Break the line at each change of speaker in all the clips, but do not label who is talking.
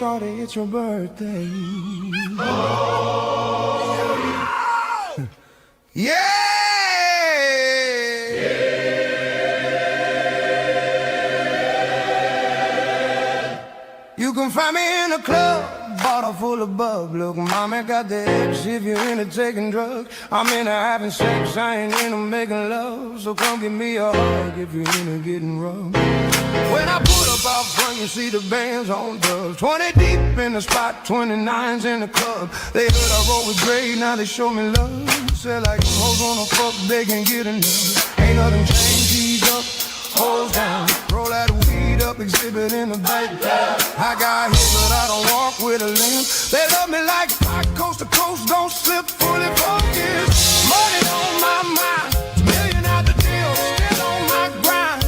shorty, it's your birthday. Yeah! You can find me in a club, bottle full of bub. Look, mommy got the X if you're into taking drugs. I'm into having sex, I ain't into making love. So come give me a hug if you're into getting rough. When I pull up out front, you see the band's on drugs. 20 deep in the spot, 29's in the club. They heard I roll with Dre, now they show me love. Said like hoes wanna fuck, they can get enough. Ain't nothing changed, G's up, hoes down. Roll that weed up, exhibit in the back. I got hit, but I don't walk with a limp. They love me like rock, coast to coast, don't slip, fully focused. Money on my mind, million out the deal, still on my grind.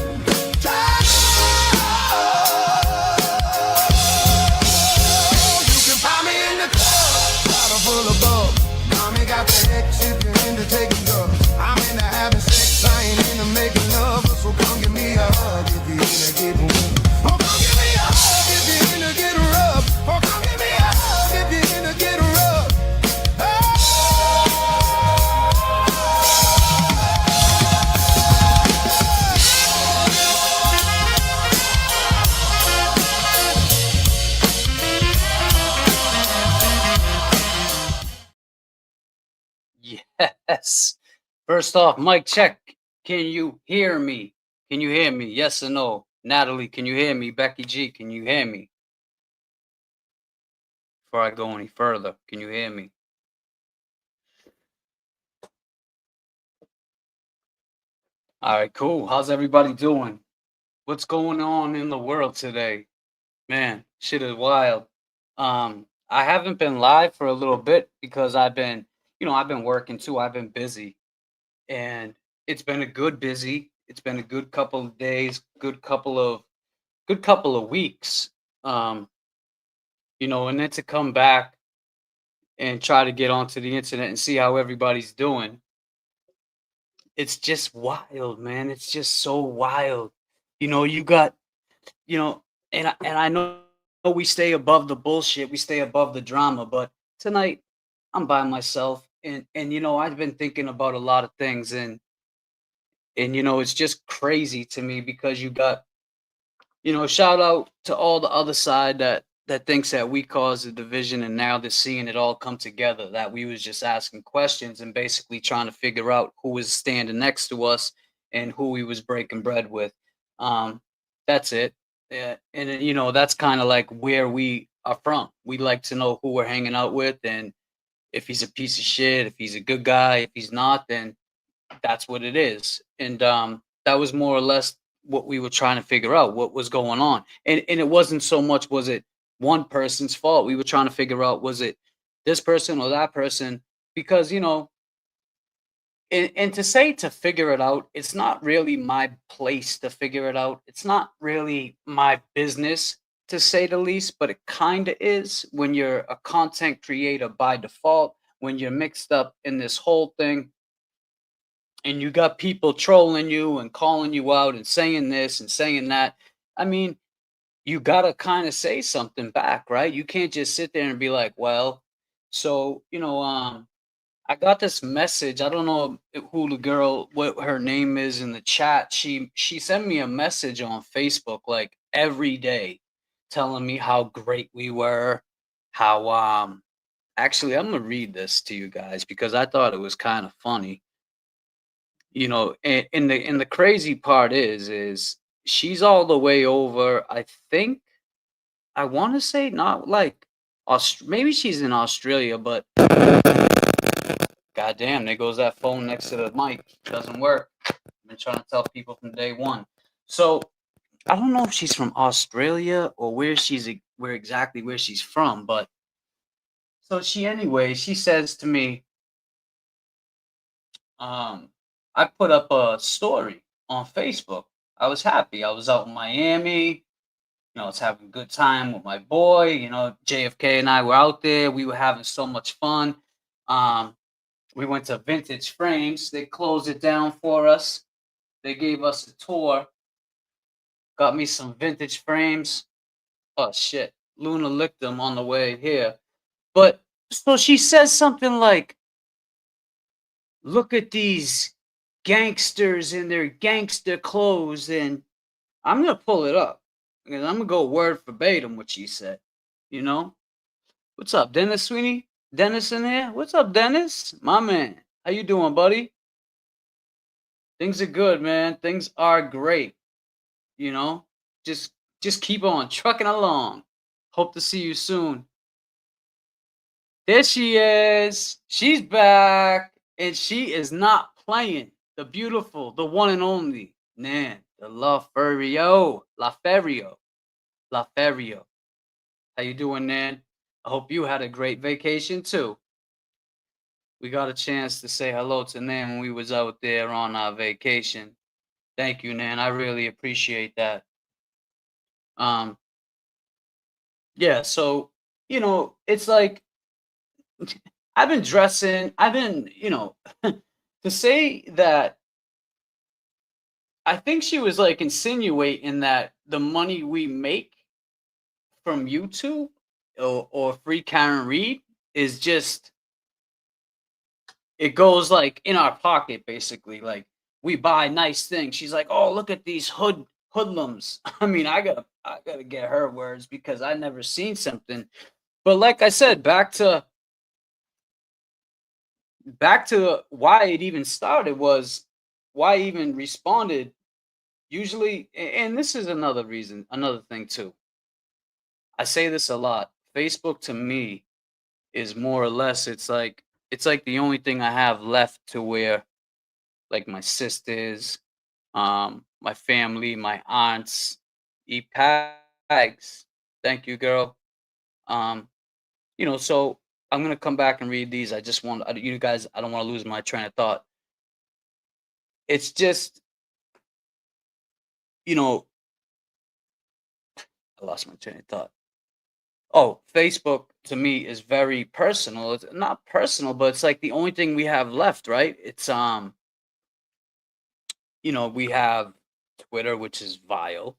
You can find me in the club, bottle full of bub. Mommy got the X if you're into taking drugs. I'm into having sex, I ain't into making love. So come give me a hug if you're into getting rough. Oh, come give me a hug if you're into getting rough. Oh, come give me a hug if you're into getting rough.
Yes. First off, mic check. Can you hear me? Can you hear me? Yes or no? Natalie, can you hear me? Becky G, can you hear me? Before I go any further, can you hear me? All right, cool. How's everybody doing? What's going on in the world today? Man, shit is wild. I haven't been live for a little bit because I've been working too. I've been busy. And it's been a good busy. It's been a good couple of days, good couple of weeks. And then to come back and try to get onto the internet and see how everybody's doing. It's just wild, man. It's just so wild. You got, and I know we stay above the bullshit, we stay above the drama, but tonight I'm by myself and I've been thinking about a lot of things and it's just crazy to me because you got, shout out to all the other side that thinks that we caused the division and now they're seeing it all come together, that we was just asking questions and basically trying to figure out who was standing next to us and who we was breaking bread with. That's it. Yeah, and that's kind of like where we are from. We like to know who we're hanging out with and if he's a piece of shit, if he's a good guy, if he's not, then that's what it is. And that was more or less what we were trying to figure out, what was going on. And it wasn't so much was it one person's fault. We were trying to figure out was it this person or that person because and to say to figure it out, it's not really my place to figure it out. It's not really my business to say the least, but it kind of is when you're a content creator by default, when you're mixed up in this whole thing and you got people trolling you and calling you out and saying this and saying that. I mean, you got to kind of say something back, right? You can't just sit there and be like, well, so, I got this message. I don't know who the girl, what her name is in the chat. She sent me a message on Facebook like every day telling me how great we were, how actually I'm gonna read this to you guys because I thought it was kind of funny. And the crazy part is she's all the way over, I think I want to say not like maybe she's in Australia, but goddamn, there goes that phone next to the mic. Doesn't work. I've been trying to tell people from day one. So I don't know if she's from Australia or where exactly where she's from, but so she says to me, I put up a story on Facebook. I was happy. I was out in Miami. I was having a good time with my boy. JFK and I were out there. We were having so much fun. We went to Vintage Frames. They closed it down for us. They gave us a tour. Got me some vintage frames. Oh, shit. Luna licked him on the way here. But so she says something like, "Look at these gangsters in their gangster clothes," and I'm gonna pull it up because I'm gonna go word verbatim what she said. You know, what's up, Dennis Sweeney? Dennis in here? What's up, Dennis? My man, how you doing, buddy? Things are good, man. Things are great. You know, just just keep on trucking along. Hope to see you soon. There she is. She's back, and she is not playing. The beautiful, the one and only Nan, the Lawferio. How you doing, Nan? I hope you had a great vacation too. We got a chance to say hello to Nan when we was out there on our vacation. Thank you, Nan. I really appreciate that. Um, yeah. So it's like I've been dressing. I've been, to say that. I think she was like insinuating that the money we make from YouTube or free Karen Reed is just it goes like in our pocket basically. Like we buy nice things. She's like, "Oh, look at these hoodlums." I mean, I gotta get her words because I never seen something. But like I said, back to why it even started was why I even responded. Usually, and this is another reason, another thing too. I say this a lot. Facebook to me is more or less it's like the only thing I have left to where like my sisters, my family, my aunts eat pags. Thank you, girl. Um, so I'm gonna come back and read these. I just want you guys. I don't want to lose my train of thought. It's just you know I lost my train of thought. Oh, Facebook to me is very personal. It's not personal, but it's like the only thing we have left, right? It's we have Twitter, which is vile.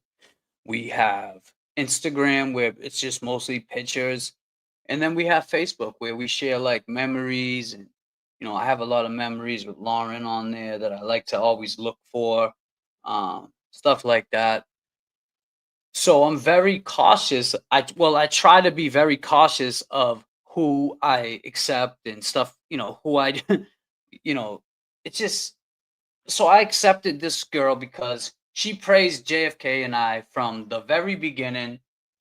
We have Instagram, where it's just mostly pictures, and then we have Facebook, where we share like memories, and I have a lot of memories with Lauren on there that I like to always look for, stuff like that. So I'm very cautious. I try to be very cautious of who I accept and stuff. Who I, you know, it's just so I accepted this girl because she praised JFK and I from the very beginning.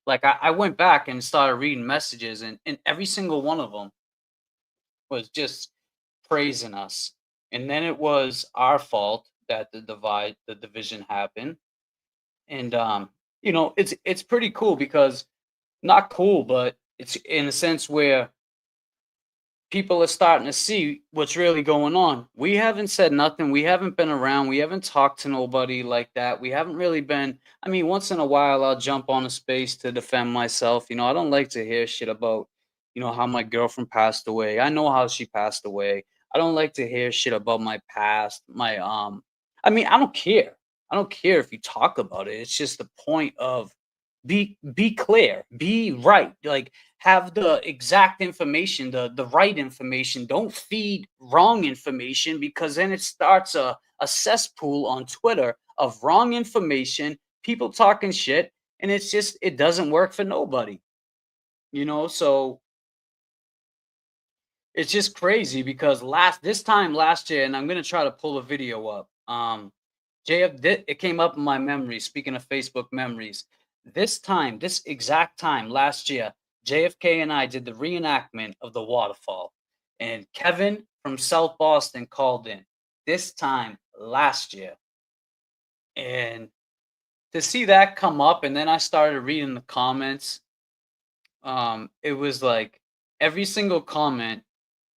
Like I went back and started reading messages, and every single one of them was just praising us. And then it was our fault that the division happened. And it's pretty cool because not cool, but it's in a sense where people are starting to see what's really going on. We haven't said nothing. We haven't been around. We haven't talked to nobody like that. We haven't really been. I mean, once in a while, I'll jump on a space to defend myself. I don't like to hear shit about, how my girlfriend passed away. I know how she passed away. I don't like to hear shit about my past. I mean, I don't care. I don't care if you talk about it. It's just the point of be clear, be right. Like have the exact information, the right information. Don't feed wrong information because then it starts a cesspool on Twitter of wrong information, people talking shit, and it doesn't work for nobody. So it's just crazy because this time last year, and I'm gonna try to pull a video up. It came up in my memories. Speaking of Facebook memories, this exact time last year, JFK and I did the reenactment of the waterfall, and Kevin from South Boston called in. This time last year, and to see that come up, and then I started reading the comments. It was like every single comment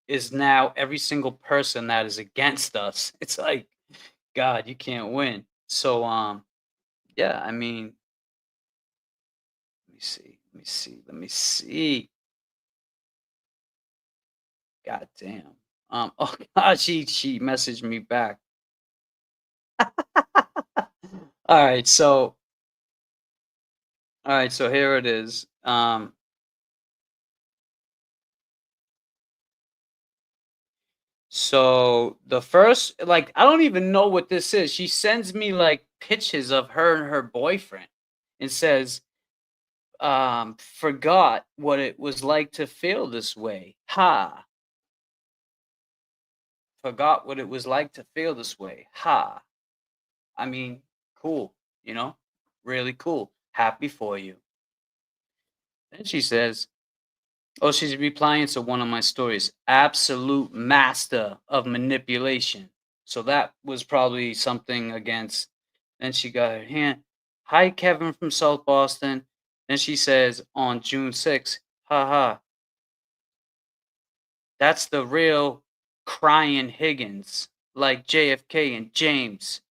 is now every single person that is against us. It's like, God, you can't win. So, yeah, I mean, let me see. God damn. Oh God, she messaged me back. All right, so here it is. Um, so the first, like, I don't even know what this is. She sends me like pictures of her and her boyfriend and says, forgot what it was like to feel this way. Ha. Forgot what it was like to feel this way. Ha. I mean, cool, you know? Really cool. Happy for you. Then she says, oh, she's replying to one of my stories. Absolute master of manipulation. So that was probably something against. Then she got her hand. Hi, Kevin from South Boston. Then she says on June 6th, haha, that's the real crying Higgins, like JFK and James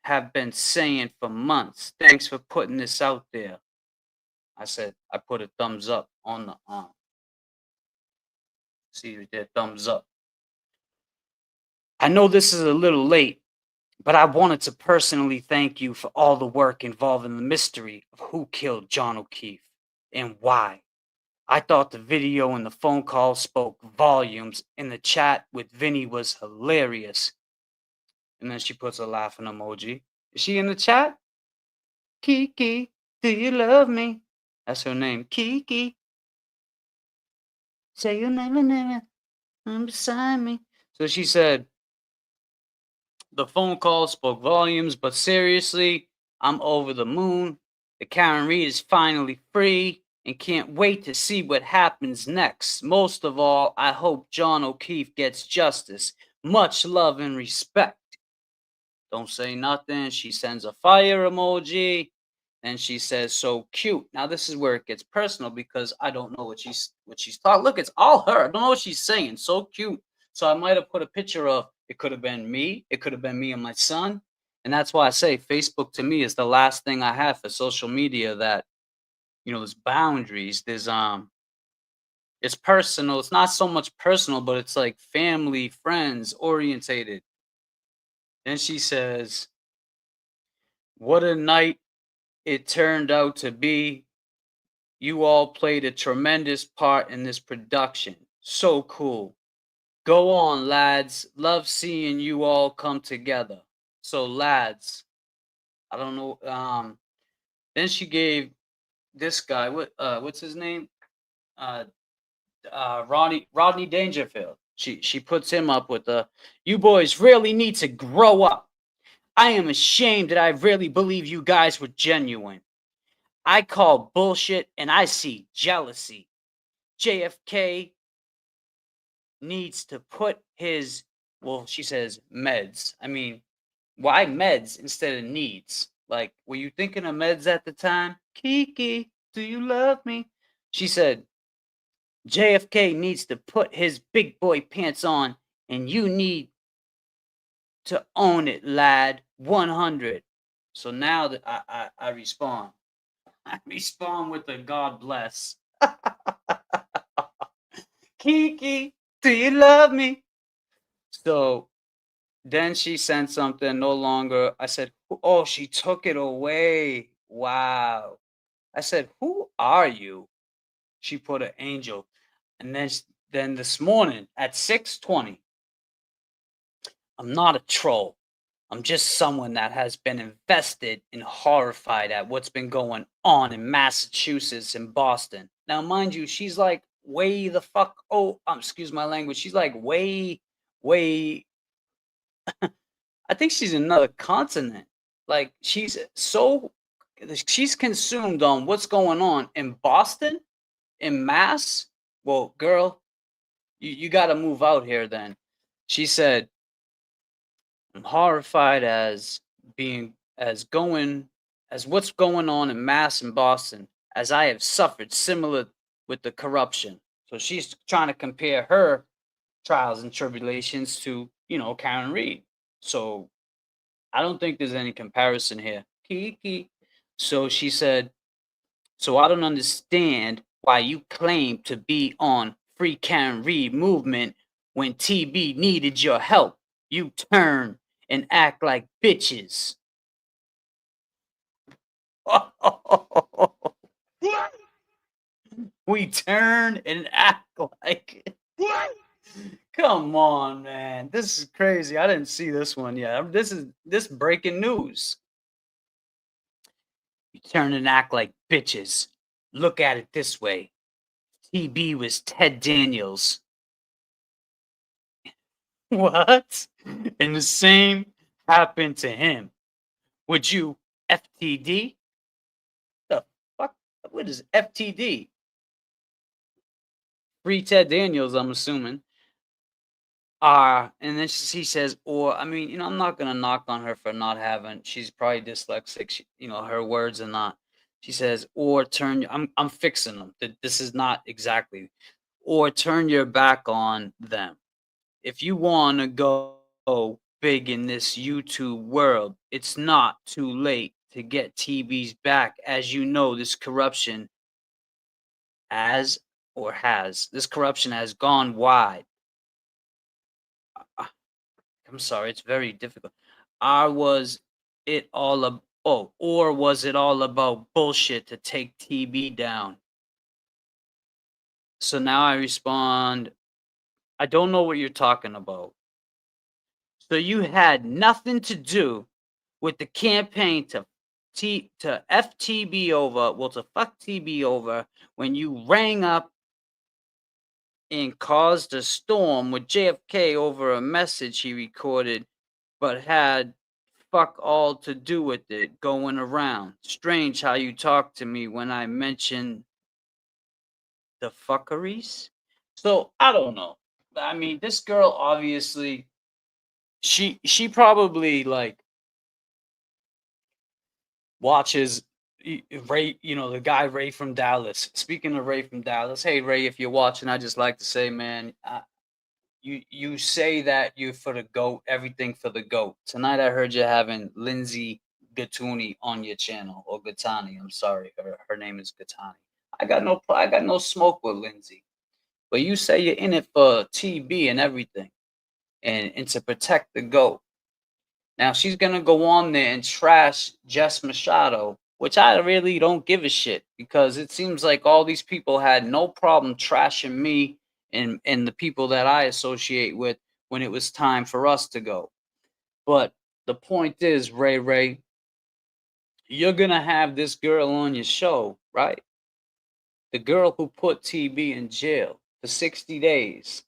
have been saying for months. Thanks for putting this out there. I said, I put a thumbs up on the see there, thumbs up. I know this is a little late, but I wanted to personally thank you for all the work involving the mystery of who killed John O'Keefe and why. I thought the video and the phone call spoke volumes, and the chat with Vinny was hilarious. And then she puts a laughing emoji. Is she in the chat? Kiki, do you love me? That's her name. Kiki. Say you'll never, never beside me. So she said, the phone call spoke volumes, but seriously, I'm over the moon. The Karen Reed is finally free and can't wait to see what happens next. Most of all, I hope John O'Keefe gets justice. Much love and respect. Don't say nothing. She sends a fire emoji. And she says, so cute. Now this is where it gets personal because I don't know what she's talking. Look, it's all her. I don't know what she's saying. So cute. So I might have put a picture of, it could have been me. It could have been me and my son. And that's why I say Facebook to me is the last thing I have for social media that, you know, there's boundaries. There's it's personal. It's not so much personal, but it's like family, friends, orientated. Then she says, what a night it turned out to be. You all played a tremendous part in this production. So cool. Go on, lads. Love seeing you all come together. So, lads, I don't know. Then she gave this guy what's his name? Uh, Rodney Dangerfield. She puts him up with the. You boys really need to grow up. I am ashamed that I really believe you guys were genuine. I call bullshit and I see jealousy. JFK needs to put his, well, she says meds. I mean, why meds instead of needs? Like, were you thinking of meds at the time? Kiki, do you love me? She said, JFK needs to put his big boy pants on, and you need to own it, lad. 100. So now that I respond. I respond with a God bless. Kiki, do you love me? So then she sent something no longer. I said, oh, she took it away. Wow. I said, who are you? She put an angel. And then this morning at 6:20, I'm not a troll. I'm just someone that has been invested and horrified at what's been going on in Massachusetts and Boston. Now, mind you, she's like way the fuck. Oh, excuse my language. She's like way. I think she's in another continent. Like she's consumed on what's going on in Boston, in Mass. Well, girl, you got to move out here then. She said, I'm horrified as what's going on in Mass and Boston, as I have suffered similar with the corruption. So she's trying to compare her trials and tribulations to, you know, Karen Reed. So I don't think there's any comparison here. Kiki. So she said, so I don't understand why you claim to be on Free Karen Reed movement when TB needed your help. You turn and act like bitches. We turn and act like what? Come on, man. This is crazy. I didn't see this one yet. This breaking news. You turn and act like bitches. Look at it this way. TB was Ted Daniels. What? And the same happened to him. Would you FTD? The fuck? What is FTD? Free Ted Daniels, I'm assuming. And then she says, or I mean, I'm not gonna knock on her for not having. She's probably dyslexic. Her words are not. She says, or turn. I'm fixing them. This is not exactly. Or turn your back on them. If you want to go big in this YouTube world, it's not too late to get TV's back. As you know, this corruption this corruption has gone wide. I'm sorry, it's very difficult. Was it all or was it all about bullshit to take TB down? So now I respond, I don't know what you're talking about. So you had nothing to do with the campaign to FTB over, to fuck TB over when you rang up and caused a storm with JFK over a message he recorded, but had fuck all to do with it going around. Strange how you talk to me when I mention the fuckeries. So I don't know. I mean, this girl obviously, she probably like watches Ray, the guy Ray from Dallas. Speaking of Ray from Dallas, hey Ray, if you're watching, I just like to say, man, you say that you're for the GOAT, everything for the GOAT. Tonight I heard you having Lindsay Gattuni on your channel, or Gattani. I'm sorry, her name is Gattani. I got no smoke with Lindsay, but you say you're in it for TB and everything, and to protect the GOAT. Now she's gonna go on there and trash Jess Machado, which I really don't give a shit, because it seems like all these people had no problem trashing me and the people that I associate with when it was time for us to go. But the point is, Ray, you're gonna have this girl on your show, right? The girl who put TB in jail for 60 days.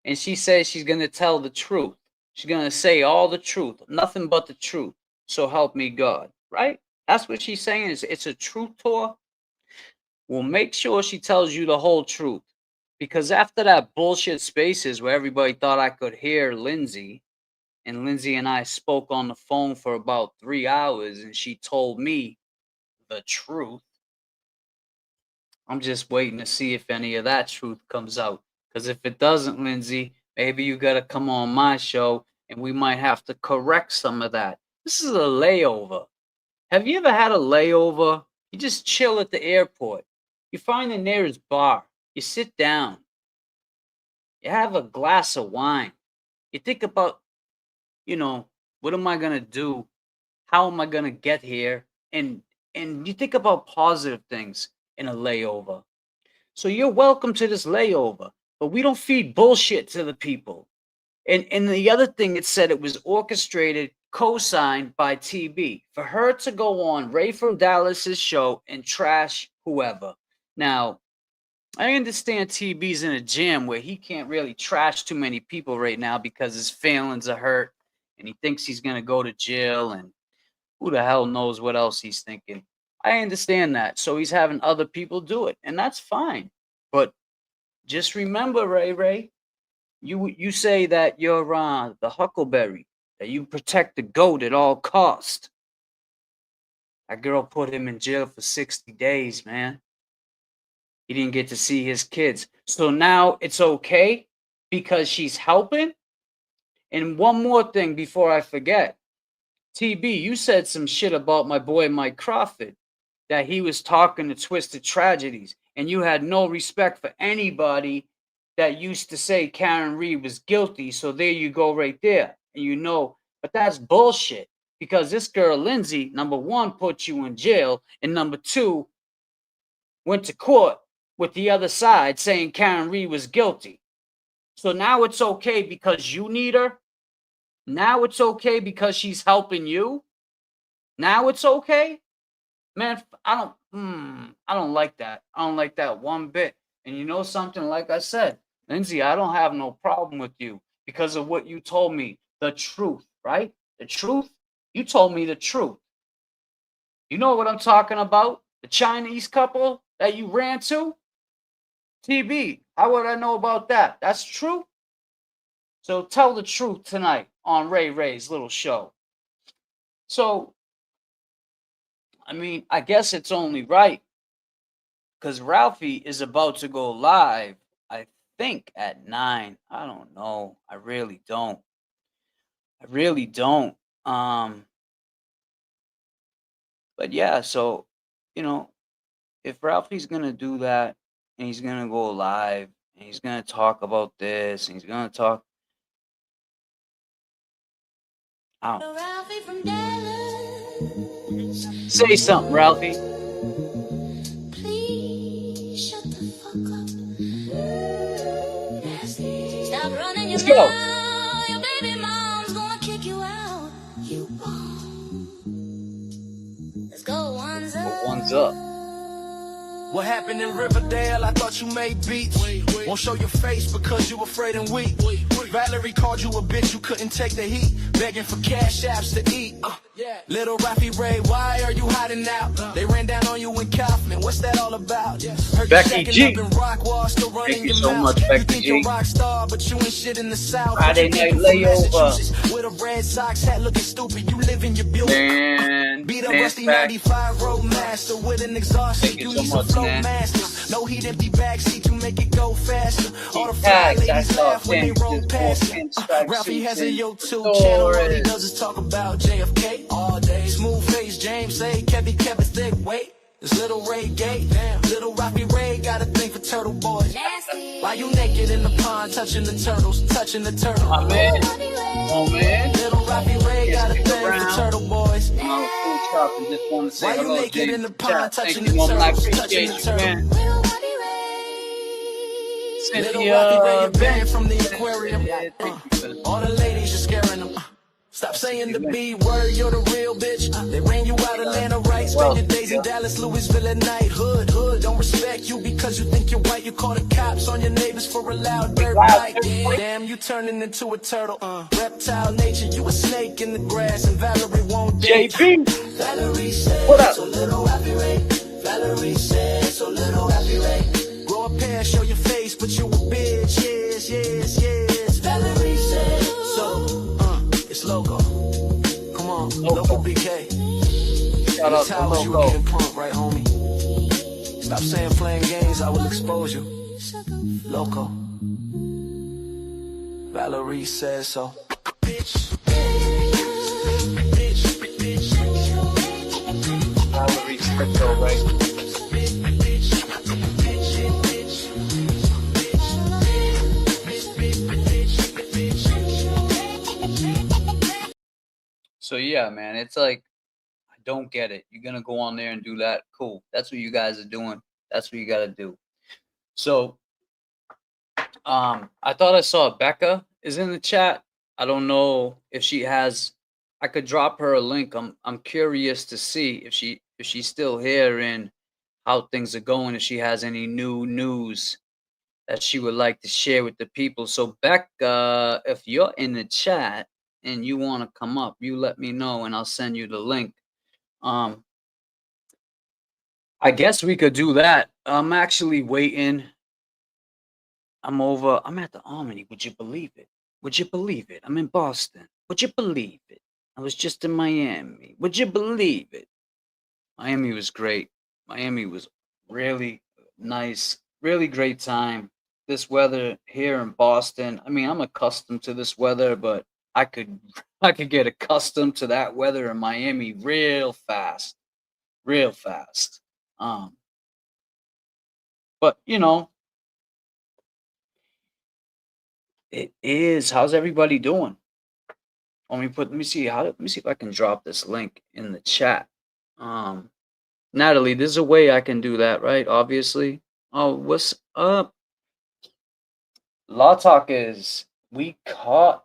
And she says she's gonna tell the truth. She's gonna say all the truth, nothing but the truth. So help me God, right? That's what she's saying. It's a truth tour. Well, make sure she tells you the whole truth. Because after that bullshit Spaces where everybody thought I could hear Lindsay, and Lindsay and I spoke on the phone for about 3 hours, and she told me the truth. I'm just waiting to see if any of that truth comes out. Because if it doesn't, Lindsay, maybe you got to come on my show and we might have to correct some of that. This is a layover. Have you ever had a layover? You just chill at the airport. You find the nearest bar. You sit down. You have a glass of wine. You think about, what am I going to do? How am I going to get here? And you think about positive things in a layover. So you're welcome to this layover, but we don't feed bullshit to the people. And the other thing, it said it was orchestrated, co-signed by TB for her to go on Ray from Dallas's show and trash whoever. Now, I understand TB's in a jam where he can't really trash too many people right now because his feelings are hurt and he thinks he's going to go to jail, and who the hell knows what else he's thinking. I understand that. So he's having other people do it, and that's fine. But just remember, Ray, you say that you're the Huckleberry, that you protect the GOAT at all cost. That girl put him in jail for 60 days, man. He didn't get to see his kids. So now it's okay because she's helping? And one more thing before I forget. TB, you said some shit about my boy Mike Crawford, that he was talking to Twisted Tragedies, and you had no respect for anybody that used to say Karen Reed was guilty. So there you go right there. And but that's bullshit, because this girl, Lindsay, number one, put you in jail, and number two, went to court with the other side saying Karen Reed was guilty. So now it's okay because you need her. Now it's okay because she's helping you. Now it's okay, man. I don't like that. I don't like that one bit. And you know something? Like I said, Lindsay, I don't have no problem with you because of what you told me. The truth, right? The truth. You told me the truth. You know what I'm talking about? The Chinese couple that you ran to? TB. How would I know about that? That's true. So tell the truth tonight on Ray Ray's little show. So, I mean, I guess it's only right because Ralphie is about to go live, I think at 9. I don't know. I really don't. I really don't. But yeah, so, you know, if Ralphie's going to do that and he's going to go live and he's going to talk about this and he's going to talk.
Ralphie from Dallas.
Say something, Ralphie.
Please shut the fuck up. Stop running your
Let's go.
mouth. Your baby mom's gonna kick you out. You won't. Let's go, one's up.
One's up.
What happened in Riverdale? I thought you made beats. Won't show your face because you afraid and weak. Valerie called you a bitch, you couldn't take the heat. Begging for cash apps to eat. Little Rafi Ray, why are you hiding out? They ran down on you in Kaufman, what's that all about? Heard
Becky
you
G.
up in Rockwall, still running
Thank you
your
so
mouth.
much,
You
Becky
think
G.
you're a rock star, but you ain't shit in the South.
Friday
But you
Night
came from
Layover.
Massachusetts with a Red Sox hat looking stupid. You live in your building.
Man,
Beat up
Nan's
rusty
back.
95 Roadmaster with an exhaust
Thank
seat.
you
You
so
need some
much,
flow
Nan.
masters. No heat, empty backseat to make it go faster. All the fly
Tags, I
ladies
saw
laugh when they
things,
roll
just
past
more
you.
pinstripe
Ralphie has a
suits and
YouTube channel. All he
fedoras.
does is talk about JFK all day. Smooth face, James say, Kevin thick. Wait, it's Little Ray gay. Damn, Little Rafi Ray got a thing for turtle boys.
Nasty.
Why you naked in the pond, touching the turtles, touching the turtle?
My man. Oh, man.
Little Rafi Ray got a
Stick
thing for
around.
turtle boys.
I'm on full chop and just want to say
Why you
hello,
naked in
James.
the pond,
Chat.
touching
Thank
the
you, Mom. I
turtles, touching
appreciate
the
you,
turtle?
man.
Little Buddy Ray.
Little Rafi Ray, you're
Cynthia.
banned from the aquarium.
Yeah, thank you for the
All the ladies, you're scaring them. Stop saying the B word, you're the real bitch. They ran you out Atlanta, right? Spend your days in Dallas, Louisville at night. Hood, don't respect you because you think you're white. You call the cops on your neighbors for a loud dirt bike. Damn, you turning into a turtle. Reptile nature, you a snake in the grass, and Valerie won't date.
JP.
Valerie said,
What up?
so little Rafi Ray. Valerie said, so little Rafi Ray. Grow a pair, show your face, but you a bitch. Yes. Valerie said, so, it's Loco. Come on, Loco BK.
Shout out
This
to
how you were
Loco.
getting pumped, right, homie? Stop saying playing games, I will expose you. Loco. Valerie says so.
Valerie's crypto, right? So yeah, man, it's like I don't get it. You're gonna go on there and do that. Cool. That's what you guys are doing. That's what you gotta do. So I thought I saw Becca is in the chat. I don't know if she has. I could drop her a link. I'm curious to see if she's still here and how things are going. If she has any new news that she would like to share with the people. So Becca, if you're in the chat and you want to come up, you let me know and I'll send you the link. I guess we could do that. I'm actually waiting. I'm at the Harmony. Would you believe it? Would you believe it? I'm in Boston. Would you believe it? I was just in Miami. Would you believe it? Miami was great. Miami was really nice. Really great time. This weather here in Boston. I mean, I'm accustomed to this weather, but I could get accustomed to that weather in Miami real fast. Real fast. But you know, it is. How's everybody doing? Let me see if I can drop this link in the chat. Natalie, there's a way I can do that, right? Obviously. Oh, what's up? Law Talk is we caught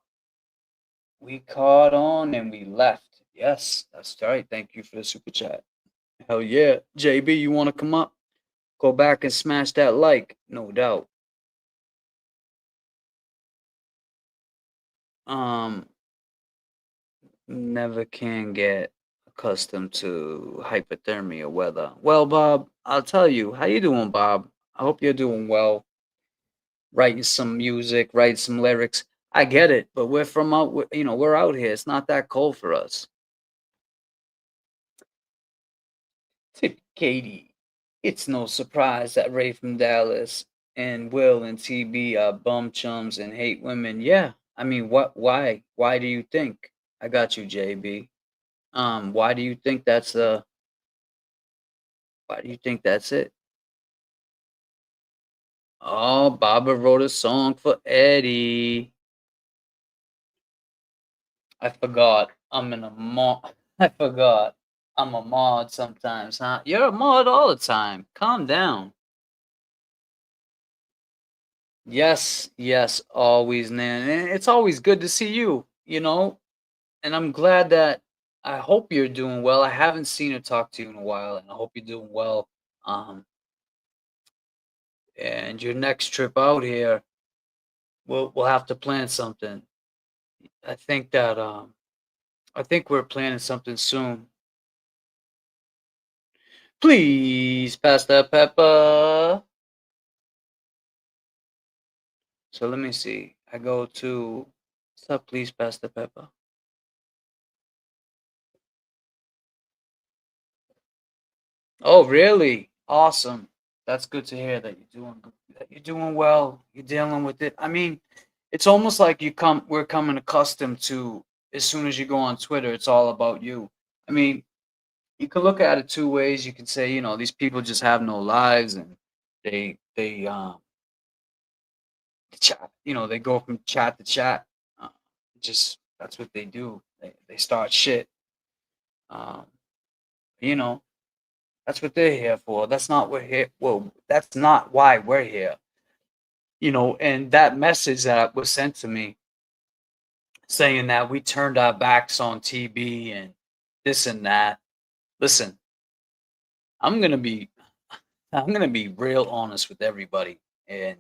on and we left. Yes, that's right. Thank you for the super chat. Hell yeah. JB, you want to come up? Go back and smash that like, no doubt. Um, never can get accustomed to hypothermia weather. Well, Bob, I'll tell you. How you doing, Bob? I hope you're doing well. Writing some music, writing some lyrics. I get it, but we're from out, we're out here. It's not that cold for us. Tip Katie, it's no surprise that Ray from Dallas and Will and TB are bum chums and hate women. Yeah, I mean, what? Why? Why do you think? I got you, JB. Why do you think that's the? Why do you think that's it? Oh, Baba wrote a song for Eddie. I forgot. I'm in a mod. I forgot. I'm a mod sometimes, huh? You're a mod all the time. Calm down. Yes, yes, always, Nan. And it's always good to see you, and I'm glad that I hope you're doing well. I haven't seen or talked to you in a while, and I hope you're doing well. Um, and your next trip out here, we'll have to plan something. I think that I think we're planning something soon. Please pass that pepper. So let me see. I go to what's up, please pass the pepper. Oh, really? Awesome. That's good to hear that you're doing well. You're dealing with it. I mean, it's almost like we're coming accustomed to as soon as you go on Twitter, it's all about you. I mean, you can look at it two ways. You can say, these people just have no lives and they chat, they go from chat to chat. Uh, just that's what they do. They start shit. Um, you know, That's what they're here for. That's not we're here. Well, that's not why we're here. And that message that was sent to me saying that we turned our backs on TB and this and that. Listen, I'm gonna be I'm gonna be real honest with everybody, and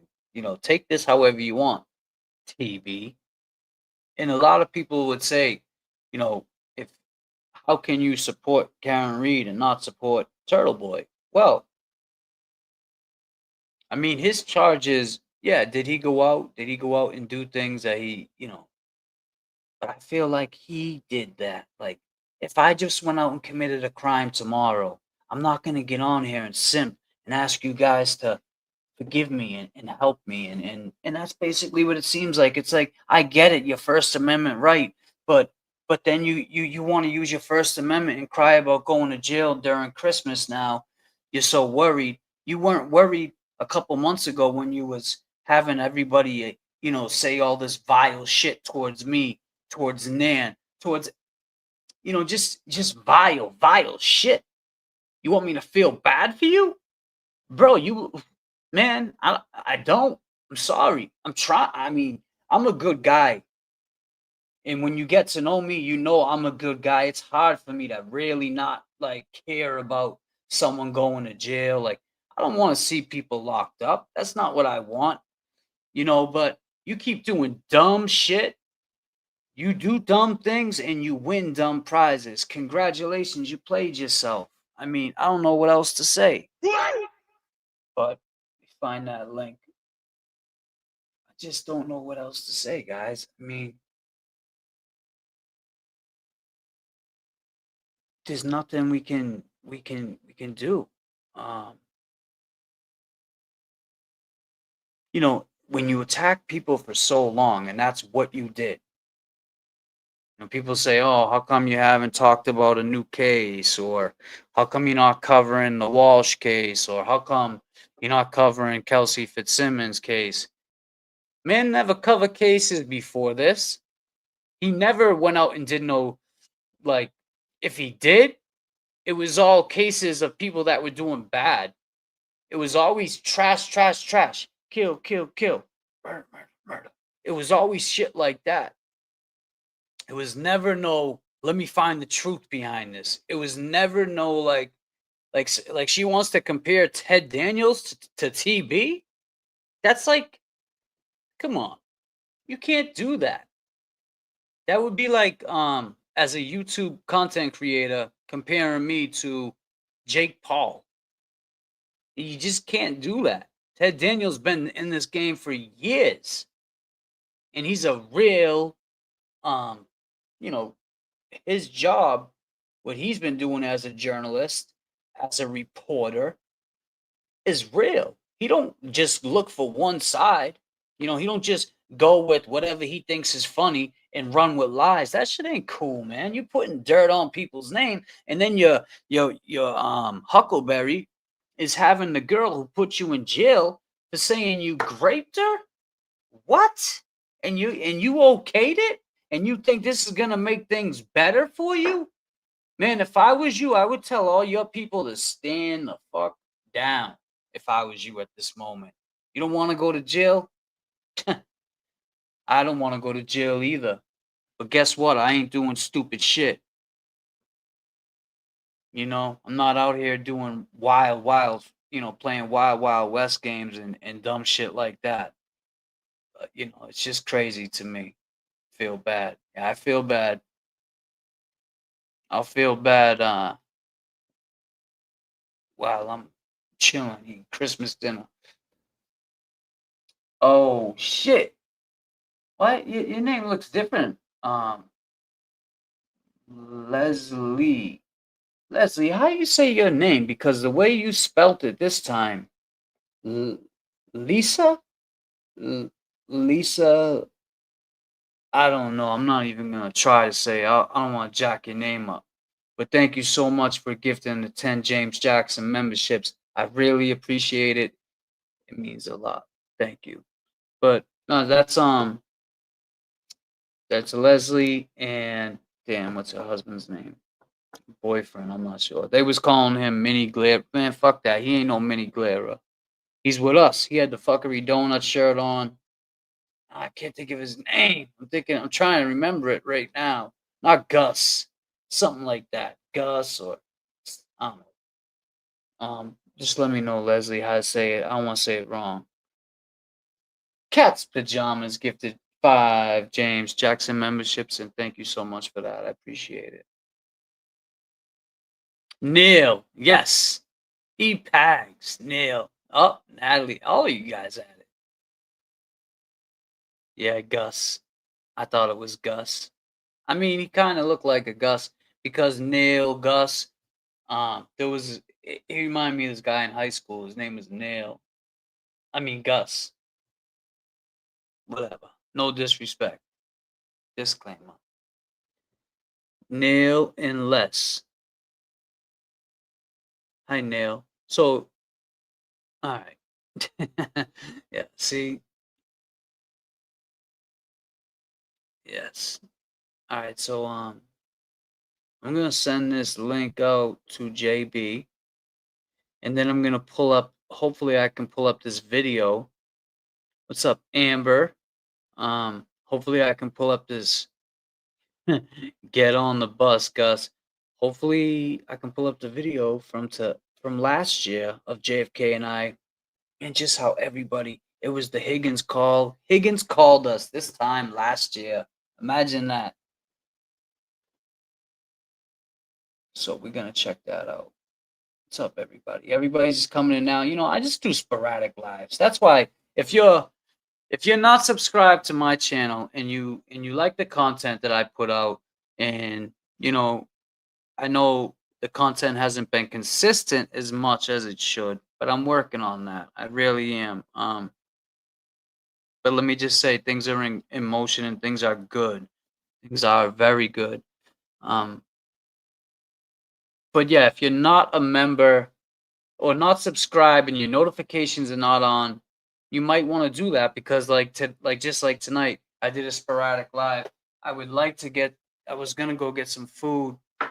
take this however you want. TB, and a lot of people would say, if how can you support Karen Reed and not support Turtle Boy? Well, I mean, his charges, yeah, did he go out? Did he go out and do things that but I feel like he did that. Like, if I just went out and committed a crime tomorrow, I'm not going to get on here and simp and ask you guys to forgive me and help me. And that's basically what it seems like. It's like, I get it, your First Amendment right, but then you want to use your First Amendment and cry about going to jail during Christmas now. You're so worried. You weren't worried a couple months ago when you was having everybody, say all this vile shit towards me, towards Nan, towards, just vile shit. You want me to feel bad for you? Bro, man, I don't. I'm sorry. I'm trying. I mean, I'm a good guy. And when you get to know me, I'm a good guy. It's hard for me to really not like care about someone going to jail. Like, I don't want to see people locked up. That's not what I want. But you keep doing dumb shit. You do dumb things and you win dumb prizes. Congratulations, you played yourself. I mean, I don't know what else to say. But find that link. I just don't know what else to say, guys. I mean, there's nothing we can do. Um, when you attack people for so long, and that's what you did. People say, "Oh, how come you haven't talked about a new case?" Or "How come you're not covering the Walsh case?" Or "How come you're not covering Kelsey Fitzsimmons' case?" Man never covered cases before this. He never went out and did no, like, if he did, it was all cases of people that were doing bad. It was always trash, trash, trash. Kill, kill, kill. Murder, murder, murder. It was always shit like that. It was never no, let me find the truth behind this. It was never no like she wants to compare Ted Daniels to TB. That's like, come on. You can't do that. That would be like as a YouTube content creator comparing me to Jake Paul. You just can't do that. Ted Daniels been in this game for years. And he's a real you know, his job, what he's been doing as a journalist, as a reporter, is real. He don't just look for one side. He don't just go with whatever he thinks is funny and run with lies. That shit ain't cool, man. You putting dirt on people's name, and then your Huckleberry is having the girl who put you in jail for saying you raped her. What? And you okayed it? And you think this is gonna make things better for you? Man, if I was you, I would tell all your people to stand the fuck down if I was you at this moment. You don't want to go to jail? I don't want to go to jail either. But guess what? I ain't doing stupid shit. I'm not out here doing wild, playing wild west games and dumb shit like that. It's just crazy to me. Feel bad. Yeah, I feel bad. I'll feel bad while I'm chilling, eating Christmas dinner. Oh shit! What? Your name looks different. Leslie. Leslie, how you say your name? Because the way you spelt it this time, Lisa, Lisa. I don't know. I'm not even gonna try to say. I don't want to jack your name up. But thank you so much for gifting the 10 James Jackson memberships. I really appreciate it. It means a lot. Thank you. But no, that's Leslie and damn, what's her husband's name? Boyfriend, I'm not sure. They was calling him Mini Glare. Man, fuck that. He ain't no Mini Glare. He's with us. He had the fuckery donut shirt on. I can't think of his name. I'm trying to remember it right now. Not Gus. Something like that. Gus or I don't know. Just let me know, Leslie, how to say it. I don't want to say it wrong. Cat's Pajamas gifted 5 James Jackson memberships, and thank you so much for that. I appreciate it. Neil, yes. E-Pags, Neil. Oh, Natalie, all of you guys at it. Yeah, Gus. I thought it was Gus. I mean, he kind of looked like a Gus because Neil, Gus. He reminded me of this guy in high school. His name was Neil. I mean, Gus. Whatever. No disrespect. Disclaimer. Neil and Les. Hi, Neil. So, all right. Yeah, see? Yes. All right, so I'm gonna send this link out to JB, and then I'm gonna pull up. Hopefully, I can pull up this video. What's up, Amber? Hopefully, I can pull up this. Get on the bus, Gus. Hopefully, I can pull up the video from last year of JFK and I, and just how everybody. It was the Higgins call. Higgins called us this time last year. Imagine that. So we're gonna check that out. What's up, everybody? Everybody's just coming in now. I just do sporadic lives. That's why if you're not subscribed to my channel and you like the content that I put out, and I know the content hasn't been consistent as much as it should, but I'm working on that. I really am. But let me just say things are in motion and things are good. Things are very good. But yeah, if you're not a member or not subscribed and your notifications are not on, you might want to do that because just like tonight, I did a sporadic live. I was gonna go get some food. I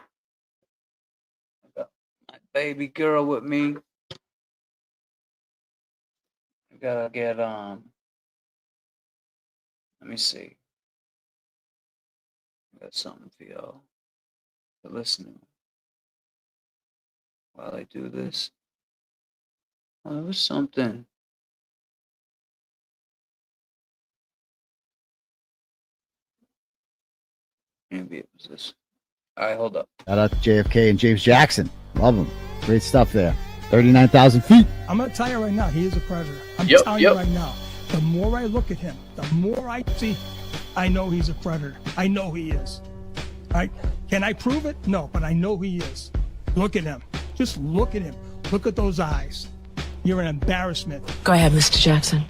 got my baby girl with me. We gotta get let me see. I got something for y'all to listen to while I do this. Oh, there was something. Maybe it was this. All right, hold up.
Shout out to JFK and James Jackson. Love them. Great stuff there. 39,000 feet.
I'm going to tell you right now, he is a predator. I'm
Yep,
telling
yep.
you right now. The more I look at him, the more I see, I know he's a predator. I know he is. Right? Can I prove it? No, but I know he is. Look at him. Just look at him. Look at those eyes. You're an embarrassment.
Go ahead, Mr. Jackson.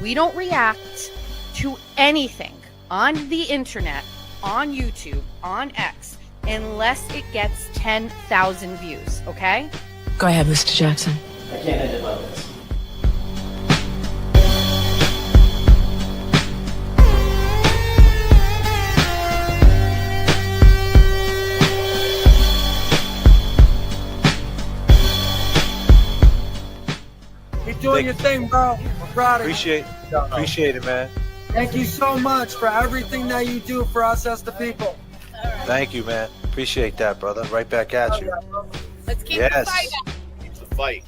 We don't react to anything on the internet, on YouTube, on X, unless it gets 10,000 views, okay?
Go ahead, Mr. Jackson.
I can't end it like this.
Keep doing your thing, bro. I'm proud of you.
Appreciate it, man.
Thank you so much for everything that you do for us as the people.
Thank you, man. Appreciate that, brother. Right back at you.
Let's keep
Yes.
the fight up.
Keep the fight.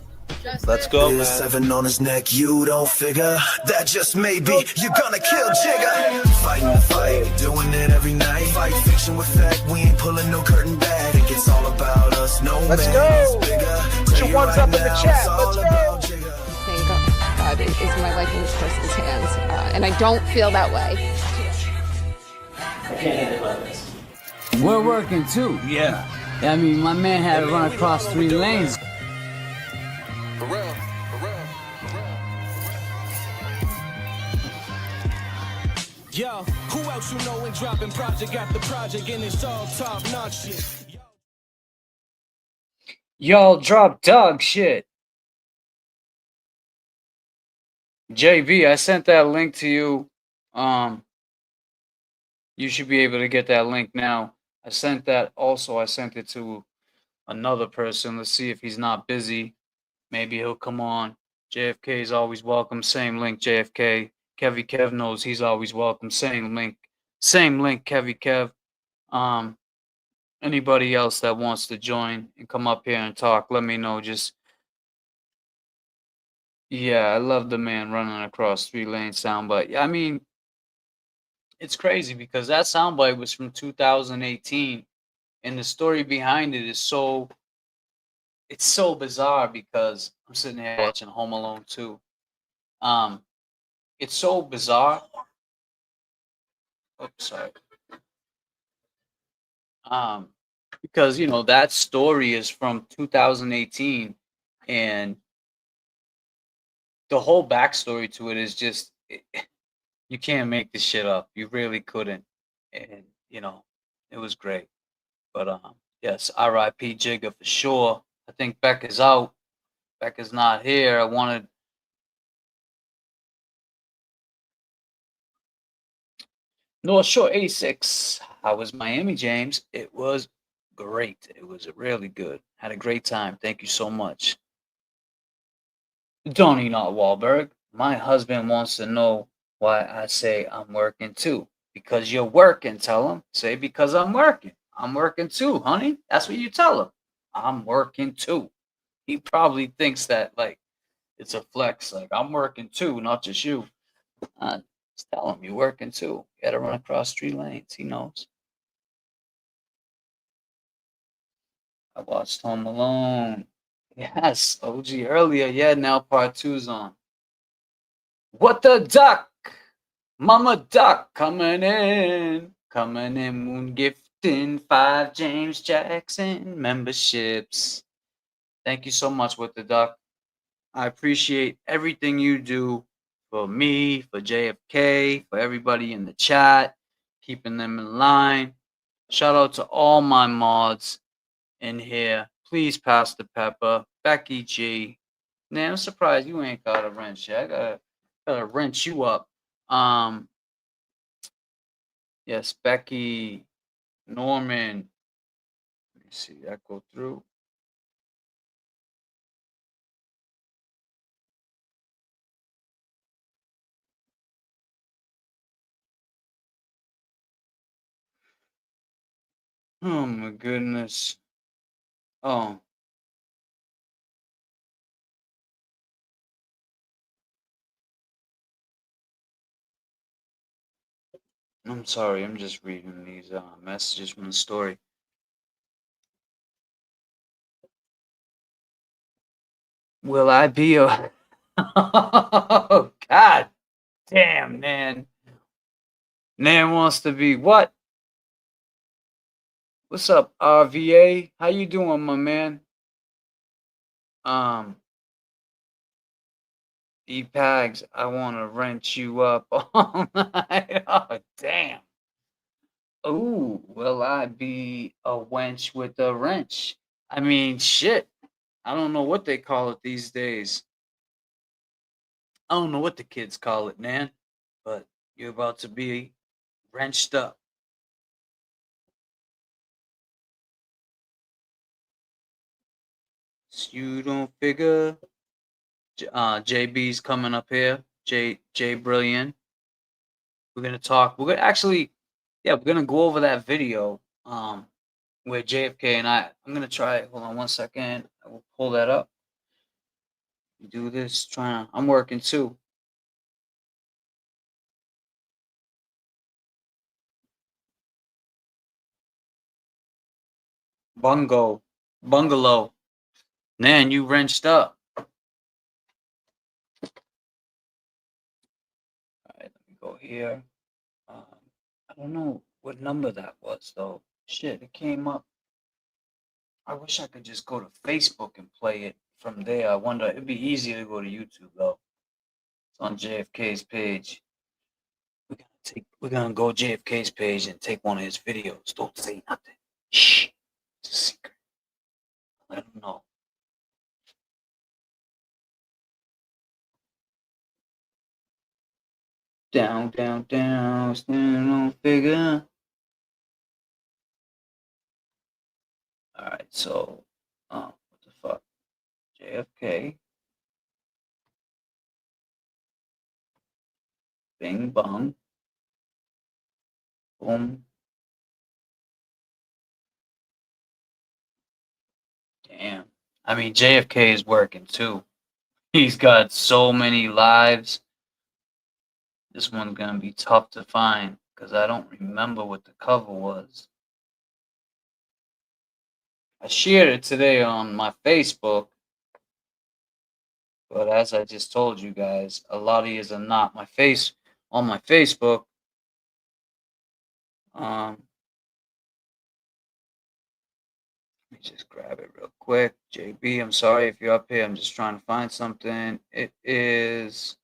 Let's go, man.
7 on his neck, you don't figure that just maybe you're gonna kill Jigga. Fighting the fight, doing it every night. Fight fiction with fact, we ain't pulling no curtain back. Think it's all about us, no
Let's
man
go.
is bigger.
Put your ones up in the
Now,
chat.
it's all
Let's go.
about Jigga.
Thank God is my life in this person's hands, and I don't feel that way.
I can't end it like this.
We're working too.
Yeah.
I mean, my man had to run across 3 lanes.
For real.
Yo, who else you know and dropping project after project and it's all top notch shit.
Y'all drop dog shit. JV, I sent that link to you. You should be able to get that link now. I sent that also. I sent it to another person. Let's see if he's not busy. Maybe he'll come on. JFK is always welcome. Same link, JFK. Kevy Kev knows he's always welcome. Same link, Kevy Kev. Anybody else that wants to join and come up here and talk, let me know. Just yeah, I love the man running across 3 lane soundbite. I mean, it's crazy because that soundbite was from 2018, and the story behind it is so bizarre because I'm sitting here watching Home Alone 2. It's so bizarre. Oops, sorry. Because that story is from 2018, and the whole backstory to it is just you can't make this shit up. You really couldn't, and it was great. But yes, R.I.P. Jigga for sure. I think Beck is out. Beck is not here. I wanted. North Shore 86. How was Miami, James? It was great. It was really good. Had a great time. Thank you so much. Donnie Not Wahlberg. My husband wants to know why I say I'm working too. Because you're working, tell him. Say because I'm working. I'm working too, honey. That's what you tell him. I'm working too. He probably thinks that like it's a flex. Like I'm working too, not just you. Just tell him you're working too. You gotta run across 3 lanes. He knows. I watched Home Alone. Yes, OG earlier. Yeah, now part 2's on. What the duck? Mama Duck coming in. Moon gifting 5 James Jackson memberships. Thank you so much, What the Duck. I appreciate everything you do for me, for JFK, for everybody in the chat, keeping them in line. Shout out to all my mods in here. Please pass the pepper. Becky G. Nah, I'm surprised you ain't got a wrench yet. Gotta wrench you up. Yes, Becky, Norman. Let me see that go through. Oh my goodness. Oh. I'm sorry, I'm just reading these messages from the story. Will I be a Oh God damn, man. Nan wants to be what? What's up, RVA? How you doing, my man? E-Pags, I want to wrench you up all night. Oh, damn. Ooh, will I be a wench with a wrench? I mean, shit. I don't know what they call it these days. I don't know what the kids call it, man. But you're about to be wrenched up. So you don't figure. JB's coming up here. J Brilliant. We're gonna talk. We're gonna actually, yeah, we're gonna go over that video. Where JFK and I'm gonna try it. Hold on 1 second. I will pull that up. Do this. I'm working too. Bungalow. Man, you wrenched up. All right, let me go here. I don't know what number that was though. Shit, it came up. I wish I could just go to Facebook and play it from there. I wonder, it'd be easier to go to YouTube though. It's on JFK's page. We're gonna go JFK's page and take one of his videos. Don't say nothing. Shh. It's a secret. Let him know. Down, down, down, standing on figure. Alright, so what the fuck? JFK. Bing bong. Boom. Damn. I mean, JFK is working too. He's got so many lives. This one's gonna be tough to find because I don't remember what the cover was. I shared it today on my Facebook, but as I just told you guys, a lot of yous are not on my Facebook. Let me just grab it real quick. JB, I'm sorry if you're up here. I'm just trying to find something. It is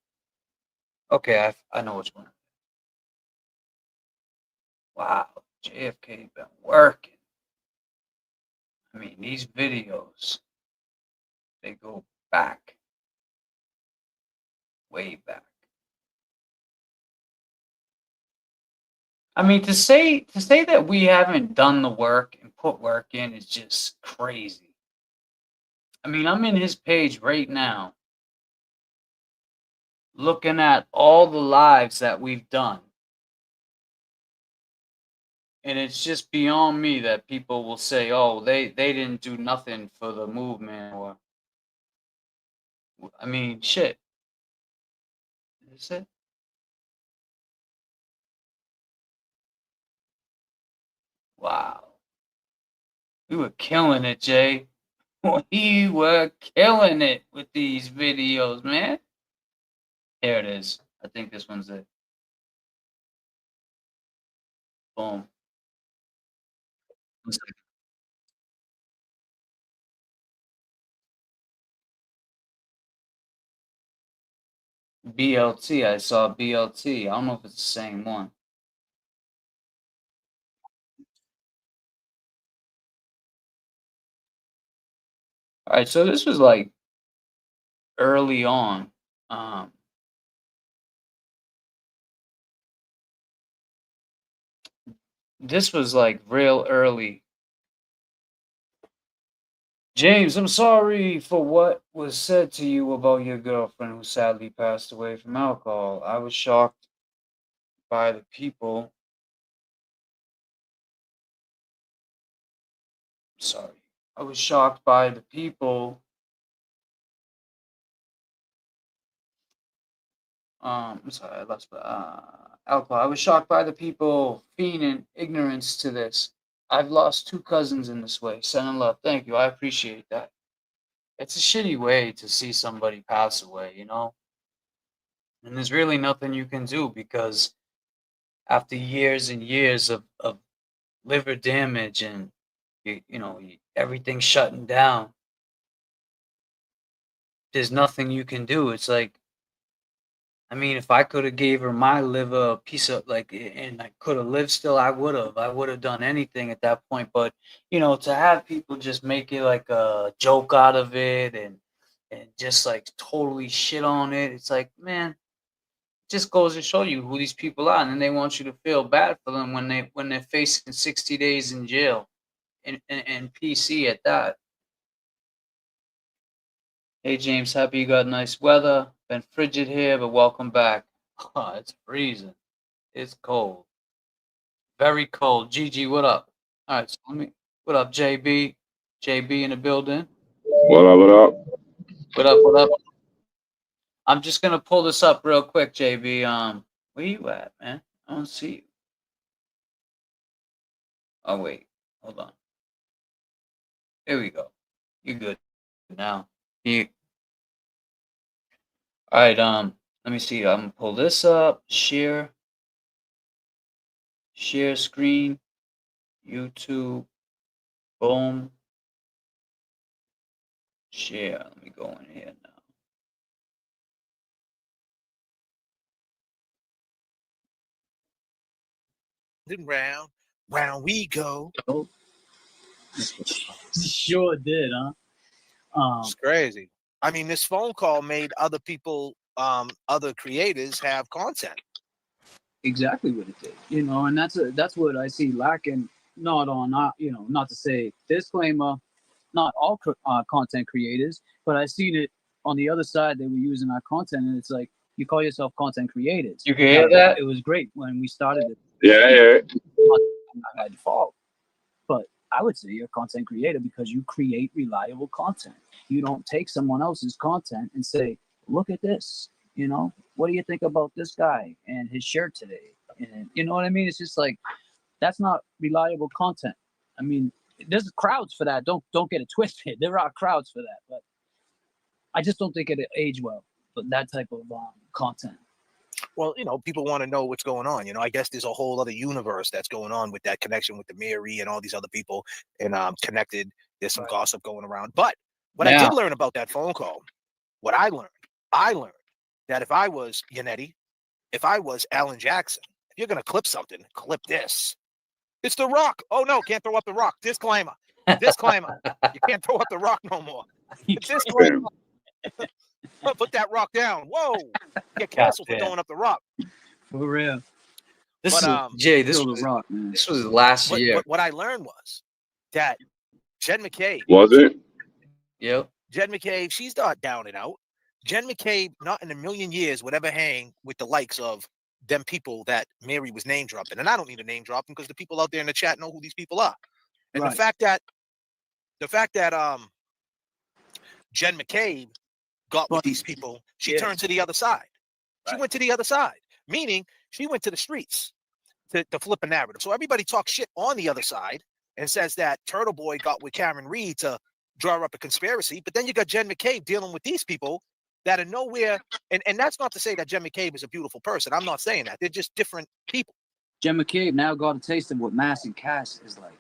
okay. I know which one. Wow, JFK been working. I mean, these videos, they go back, way back. I mean, to say that we haven't done the work and put work in is just crazy. I mean, I'm in his page right now, looking at all the lives that we've done. And it's just beyond me that people will say, oh, they didn't do nothing for the movement, or I mean, shit. Is it? Wow. We were killing it, Jay. We were killing it with these videos, man. Here it is. I think this one's it. Boom. 1 second. BLT. I saw BLT. I don't know if it's the same one. All right, so this was like early on. This was like real early. James, I'm sorry for what was said to you about your girlfriend who sadly passed away from alcohol. I was shocked by the people. Sorry. I was shocked by the people. I'm sorry, I lost alcohol. I was shocked by the people feigning ignorance to this. I've lost 2 cousins in this way. Sending love. Thank you. I appreciate that. It's a shitty way to see somebody pass away, you know? And there's really nothing you can do because after years and years of liver damage and, everything shutting down, there's nothing you can do. It's like, I mean, if I could have gave her my liver a piece of and I could have lived still, I would have. I would have done anything at that point. But to have people just make it like a joke out of it and just like totally shit on it, it's like, man, it just goes to show you who these people are, and then they want you to feel bad for them when they're facing 60 days in jail and PC at that. Hey James, happy you got nice weather. Been frigid here, but welcome back. Oh, it's freezing. It's cold. Very cold. Gigi, what up? All right, so what up, JB? JB in the building.
What up, what up?
What up, what up? I'm just gonna pull this up real quick, JB. Where you at, man? I don't see you. Oh wait, hold on. Here we go. You good now. All right, let me see. I'm gonna pull this up. Share screen. YouTube. Boom. Share. Let me go in here now.
Round we go.
Sure did, huh?
It's crazy. I mean, this phone call made other people, other creators have content.
Exactly what it did, and that's what I see lacking. Not to say disclaimer, not all content creators, but I seen it on the other side. They were using our content, and it's like, you call yourself content creators.
You can hear that?
It was great when we started it.
Yeah, yeah.
By default, but I would say you're a content creator because you create reliable content. You don't take someone else's content and say, look at this, what do you think about this guy and his shirt today? And you know what I mean? It's just like, that's not reliable content. I mean, there's crowds for that. Don't get it twisted. There are crowds for that, but I just don't think it age well. But that type of content.
Well, people want to know what's going on. I guess there's a whole other universe that's going on with that connection with the Mary and all these other people, and connected. There's some gossip going around. But what I did learn about that phone call, what I learned that if I was Yannetti, if I was Alan Jackson, if you're gonna clip something, clip this. It's The Rock. Oh no, can't throw up The Rock. Disclaimer. Disclaimer. You can't throw up The Rock no more. Disclaimer. Put that rock down. Whoa. Get canceled for throwing up The Rock.
For real.
This was last year.
What I learned was that Jen McCabe.
Was it?
Yep.
Jen McCabe, she's not down and out. Jen McCabe, not in a million years, would ever hang with the likes of them people that Mary was name dropping. And I don't need to name drop them because the people out there in the chat know who these people are. And the fact that Jen McCabe got with these people, she turned to the other side. She went to the other side, meaning she went to the streets to flip a narrative. So everybody talks shit on the other side and says that Turtle Boy got with Karen Reed to draw up a conspiracy. But then you got Jen McCabe dealing with these people that are nowhere. And that's not to say that Jen McCabe is a beautiful person. I'm not saying that. They're just different people.
Jen McCabe now got a taste of what Mass and Cass is like.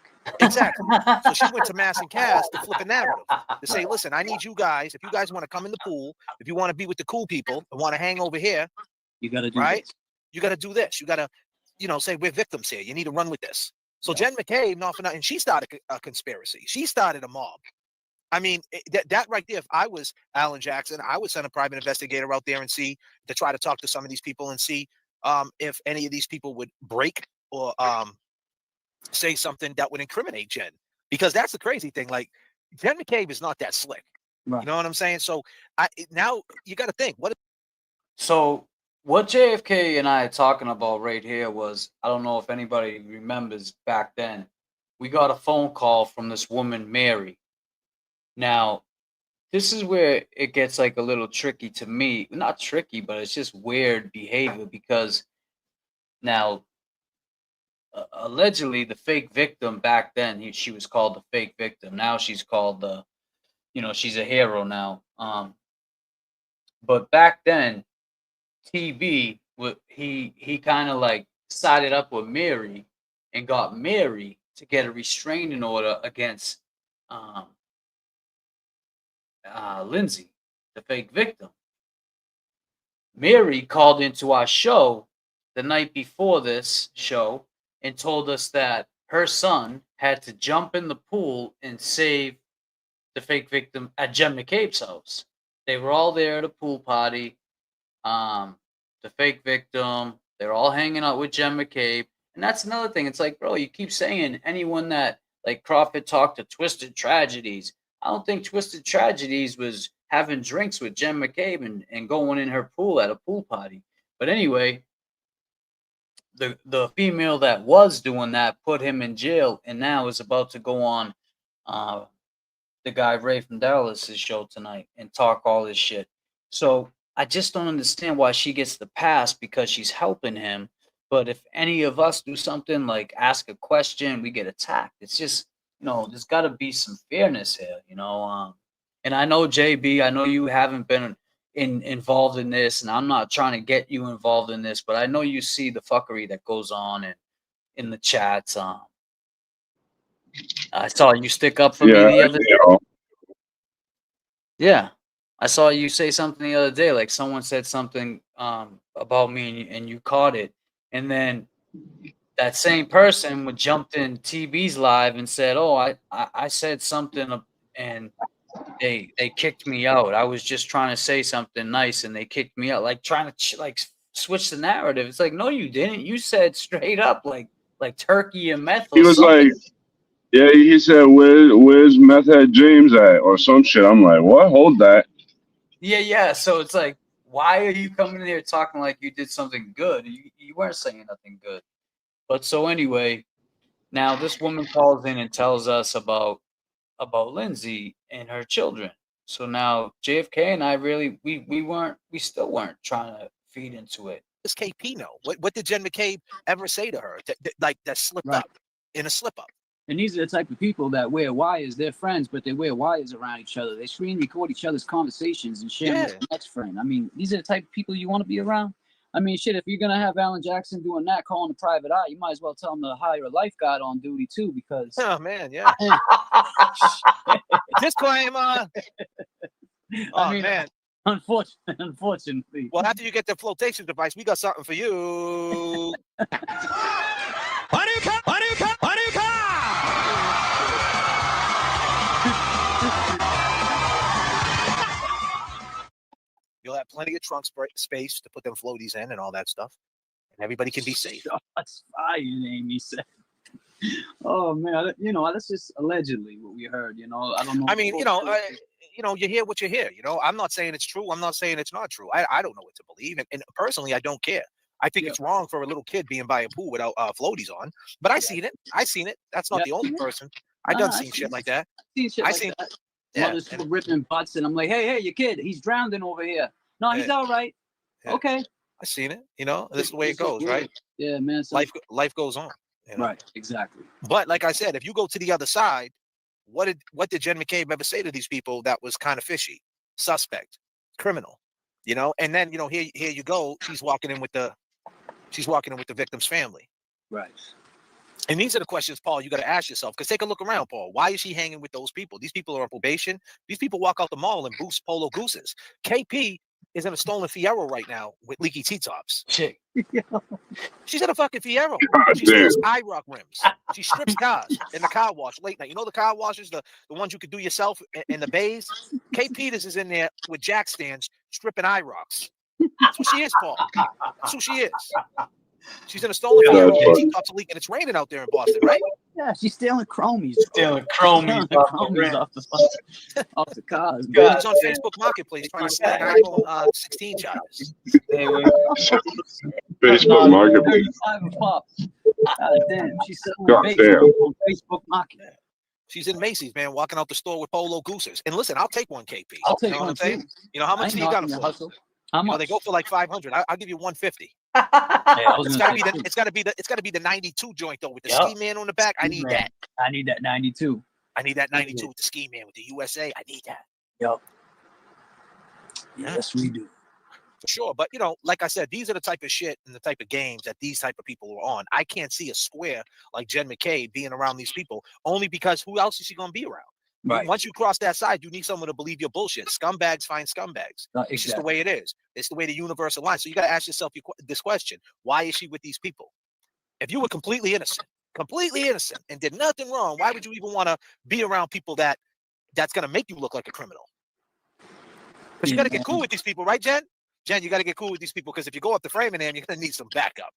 Exactly. So she went to Mass and Cass to flip a narrative, to say, listen, I need you guys, if you guys want to come in the pool, if you want to be with the cool people and want to hang over here,
you got to do
right?
This.
You got to do this. You got to, say we're victims here. You need to run with this. So Jen McCabe, not for nothing, she started a conspiracy. She started a mob. I mean, that right there, if I was Alan Jackson, I would send a private investigator out there and see, to try to talk to some of these people and see if any of these people would break or say something that would incriminate Jen, because that's the crazy thing. Like, Jen McCabe is not that slick.
Right.
You know what I'm saying? So now you got to think,
So what JFK and I are talking about right here was, I don't know if anybody remembers back then, we got a phone call from this woman, Mary. Now, this is where it gets like a little tricky to me. Not tricky, but it's just weird behavior, because now, allegedly, the fake victim back then, she was called the fake victim. Now she's called she's a hero now. But back then, TB, he kind of like sided up with Mary and got Mary to get a restraining order against Lindsay, the fake victim. Mary called into our show the night before this show and told us that her son had to jump in the pool and save the fake victim at Jen McCabe's house. They were all there at a pool party. The fake victim, they're all hanging out with Jen McCabe. And that's another thing. It's like, bro, you keep saying anyone that, like Crawford talked to Twisted Tragedies. I don't think Twisted Tragedies was having drinks with Jen McCabe and going in her pool at a pool party. But anyway, the female that was doing that put him in jail, and now is about to go on the guy Ray from Dallas's show tonight and talk all this shit. So I just don't understand why she gets the pass, because she's helping him. But if any of us do something like ask a question, we get attacked. It's just, there's got to be some fairness here, And I know, JB, I know you haven't been involved in this, and I'm not trying to get you involved in this, but I know you see the fuckery that goes on in the chats. I saw you stick up for me the other day. Yeah. I saw you say something the other day, like someone said something about me, and you caught it. And then that same person would jumped in TB's live and said, "Oh, I said something and they kicked me out. I was just trying to say something nice and they kicked me out," like trying to like switch the narrative. It's like, no, you didn't. You said straight up like turkey and meth.
He was like, yeah, he said, where's Meth Head James at, or some shit. I'm like, what? Hold that.
Yeah. So it's like, why are you coming in here talking like you did something good? You weren't saying nothing good. But so anyway, now this woman calls in and tells us about Lindsay and her children. So now JFK and I we still weren't trying to feed into it.
Does KP know? What did Jen McCabe ever say to her that slipped up in a slip up?
And these are the type of people that wear wires. They're friends, but they wear wires around each other. They screen record each other's conversations and share with the next friend. I mean, these are the type of people you want to be around. I mean, shit, if you're going to have Alan Jackson doing that, calling a private eye, you might as well tell him to hire a lifeguard on duty, too, because...
Oh, man, yeah. Disclaimer. Oh, man.
Unfortunately.
Well, after you get the flotation device, we got something for you. You'll have plenty of trunk space to put them floaties in and all that stuff, and everybody can be safe.
That's fire, Amy said. Oh man, that's just allegedly what we heard. I don't know.
I mean, you hear what you hear. I'm not saying it's true. I'm not saying it's not true. I don't know what to believe, and personally, I don't care. I think it's wrong for a little kid being by a pool without floaties on. But I seen it. That's not the only person. I done seen shit like that. I seen.
Mothers ripping butts, and I'm like, hey, your kid, he's drowning over here. No, he's all right. Yeah. Okay.
I seen it. This is the way it goes, right?
Yeah, man.
Life goes on.
Right, exactly.
But like I said, if you go to the other side, what did Jen McCabe ever say to these people that was kind of fishy, suspect, criminal? And then here you go. She's walking in with the victim's family.
Right.
And these are the questions, Paul, you got to ask yourself, because take a look around, Paul. Why is she hanging with those people? These people are on probation. These people walk out the mall and boost polo gooses. KP is in a stolen Fiero right now with leaky T-tops.
Shit.
She's in a fucking Fiero. She steals IROC rims. She strips cars in the car wash late night. You know the car washes, the ones you could do yourself in the bays? Kate Peters is in there with jack stands stripping IROCs. That's what she is, Paul. That's who she is. She's in a stolen
Yeah,
vehicle.
that's
The
funny.
T-tops are leaking. It's raining out there in Boston, right?
Yeah, she's stealing chromies.
Stealing chromies
Stealing
off the
chromies
rim.
off the cars,
Well,
man.
she's on Facebook Marketplace trying to sling iPhone 16 charges.
Facebook Marketplace.
35 a pop. God damn, she's selling
God
vapes
damn.
on Facebook Market.
She's in Macy's, man, walking out the store with polo gooses. And listen, I'll take one KP.
I'll
You
take
know what
one
I'm saying?
too.
You know how
I
much
ain't
do you got
knocking
them
your
for?
hustle. How
You know,
much?
they go for like 500. I'll give you 150.
I was
It's
gonna
gotta be
say
the
two.
it's gotta be the 92 joint though with the
Yep.
ski man on the back. I need that.
I need that 92.
I need that 92 with the ski man with the USA. I need that.
Yup. Yes, we do.
For sure. But you know, like I said, these are the type of shit and the type of games that these type of people are on. I can't see a square like Jen McKay being around these people only because who else is she gonna be around?
Right.
Once you cross that side, you need someone to believe your bullshit. Scumbags find scumbags. It's just the way it is. It's the way the universe aligns. So you got to ask yourself this question: why is she with these people? If you were completely innocent, and did nothing wrong, why would you even want to be around people that's going to make you look like a criminal? Because you got to get cool with these people, right, Jen? Jen, you got to get cool with these people because if you go up the framing them, you're going to need some backup.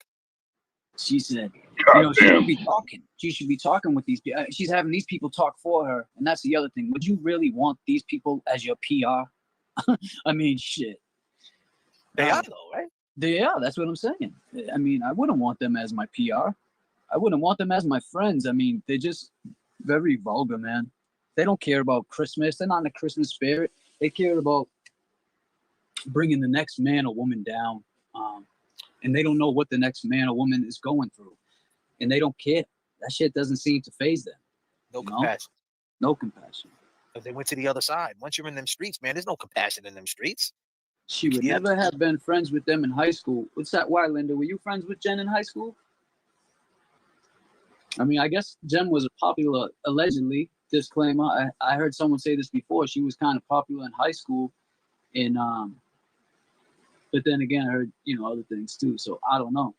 She said,
God
she
damn.
should be talking. She should be talking with these people. She's having these people talk for her. And that's the other thing. Would you really want these people as your PR? I mean, shit.
They are, though, right?
They are. That's what I'm saying. I mean, I wouldn't want them as my PR. I wouldn't want them as my friends. I mean, they're just very vulgar, man. They don't care about Christmas. They're not in the Christmas spirit. They care about bringing the next man or woman down. And they don't know what the next man or woman is going through. And they don't care. That shit doesn't seem to faze them.
No compassion.
No compassion.
Because they went to the other side. Once you're in them streets, man, there's no compassion in them streets.
She would never have been friends with them in high school. What's that? Why, Linda? Were you friends with Jen in high school? I mean, I guess Jen was a popular, allegedly, disclaimer. I heard someone say this before. She was kind of popular in high school. But then again, I heard, other things too. So I don't know.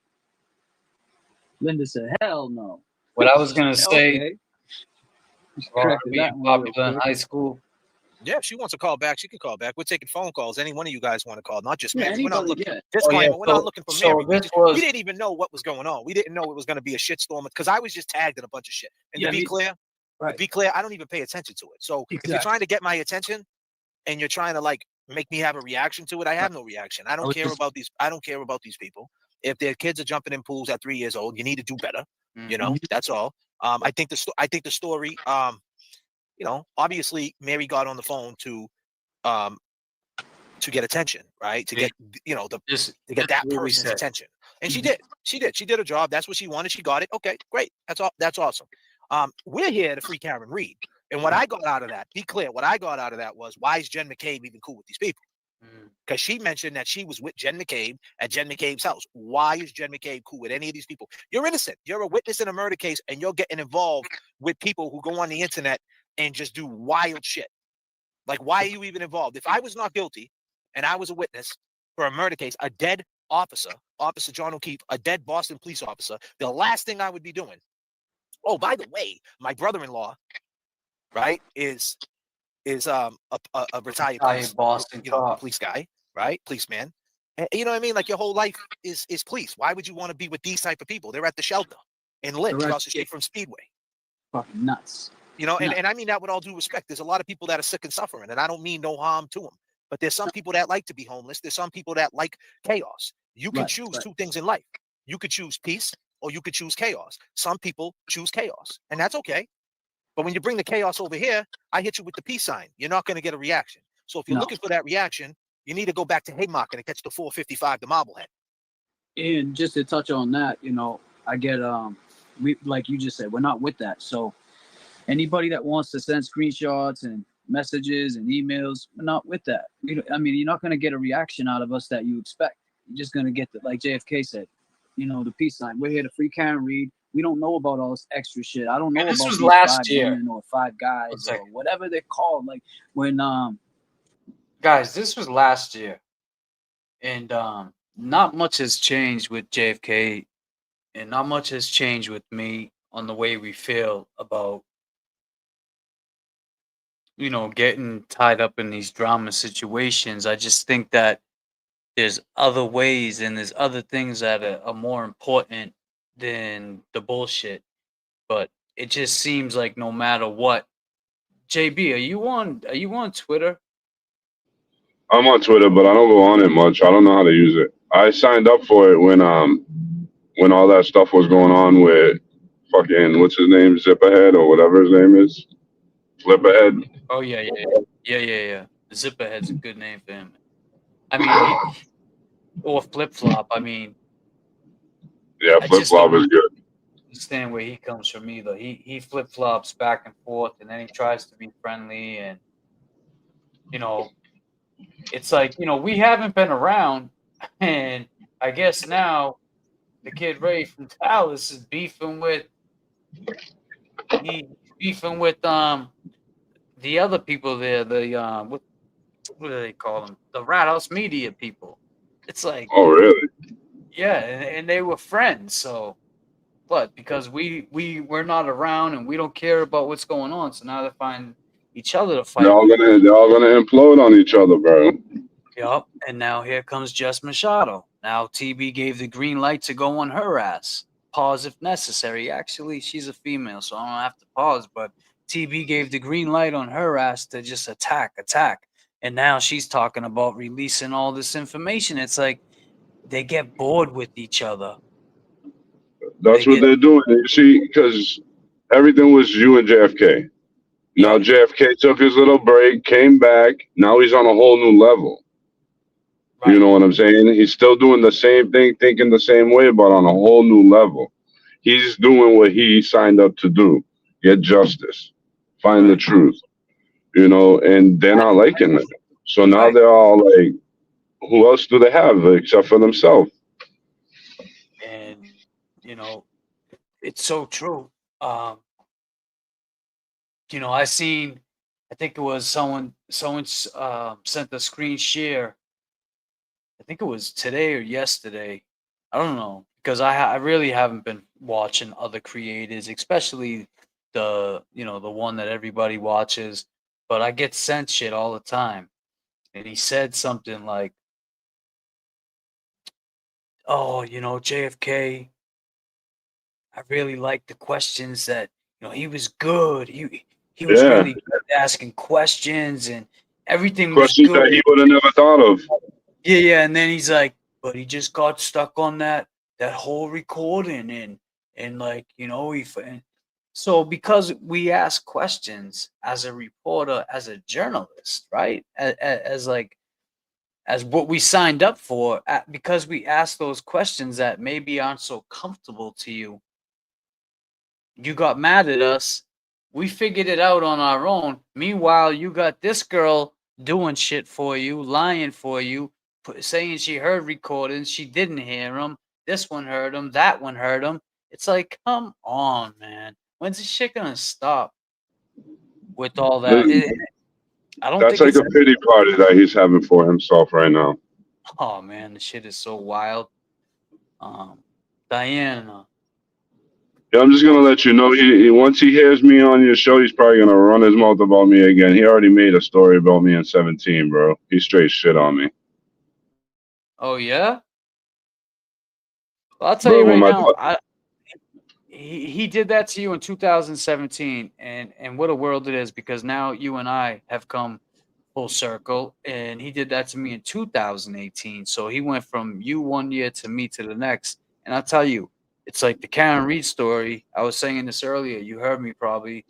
Linda said, hell no.
What I was going to say,
Okay.
about being popular in high school.
Yeah, if she wants to call back, she can call back. We're taking phone calls. Any one of you guys want to call, not just
Yeah,
Mary. We're not
anybody,
looking.
yeah.
Disclaimer: we're not looking for Mary. We
We
didn't even know what was going on. We didn't know it was going to be a shitstorm because I was just tagged in a bunch of shit. And to be clear, I don't even pay attention to it. So if you're trying to get my attention and you're trying to like make me have a reaction to it, I have no reaction. I don't care about these. I don't care about these people. If their kids are jumping in pools at 3 years old, you need to do better. You know, that's all. I think the story. Obviously Mary got on the phone to get attention, right? To get to get that person's attention. And she did. She did her job. That's what she wanted. She got it. Okay, great. That's awesome. We're here to free Karen Reed. And what I got out of that, be clear, what I got out of that was, why is Jen McCabe even cool with these people? Because she mentioned that she was with Jen McCabe at Jen McCabe's house. Why is Jen McCabe cool with any of these people? You're innocent. You're a witness in a murder case, and you're getting involved with people who go on the internet and just do wild shit. Like, why are you even involved? If I was not guilty and I was a witness for a murder case, a dead officer, Officer John O'Keefe, a dead Boston police officer, the last thing I would be doing. Oh, by the way, my brother-in-law, right, is a retired
Boston
police guy, right? Policeman. And, you know what I mean? Like, your whole life is police. Why would you want to be with these type of people? They're at the shelter in Lynn, across the street from Speedway.
Fucking nuts.
And I mean that with all due respect. There's a lot of people that are sick and suffering, and I don't mean no harm to them. But there's some people that like to be homeless. There's some people that like chaos. You can choose two things in life. You could choose peace or you could choose chaos. Some people choose chaos, and that's okay. But when you bring the chaos over here, I hit you with the peace sign. You're not going to get a reaction. So if you're looking for that reaction, you need to go back to Haymarket and catch the 455 to Marblehead.
And just to touch on that, I get we, like you just said, we're not with that. So anybody that wants to send screenshots and messages and emails, we're not with that. I mean, you're not going to get a reaction out of us that you expect. You're just going to get like JFK said, the peace sign. We're here to free Karen Reed. We don't know about all this extra shit. I don't know about
was
these
last
5
year.
women or 5 guys or whatever they're called. Like when
Guys, this was last year. And not much has changed with JFK, and not much has changed with me on the way we feel about getting tied up in these drama situations. I just think that there's other ways and there's other things that are more important than the bullshit. But it just seems like no matter what. JB, are you on Twitter?
I'm on Twitter, but I don't go on it much. I don't know how to use it. I signed up for it when all that stuff was going on with fucking what's his name, Zipperhead or whatever his name is, Flipperhead.
Oh yeah. Zipperhead's a good name for him. I mean, or Flip Flop. I mean,
Yeah,
I
Flip
just don't
Flop is good.
understand where he comes from either. He flip flops back and forth, and then he tries to be friendly, and you know, it's like we haven't been around, and I guess now the kid Ray from Dallas is beefing with the other people there, the what do they call them? The Rat House Media people. It's like,
Oh really?
yeah, and they were friends. So, but because we're not around and we don't care about what's going on, so now they find each other to fight.
They're all gonna implode on each other, bro.
Yup. And now here comes Jess Machado. Now TB gave the green light to go on her ass. Pause if necessary. Actually, she's a female, so I don't have to pause. But TB gave the green light on her ass to just attack. And now she's talking about releasing all this information. It's like they get bored with each other.
That's what they're doing. You see, because everything was you and JFK. Now JFK took his little break, came back. Now he's on a whole new level. Right. You know what I'm saying? He's still doing the same thing, thinking the same way, but on a whole new level. He's doing what he signed up to do: get justice, find the truth. And they're not liking it. So now they're all like, who else do they have except for themselves?
And it's so true. I think it was someone sent a screen share. I think it was today or yesterday. I don't know, because I really haven't been watching other creators, especially the one that everybody watches. But I get sent shit all the time, and he said something like, "Oh, JFK. I really like the questions that he was good. He was really good at asking questions, and everything was
Questions
good.
that he would have never thought of."
Yeah. And then he's like, but he just got stuck on that whole recording, and like so because we ask questions as a reporter, as a journalist, right? As what we signed up for, because we ask those questions that maybe aren't so comfortable to you. You got mad at us. We figured it out on our own. Meanwhile, you got this girl doing shit for you, lying for you, saying she heard recordings. She didn't hear them. This one heard them. That one heard them. It's like, come on, man. When's this shit gonna stop with all that? I don't
That's
think
like a pity party that he's having for himself right now.
Oh man, the shit is so wild. Diana.
Yeah, I'm just gonna let you know. He once he hears me on your show, he's probably gonna run his mouth about me again. He already made a story about me in 17, bro. He straight shit on me.
Oh yeah. Well, I'll tell you right now. He did that to you in 2017, and what a world it is, because now you and I have come full circle, and he did that to me in 2018. So he went from you one year to me to the next, and I'll tell you, it's like the Karen Reed story. I was saying this earlier. You heard me probably.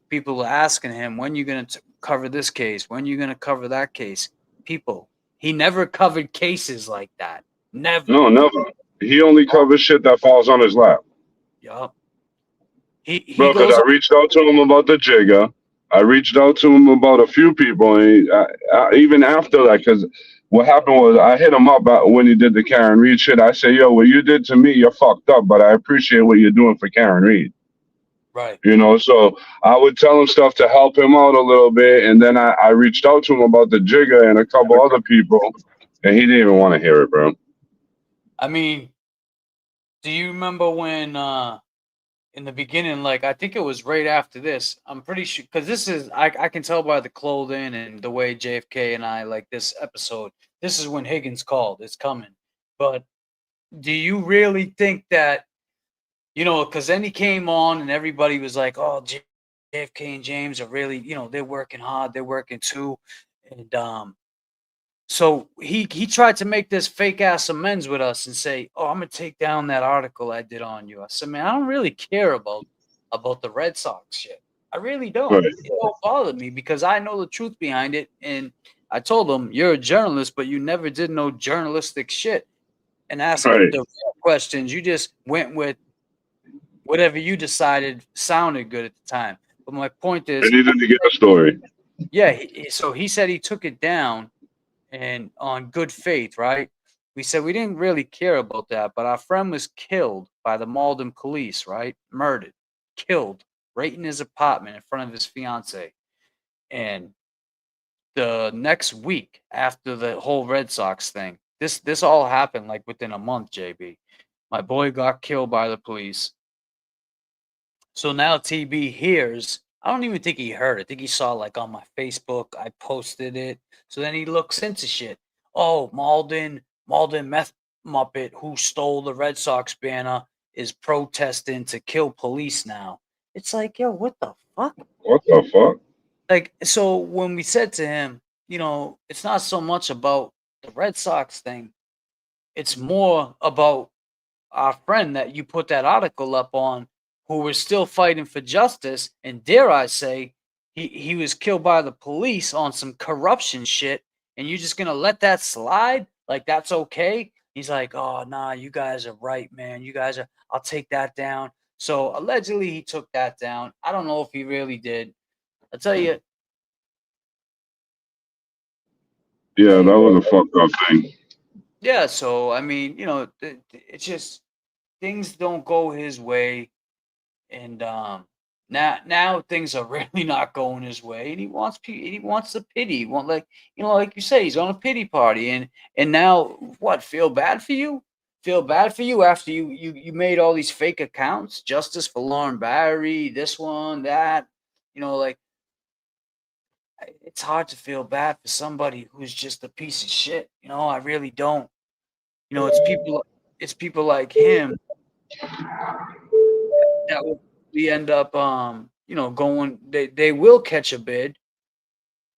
People are asking him, when you going to cover this case? When you going to cover that case? People, he never covered cases like that. Never.
No, never. He only covers shit that falls on his lap.
Yup.
Bro, because I reached out to him about the Jigga. I reached out to him about a few people, and even after that, because what happened was I hit him up when he did the Karen Reed shit. I said, yo, what you did to me, you're fucked up, but I appreciate what you're doing for Karen Reed.
Right.
So I would tell him stuff to help him out a little bit, and then I reached out to him about the Jigga and a couple other people, and he didn't even want to hear it, bro.
I mean, do you remember when in the beginning, like I think it was right after this. I'm pretty sure because this is I can tell by the clothing and the way JFK and I like this episode. This is when Higgins called. It's coming. But do you really think that, because then he came on and everybody was like, "Oh, JFK and James are really, they're working hard. They're working too," and so he tried to make this fake ass amends with us and say, "Oh, I'm gonna take down that article I did on you." I said, "Man, I don't really care about the Red Sox shit. I really don't.
Right.
It don't bother me because I know the truth behind it." And I told him, "You're a journalist, but you never did no journalistic shit and ask
Right.
the real questions. You just went with whatever you decided sounded good at the time." But my point is,
I needed to get a story.
yeah. So he said he took it down. And on good faith, right? We said we didn't really care about that, but our friend was killed by the Malden police, right? Murdered, killed right in his apartment in front of his fiance. And the next week after the whole Red Sox thing, this all happened like within a month, JB. My boy got killed by the police. So now TB hears, I don't even think he heard. I think he saw like on my Facebook, I posted it. So then he looks into shit. Oh, Malden meth muppet who stole the Red Sox banner is protesting to kill police now. It's like, yo, what the fuck?
What the fuck?
Like, so when we said to him, it's not so much about the Red Sox thing. It's more about our friend that you put that article up on, who was still fighting for justice, and dare I say, he was killed by the police on some corruption shit, and you're just gonna let that slide? Like that's okay? He's like, "Oh nah, you guys are right, man. You guys are. I'll take that down." So allegedly he took that down. I don't know if he really did. I'll tell you.
Yeah, that was a fucked up thing.
Yeah. So I mean, it's just things don't go his way. And now things are really not going his way, and he wants the pity. He want like you say, he's on a pity party, and now what? Feel bad for you? Feel bad for you after you made all these fake accounts, justice for Lauren Barry, this one, that, like it's hard to feel bad for somebody who's just a piece of shit. I really don't. It's people like him that will we end up going, they will catch a bid.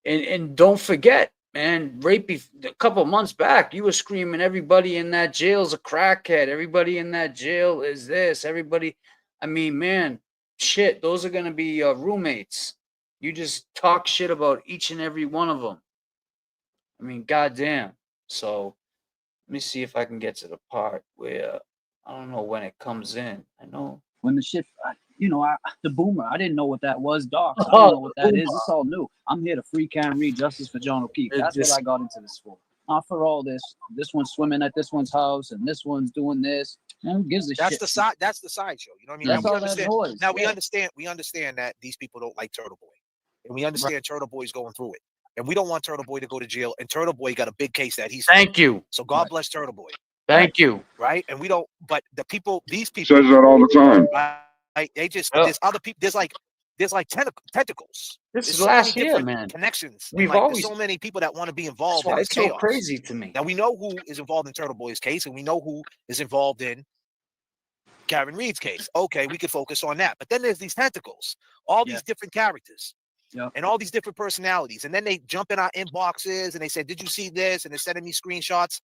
And don't forget, man, a couple months back, you were screaming everybody in that jail is a crackhead, everybody in that jail is this, everybody. I mean, man, shit, those are gonna be roommates. You just talk shit about each and every one of them. I mean, goddamn. So let me see if I can get to the part where I don't know when it comes in. I know
when the shit, the boomer, I didn't know what that was, Doc. I don't know what that is. It's all new. I'm here to free Cam Reed, justice for John O'Keefe. That's what I got into this for. Not for all this. This one's swimming at this one's house, and this one's doing this. Man, who gives a shit?
That's the sideshow. You know what I mean?
That's all that noise.
Now we understand that these people don't like Turtle Boy, and we understand Turtle Boy's going through it, and we don't want Turtle Boy to go to jail. And Turtle Boy got a big case that he's.
Thank you.
So God bless Turtle Boy.
Thank you.
Right, and we don't. But these people
says that all the time.
Right? They just there's other people. There's like tentacles.
This
there's
is last year, man.
Connections.
We've
always so many people that want to be involved.
That's why
in
it's
chaos.
so crazy to me.
Now we know who is involved in Turtle Boy's case, and we know who is involved in Karen Reed's case. Okay, we could focus on that. But then there's these tentacles, all these different characters, and all these different personalities. And then they jump in our inboxes and they say, "Did you see this?" And they're sending me screenshots.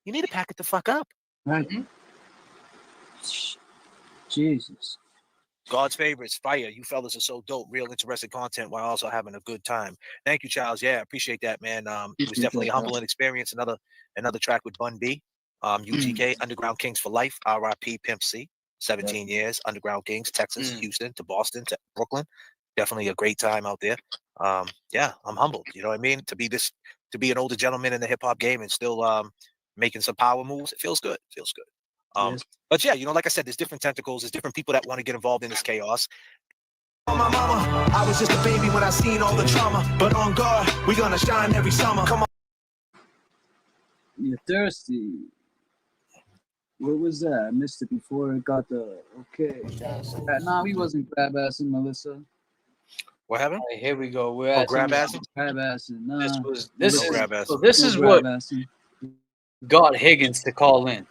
You need to pack it the fuck up.
Right. Jesus.
God's favorites, fire. You fellas are so dope. Real interesting content while also having a good time. Thank you, Charles. Yeah, I appreciate that, man. It was definitely a humbling experience. Another track with Bun B. UGK, Underground Kings for Life, RIP Pimp C. 17 years, Underground Kings, Texas, Houston to Boston to Brooklyn. Definitely a great time out there. Yeah, I'm humbled. You know what I mean? To be an older gentleman in the hip hop game and still making some power moves. It feels good. Feels good. But yeah, like I said, there's different tentacles. There's different people that want to get involved in this chaos.
My mama, I was just a baby when I seen all the trauma. But on guard, we gonna shine every summer. Come on.
You're thirsty. Where was that? I missed it before it got the okay. Nah, he wasn't grab assing Melissa.
What happened?
All right, here we go. We're
Oh,
at
grab
some-
assing?
Grab assing. Nah.
This
No
is
grab assing.
so this
No
is
grab
what
assing.
got Higgins to call in.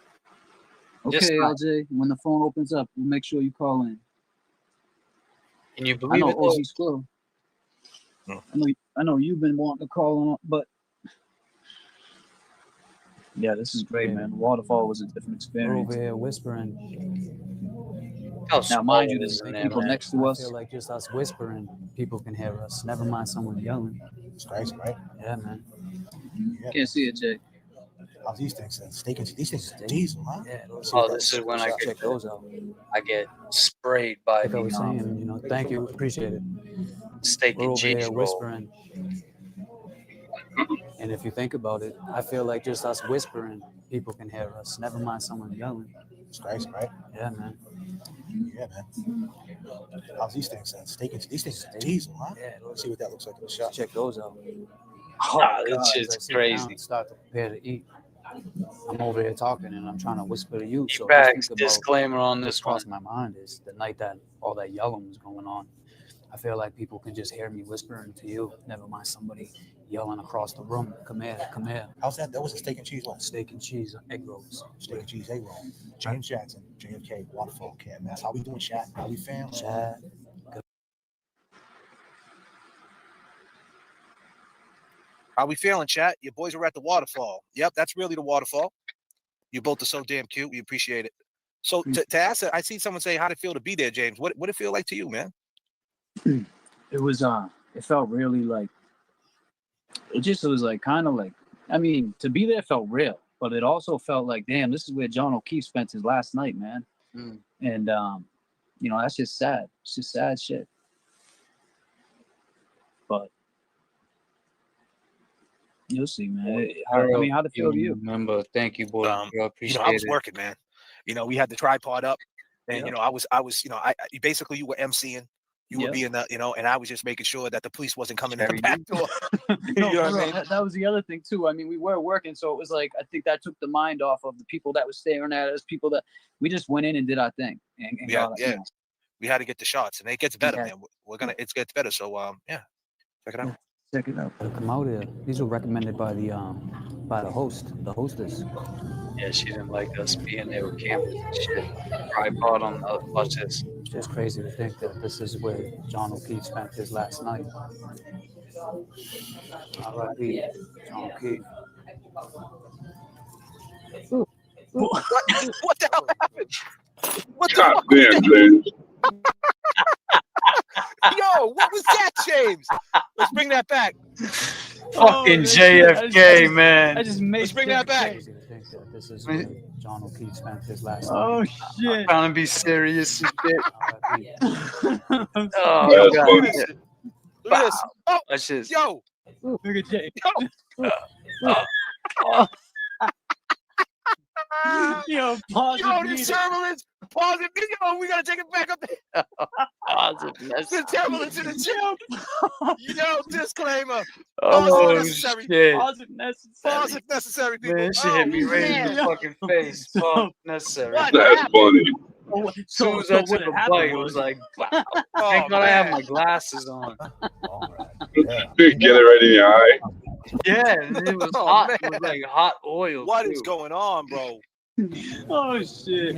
Just
Okay,
now.
LJ. When the phone opens up, we'll make sure you call in.
Can you
I
believe
know
it? though?
OG Squirrel. I know you've been wanting to call on, but yeah, this is great, man. The waterfall was a different experience.
Over here whispering.
Now, mind you, there's people next to us.
I feel like just us whispering, people can hear us. Never mind someone yelling.
It's crazy, right?
Yeah, man.
Yeah.
Can't see it, Jay.
How these things? These things are diesel, huh?
Yeah.
Oh, this is when I
check
get
those out.
I get sprayed by
Like I
the
was saying, you know, thank you, appreciate it.
steak
We're
and
over
cheese
here
roll.
whispering. And if you think about it, I feel like just us whispering, people can hear us. Never mind someone yelling.
It's crazy, right?
Yeah, man.
Yeah, man. How's these things? These things are diesel, huh?
Yeah.
Let's see what that looks like in the shot.
Check those out.
Nah, this
As I
shit's
sit down
crazy.
and start to prepare to eat. I'm over here talking and I'm trying to whisper to you. So
Facts,
just think about
disclaimer on
what
this one.
crossed my mind is the night that all that yelling was going on. I feel like people can just hear me whispering to you. Never mind somebody yelling across the room. Come here, come here.
How's that? That was a steak and cheese roll.
Steak and cheese, egg rolls.
Steak and cheese egg roll. James Jackson, JFK, Waterfall, Can't Mess. How we doing, chat? How we feeling?
Chat.
How we feeling, chat? Your boys are at the waterfall. Yep, that's really the waterfall. You both are so damn cute. We appreciate it. So to ask, I see someone say, "How'd it feel to be there, James?" What it feel like to you, man?
It was it felt really like it was like kind of like, I mean, to be there felt real, but it also felt like, damn, this is where John O'Keefe spent his last night, man. And you know, that's just sad. It's just sad shit. But you'll see, man. I mean, how'd it feel to you?
Remember, thank you, boy. I
You
appreciate
know, I was
it.
working, man. You know, we had the tripod up, and you know, I was, you know, basically you were emceeing, you were being the, you know, and I was just making sure that the police wasn't coming in the back door.
No,
You know what
bro,
I mean?
that was the other thing too. I mean, we were working, so it was like, I think that took the mind off of the people that were staring at us. People that we just went in and did our thing. And
Yeah,
got,
yeah.
you know,
We had to get the shots, and it gets better,
Yeah.
man. It gets better. So, yeah, check it out.
check it out.
Come out here. These were recommended by the hostess.
Yeah, she didn't like us being there with cameras and shit. Tripod on the watch this.
It's just crazy to think that this is where John O'Keefe spent his last night. R.I.P. John O'Keefe.
What the hell happened? What the
God
fuck was
damn,
that?
James.
Yo, what was that, James? Let's bring that back.
Fucking JFK, man.
I just made
Let's bring that back.
Crazy to think that this is where John O'Keefe spent his last
Oh
night.
shit!
Trying to be serious and shit.
R.I.P.
Oh,
That's
God.
funny.
Look at this. Oh,
That's just.
yo,
Look at Jay. Yo, pause
yo,
it,
the
beat it.
turbulence. Pause it. Yo, we gotta take it back up there. The turbulence in the gym. Yo, disclaimer. Pause
Oh,
if necessary.
shit.
Pause it necessary.
Pause if necessary, people.
Man, she hit me right in
man.
the fucking face. Pause necessary.
What?
That's funny.
As soon as I took a bite, it was like, wow. Thank God I have my glasses on.
Get it right in your eye.
Yeah, and it was
Oh,
hot.
man.
It was like hot oil.
What
too.
is going on, bro?
Oh shit!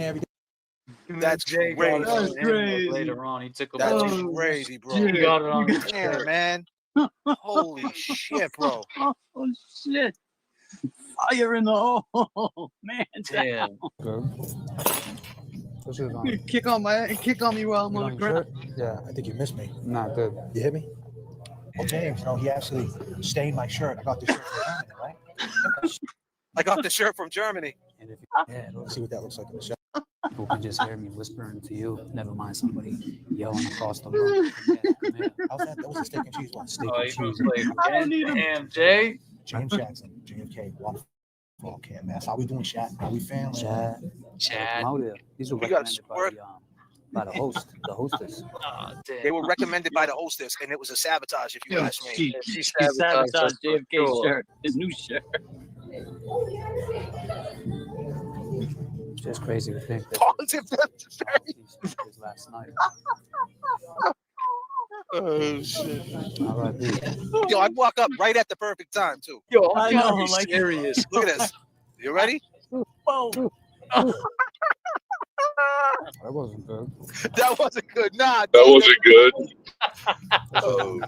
That's
Jay
crazy.
got it on
That's
him
crazy.
Later on, he took a
That's
bite.
crazy, bro.
He got it on his
Damn,
shirt.
man. Holy shit, bro.
Oh shit! Fire in the hole, man.
Damn.
What's yours on?
You kick on me while I'm
You
on
on
the
your
ground.
shirt?
Yeah, I think you missed me.
Not good.
You hit me? Well, James, you know, he actually stained my shirt. I got this shirt from Germany, right?
I got the shirt from Germany.
And if yeah,
Let's see what that looks like in the shot.
people can just hear me whispering to you. Never mind somebody yelling across the room. Come here, come here.
How's that? That was a steak and cheese one.
Steak
Oh,
and
you gonna
cheese.
play
I don't need
again?
'em.
Damn, Jay.
James Jackson, JFK, Waterfall, Can't Mess. How we doing, chat? How we feeling?
Chad.
Chad.
Come out here. These were
We gotta
recommended by the hostess.
Oh, damn.
They were recommended by the hostess, and it was a sabotage, if you ask me.
She
He
sabotaged
sabotaged
us for
JFK's
sure.
shirt, his new shirt.
just crazy to think that
Pause if necessary.
last night.
Oh shit!
R.I.P.
Yo, I'd walk up right at the perfect time too.
Yo,
I
I'm trying to
know,
be
like-
serious.
Look at this. You ready?
That wasn't good.
That wasn't good. Nah,
That wasn't good.
Oh.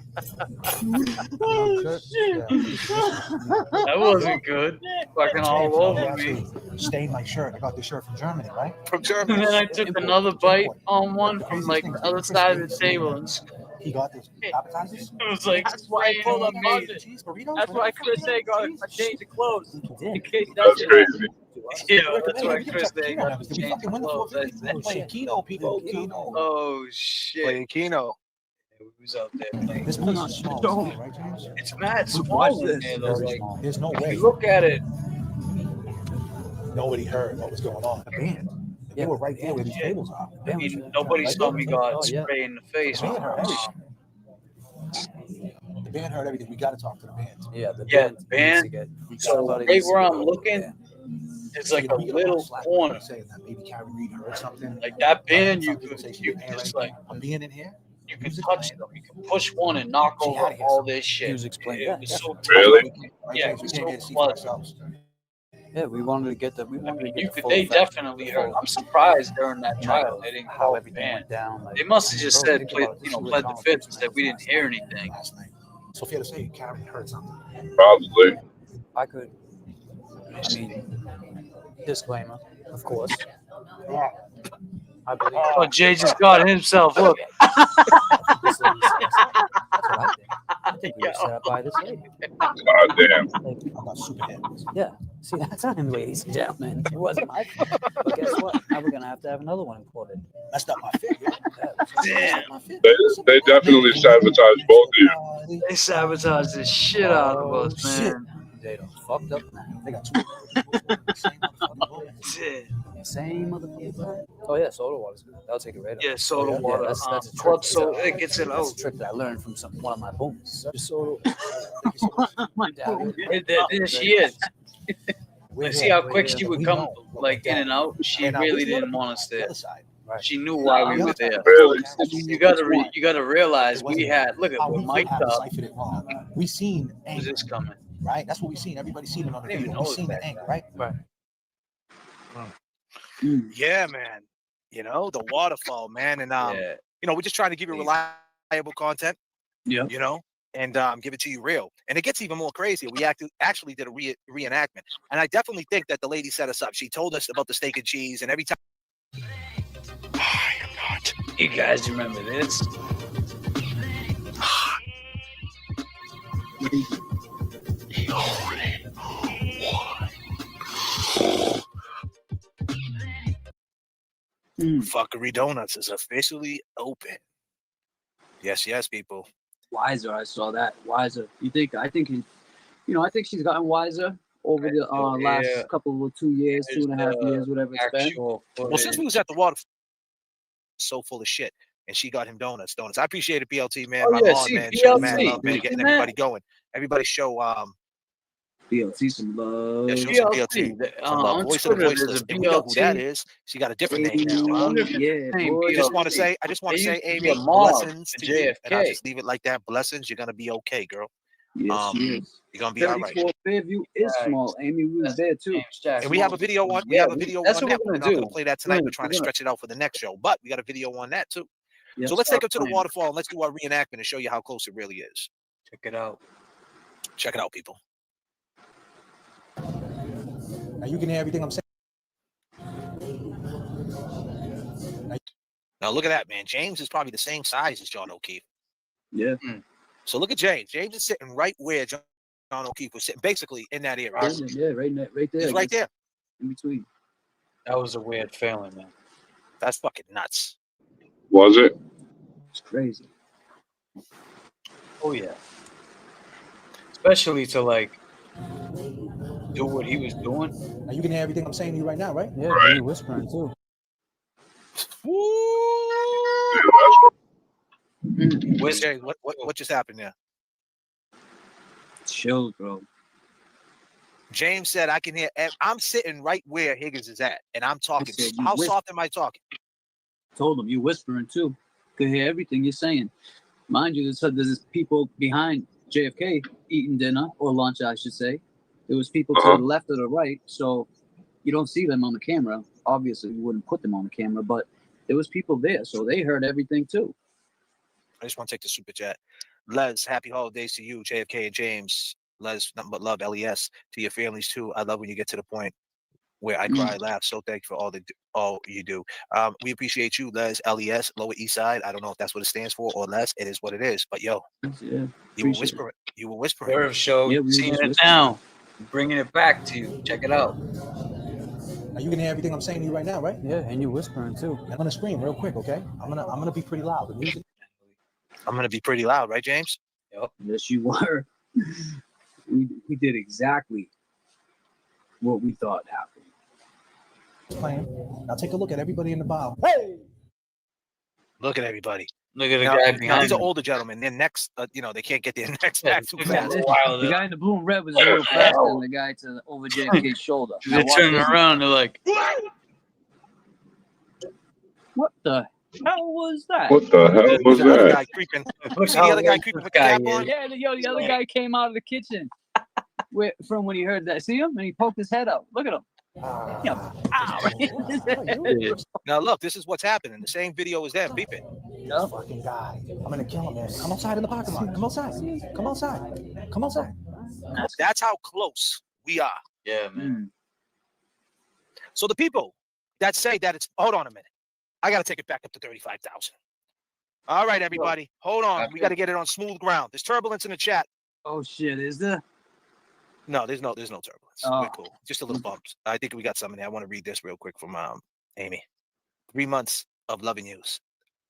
That wasn't good. Fucking all over me.
Stained my shirt. I got this shirt from Germany, right?
From
And
Germany.
then I took another bite on one from like the other side of the table, and
He got this appetizers.
it was like
That's why I pulled up
spraying on me.
Cheese burritos.
That's why Chris ain't got to change the clothes. In case
That's crazy.
Yeah, that's why Chris they got to
Did we
change
fucking win the
clothes.
450? Play Keno, people. Keno.
Oh shit!
Playing Keno.
Who's out there playing?
This place is small, right, James?
It's mad small in there though.
Very
Like,
small. There's no
if
way
you look at it,
nobody heard what was going on. The band. They were right there where these tables are.
I mean, nobody saw me got sprayed in the face.
The band heard everything. The band heard everything. We got to talk to the band.
Yeah, the
Yeah,
band.
the band. So right where I'm looking, it's like a little corner.
Saying that maybe Carrie Reed heard something.
Like that band, you
Some people
could
say she
you
didn't
could
hear
just
anything.
like
I'm being in here.
you can touch them. You can push one and knock
She
over
outta here.
all this shit.
Music's playing.
It was so
Really?
tight.
Right,
Yeah,
James?
it
We
was
can't
so
get a seat for
pleasant.
ourselves.
Yeah, we wanted to get the. We
I
wanted to
mean,
get
you
the
could.
full
They
effect,
definitely
the
heard.
full-
I'm surprised during that trial they didn't
how
call the
everything
band.
went down. Like,
They must have just
bro,
said,
think
play,
about it, this
you know,
was
pled the
Donald
fifth,
Trump's
that we didn't
last
hear
night.
anything.
Last night. So fair to say, Carrie heard something.
Probably.
I could. I mean, disclaimer, of course. I believe.
Oh, Jay just got himself. Look.
That's what I think. I think we were set up by this lady.
God damn.
I got super heads.
Yeah. See, that's on him, ladies and gentlemen. It wasn't my fault. But guess what? Now we're gonna have to have another one imported.
Messed up my fit.
Damn.
They definitely sabotaged both of you.
They sabotaged the shit out of us, man.
They done fucked up now.
They got two.
Shit.
Same motherfucker. Oh yeah, soda water's good. That'll take it right up.
Yeah, soda water.
That's a trick.
Club soda, it gets it
That's
out.
a trick that I learned from one of my booms. Just soda.
There she is. You see how quick she would come, like in and out. She really didn't want us there. She knew why we were there.
Really?
You gotta realize we had. Look at what Mike up.
We seen
Was
anger,
this coming?
right? That's what we seen. Everybody seen it on the
I didn't even
video. We
know
seen
that.
the anger, right?
Right.
Yeah, man. You know, the waterfall, man. And
Yeah.
you know, we're just trying to give you reliable content.
Yeah.
You know, and give it to you real. And it gets even more crazy. We actually did a reenactment. And I definitely think that the lady set us up. She told us about the steak and cheese, and every time I am not.
You guys remember this?
Fuckery Donuts is officially open. Yes, yes, people.
Wiser, I saw that. Wiser. I think she's gotten wiser over the last couple of 2 years, 2.5 years, whatever it's been.
Well, since we was at the water, so full of shit, and she got him donuts. I appreciate it, BLT, man.
Oh,
My
yeah,
mom,
see,
man, show mad
BLT,
love, man, getting
man.
everybody going. Everybody show
BLT some love.
yeah, show some BLT. Some love.
On
Voice of the
Twitter, there's
voiceless.
a
And we know who that
BLT.
is. She got a different name now.
I
Huh?
wonder if it's the same
boy.
I just want to
BLT.
say,
They used to
Amy,
be a mob
blessings
to
to you, and I'll
JFK.
just leave it like that. Blessings. You're gonna be okay, girl.
Yes, she is.
You're gonna be all right.
34 Fairview is small. Amy was there too.
And we have a video on. We
Yeah,
have a video
that's
on
what
that.
we're
We're
gonna
not gonna
do.
play that tonight.
We're
We're trying to
gonna-
stretch it out for the next show, but we got a video on that too.
Yes.
So let's take it to the waterfall and let's do our reenactment and show you how close it really is.
Check it out.
Check it out, people.
Now you can hear everything I'm saying.
Now look at that, man. James is probably the same size as John O'Keefe.
Yeah.
So look at James. James is sitting right where John O'Keefe was sitting, basically in that area.
Yeah, right there.
He's right there.
In between.
That was a weird feeling, man.
That's fucking nuts.
Was it?
It's crazy.
Oh yeah. Especially to like do what he was doing.
Now you can hear everything I'm saying to you right now, right?
Yeah, you're whispering too.
Jay, what just happened there?
Chill, bro.
James said I can hear. I'm sitting right where Higgins is at, and I'm talking. How soft am I talking?
Told him you whispering too. Could hear everything you're saying. Mind you, there's people behind JFK eating dinner or lunch, I should say. There was people to the left or the right, so you don't see them on the camera. Obviously, you wouldn't put them on the camera, but there was people there, so they heard everything too.
I just want to take the super chat. Les, happy holidays to you, JFK and James. Les, nothing but love, LES, to your families too. I love when you get to the point where I cry, laugh. So thank you for all you do. We appreciate you, Les, LES, Lower East Side. I don't know if that's what it stands for or Les. It is what it is. But yo,
yeah,
you were whispering. You were whispering.
Word show, seeing it now, bringing it back to you. Check it out.
Now you can hear everything I'm saying to you right now, right?
Yeah, and you're whispering too.
I'm gonna scream real quick, okay? I'm gonna be pretty loud. The music.
I'm gonna be pretty loud, right, James?
Yep.
Yes, you were. we did exactly what we thought happened.
Playing. Now take a look at everybody in the bar. Hey!
Look at everybody.
Look at the
now,
guy
now
behind
these are
him.
older gentlemen. Their necks, they can't get their necks back too fast.
The guy in the blue and red was a little faster than the guy over JFK's shoulder.
They're turning around. They're like,
what the hell was that?
What the hell was
The other
that?
guy creeping. You see the other guy creeping with the cap on?
Yeah, the other guy came out of the kitchen from when he heard that. See him? And he poked his head out. Look at him.
Now look, this is what's happening. The same video is them peeping.
This fucking guy. I'm gonna kill him, man. Come outside in the parking lot. Come outside. Come outside. Come outside.
That's how close we are.
yeah, man.
So the people that say that it's hold on a minute. I gotta take it back up to 35,000. All right, everybody. Hold on. We gotta get it on smooth ground. There's turbulence in the chat.
Oh shit, is there?
No, there's no turbulence. We're cool. Just a little bumps. I think we got something there. I want to read this real quick from Amy. 3 months of loving yous.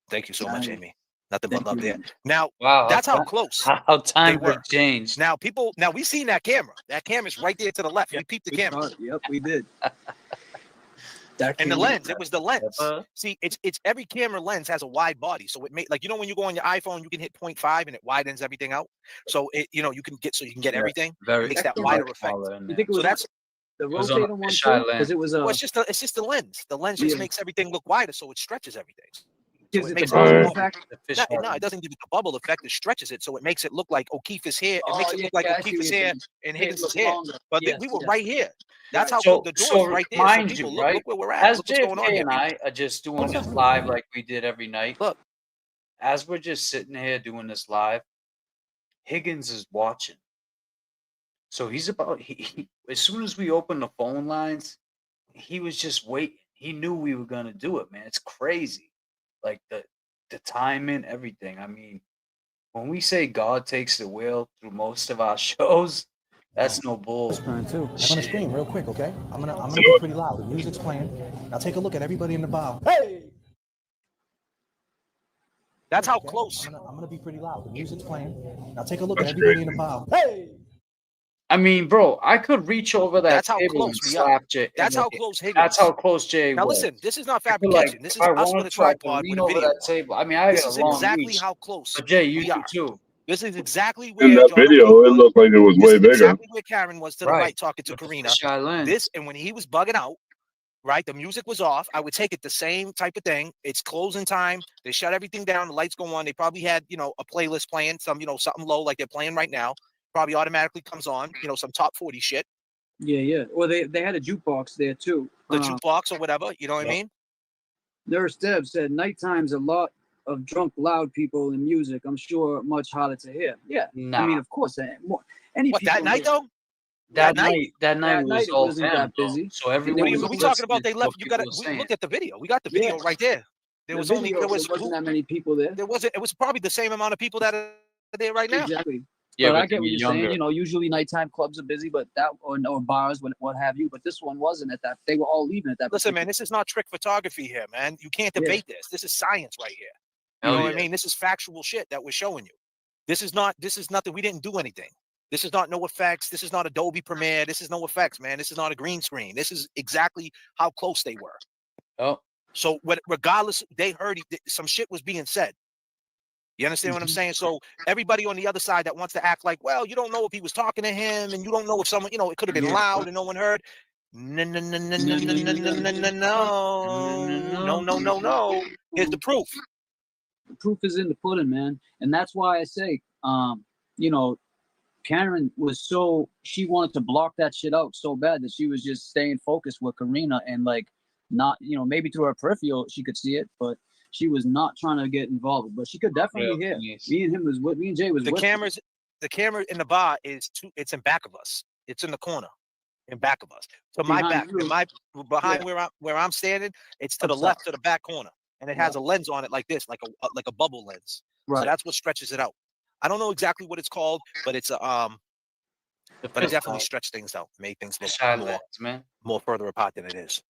Thank you so much, Amy. Nothing but love there. Now,
Wow,
that's how close.
How time
they were.
has changed.
Now, we seen that camera. That camera's right there to the left. We peeped the camera.
Yep, we did.
And the lens, it was the lens. See, it's every camera lens has a wide body, so it may when you go on your iPhone, you can hit 0.5 and it widens everything out. So you can get everything. It makes that wider effect.
You think it was
that's
the rotator one too? Because it was
well, it's just the lens. The lens just makes everything look wider, so it stretches everything.
Gives
So
it
it
the
makes
bubble
it
effect.
no, it doesn't give it the bubble effect. It stretches it, so it makes it look like O'Keefe is here. It makes it look like O'Keefe is here and Higgins is here. But we were right here. That's how the door's right there.
Mind
so people,
you, right?
Look where we're at.
As
Look what's going on
JFK
here.
and I are just doing this live like we did every night.
Look,
as we're just sitting here doing this live, Higgins is watching. So he's he as soon as we open the phone lines, he was just waiting. He knew we were gonna do it, man. It's crazy. Like the timing, everything. I mean, when we say God takes the wheel through most of our shows, that's no bull.
I'm gonna scream real quick, okay? I'm gonna be pretty loud. The music's playing. Now take a look at everybody in the bar. Hey!
That's how close.
I'm gonna be pretty loud. The music's playing. Now take a look at everybody in the bar. Hey!
I mean, bro, I could reach over that
That's how
table
close
and
we
slap
are.
Jay.
That's how close Higgins.
That's how close Jay
Now
was.
listen, this is not
I feel like
fabrication. This is
if I
us
wanted
with a
to, I could
tripod
lean
with a
over
video.
that table. I mean, I
This
got
is
a long
exactly
reach.
how close.
But Jay, you
we
do
are.
too.
This is exactly where
In that
John
video,
O'Keefe
it
was.
looked like it was
This
way
is
bigger.
exactly where Karen was to the right talking to
With the
Karina.
fisheye lens.
This and when he was bugging out, right? The music was off. I would take it the same type of thing. It's closing time. They shut everything down. The lights go on. They probably had, a playlist playing, something low like they're playing right now. Probably automatically comes on, some top 40 shit.
Yeah. Well, they had a jukebox there too.
The jukebox or whatever, you know what I mean?
Nurse Deb said nighttime's a lot of drunk, loud people and music. I'm sure much harder to hear. Yeah.
Nah.
I mean, of course, any
What,
people
that night though?
That night was
it
all
wasn't
them,
that busy.
So everyone
What are we talking about? They left. We
saying.
looked at the video. We got the video right there. There wasn't
that many people there.
There wasn't. It was probably the same amount of people that are there right now.
Exactly.
Yeah,
but I
but
get what you're
younger.
saying. Usually nighttime clubs are busy, but or bars, what have you. But this one wasn't at that. They were all leaving at that.
Listen, man, this is not trick photography here, man. You can't debate this. This is science right here. You know what I mean? This is factual shit that we're showing you. This is nothing. We didn't do anything. This is not no effects. This is not Adobe Premiere. This is no effects, man. This is not a green screen. This is exactly how close they were.
Oh.
So regardless, they heard some shit was being said. You understand what I'm saying? So everybody on the other side that wants to act like, well, you don't know if he was talking to him, and you don't know if someone, it could have been loud and no one heard. No, no, no, no, no, no, no, no, no, no. Here's the proof.
The proof is in the pudding, man. And that's why I say, Karen was she wanted to block that shit out so bad that she was just staying focused with Karina and like not, maybe through her peripheral she could see it, but she was not trying to get involved. But she could definitely hear. Me and Jay was
the camera in the bar it's in back of us. It's in the corner, in back of us. To my back, behind where I'm standing, it's to the left to the back corner. And it has a lens on it like this, like a bubble lens. Right. So that's what stretches it out. I don't know exactly what it's called, but it's but it definitely stretched things out, made things look more further apart than it is.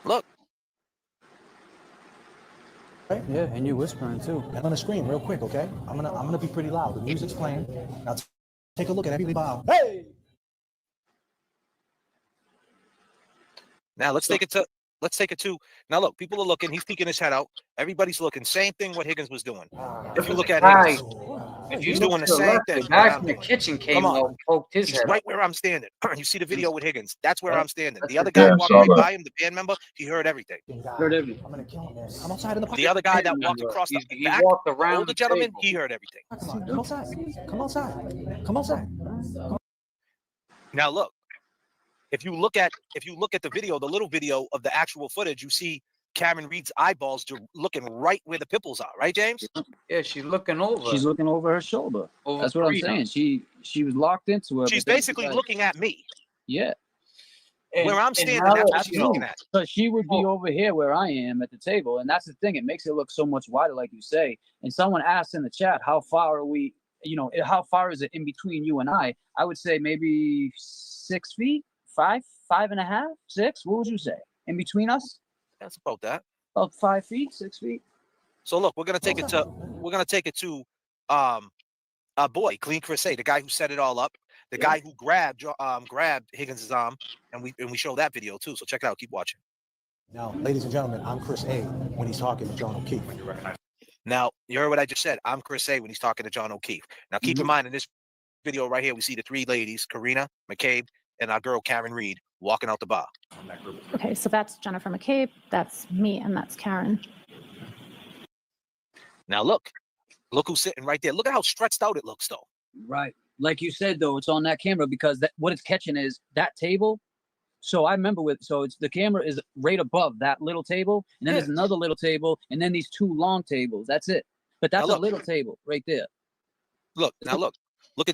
Look.
Right?
Yeah, and you're whispering too.
And on the screen, real quick, okay? I'm gonna be pretty loud. The music's playing. Now take a look at every bow. Hey!
Now let's take it to. Now look, people are looking. He's peeking his head out. Everybody's looking. Same thing what Higgins was doing. If you look at Higgins, he's doing the same thing.
The guy from the kitchen came out and poked his head.
Right where I'm standing. You see the video with Higgins. That's where I'm standing. The other guy walked right by him, the band member, he heard everything.
Heard everything. I'm gonna kill him, man. I'm outside in the
The other guy that walked across the back, the older gentleman, he heard everything.
Come outside. Come outside. Come outside.
Now look. If you look at the video, the little video of the actual footage, you see Karen Reed's eyeballs looking right where the pimples are, right, James?
Yeah, she's looking over.
She's looking over her shoulder. That's what I'm saying. She was locked into her.
She's basically looking at me.
Yeah.
Where I'm standing, that's what she's looking at.
So she would be over here where I am at the table, and that's the thing. It makes it look so much wider, like you say. And someone asked in the chat, how far are we? How far is it in between you and I? I would say maybe 6 feet. 5.5, 6. What would you say? In between us?
That's about that.
About 5 feet, 6 feet.
So look, we're gonna take it to our boy, Clean Chris A, the guy who set it all up, the guy who grabbed Higgins' arm, and we show that video too. So check it out. Keep watching.
Now, ladies and gentlemen, I'm Chris A when he's talking to John O'Keefe.
Now, you heard what I just said. I'm Chris A when he's talking to John O'Keefe. Now, keep in mind in this video right here, we see the three ladies, Karina, McCabe, and our girl Karen Reed walking out the bar.
Okay, so that's Jennifer McCabe, that's me, and that's Karen.
Now look who's sitting right there. Look at how stretched out it looks, though.
Right, like you said, though, it's on that camera because what it's catching is that table. So I remember it's the camera is right above that little table, and then there's another little table, and then these two long tables. That's it. But that's a little table right there.
Look at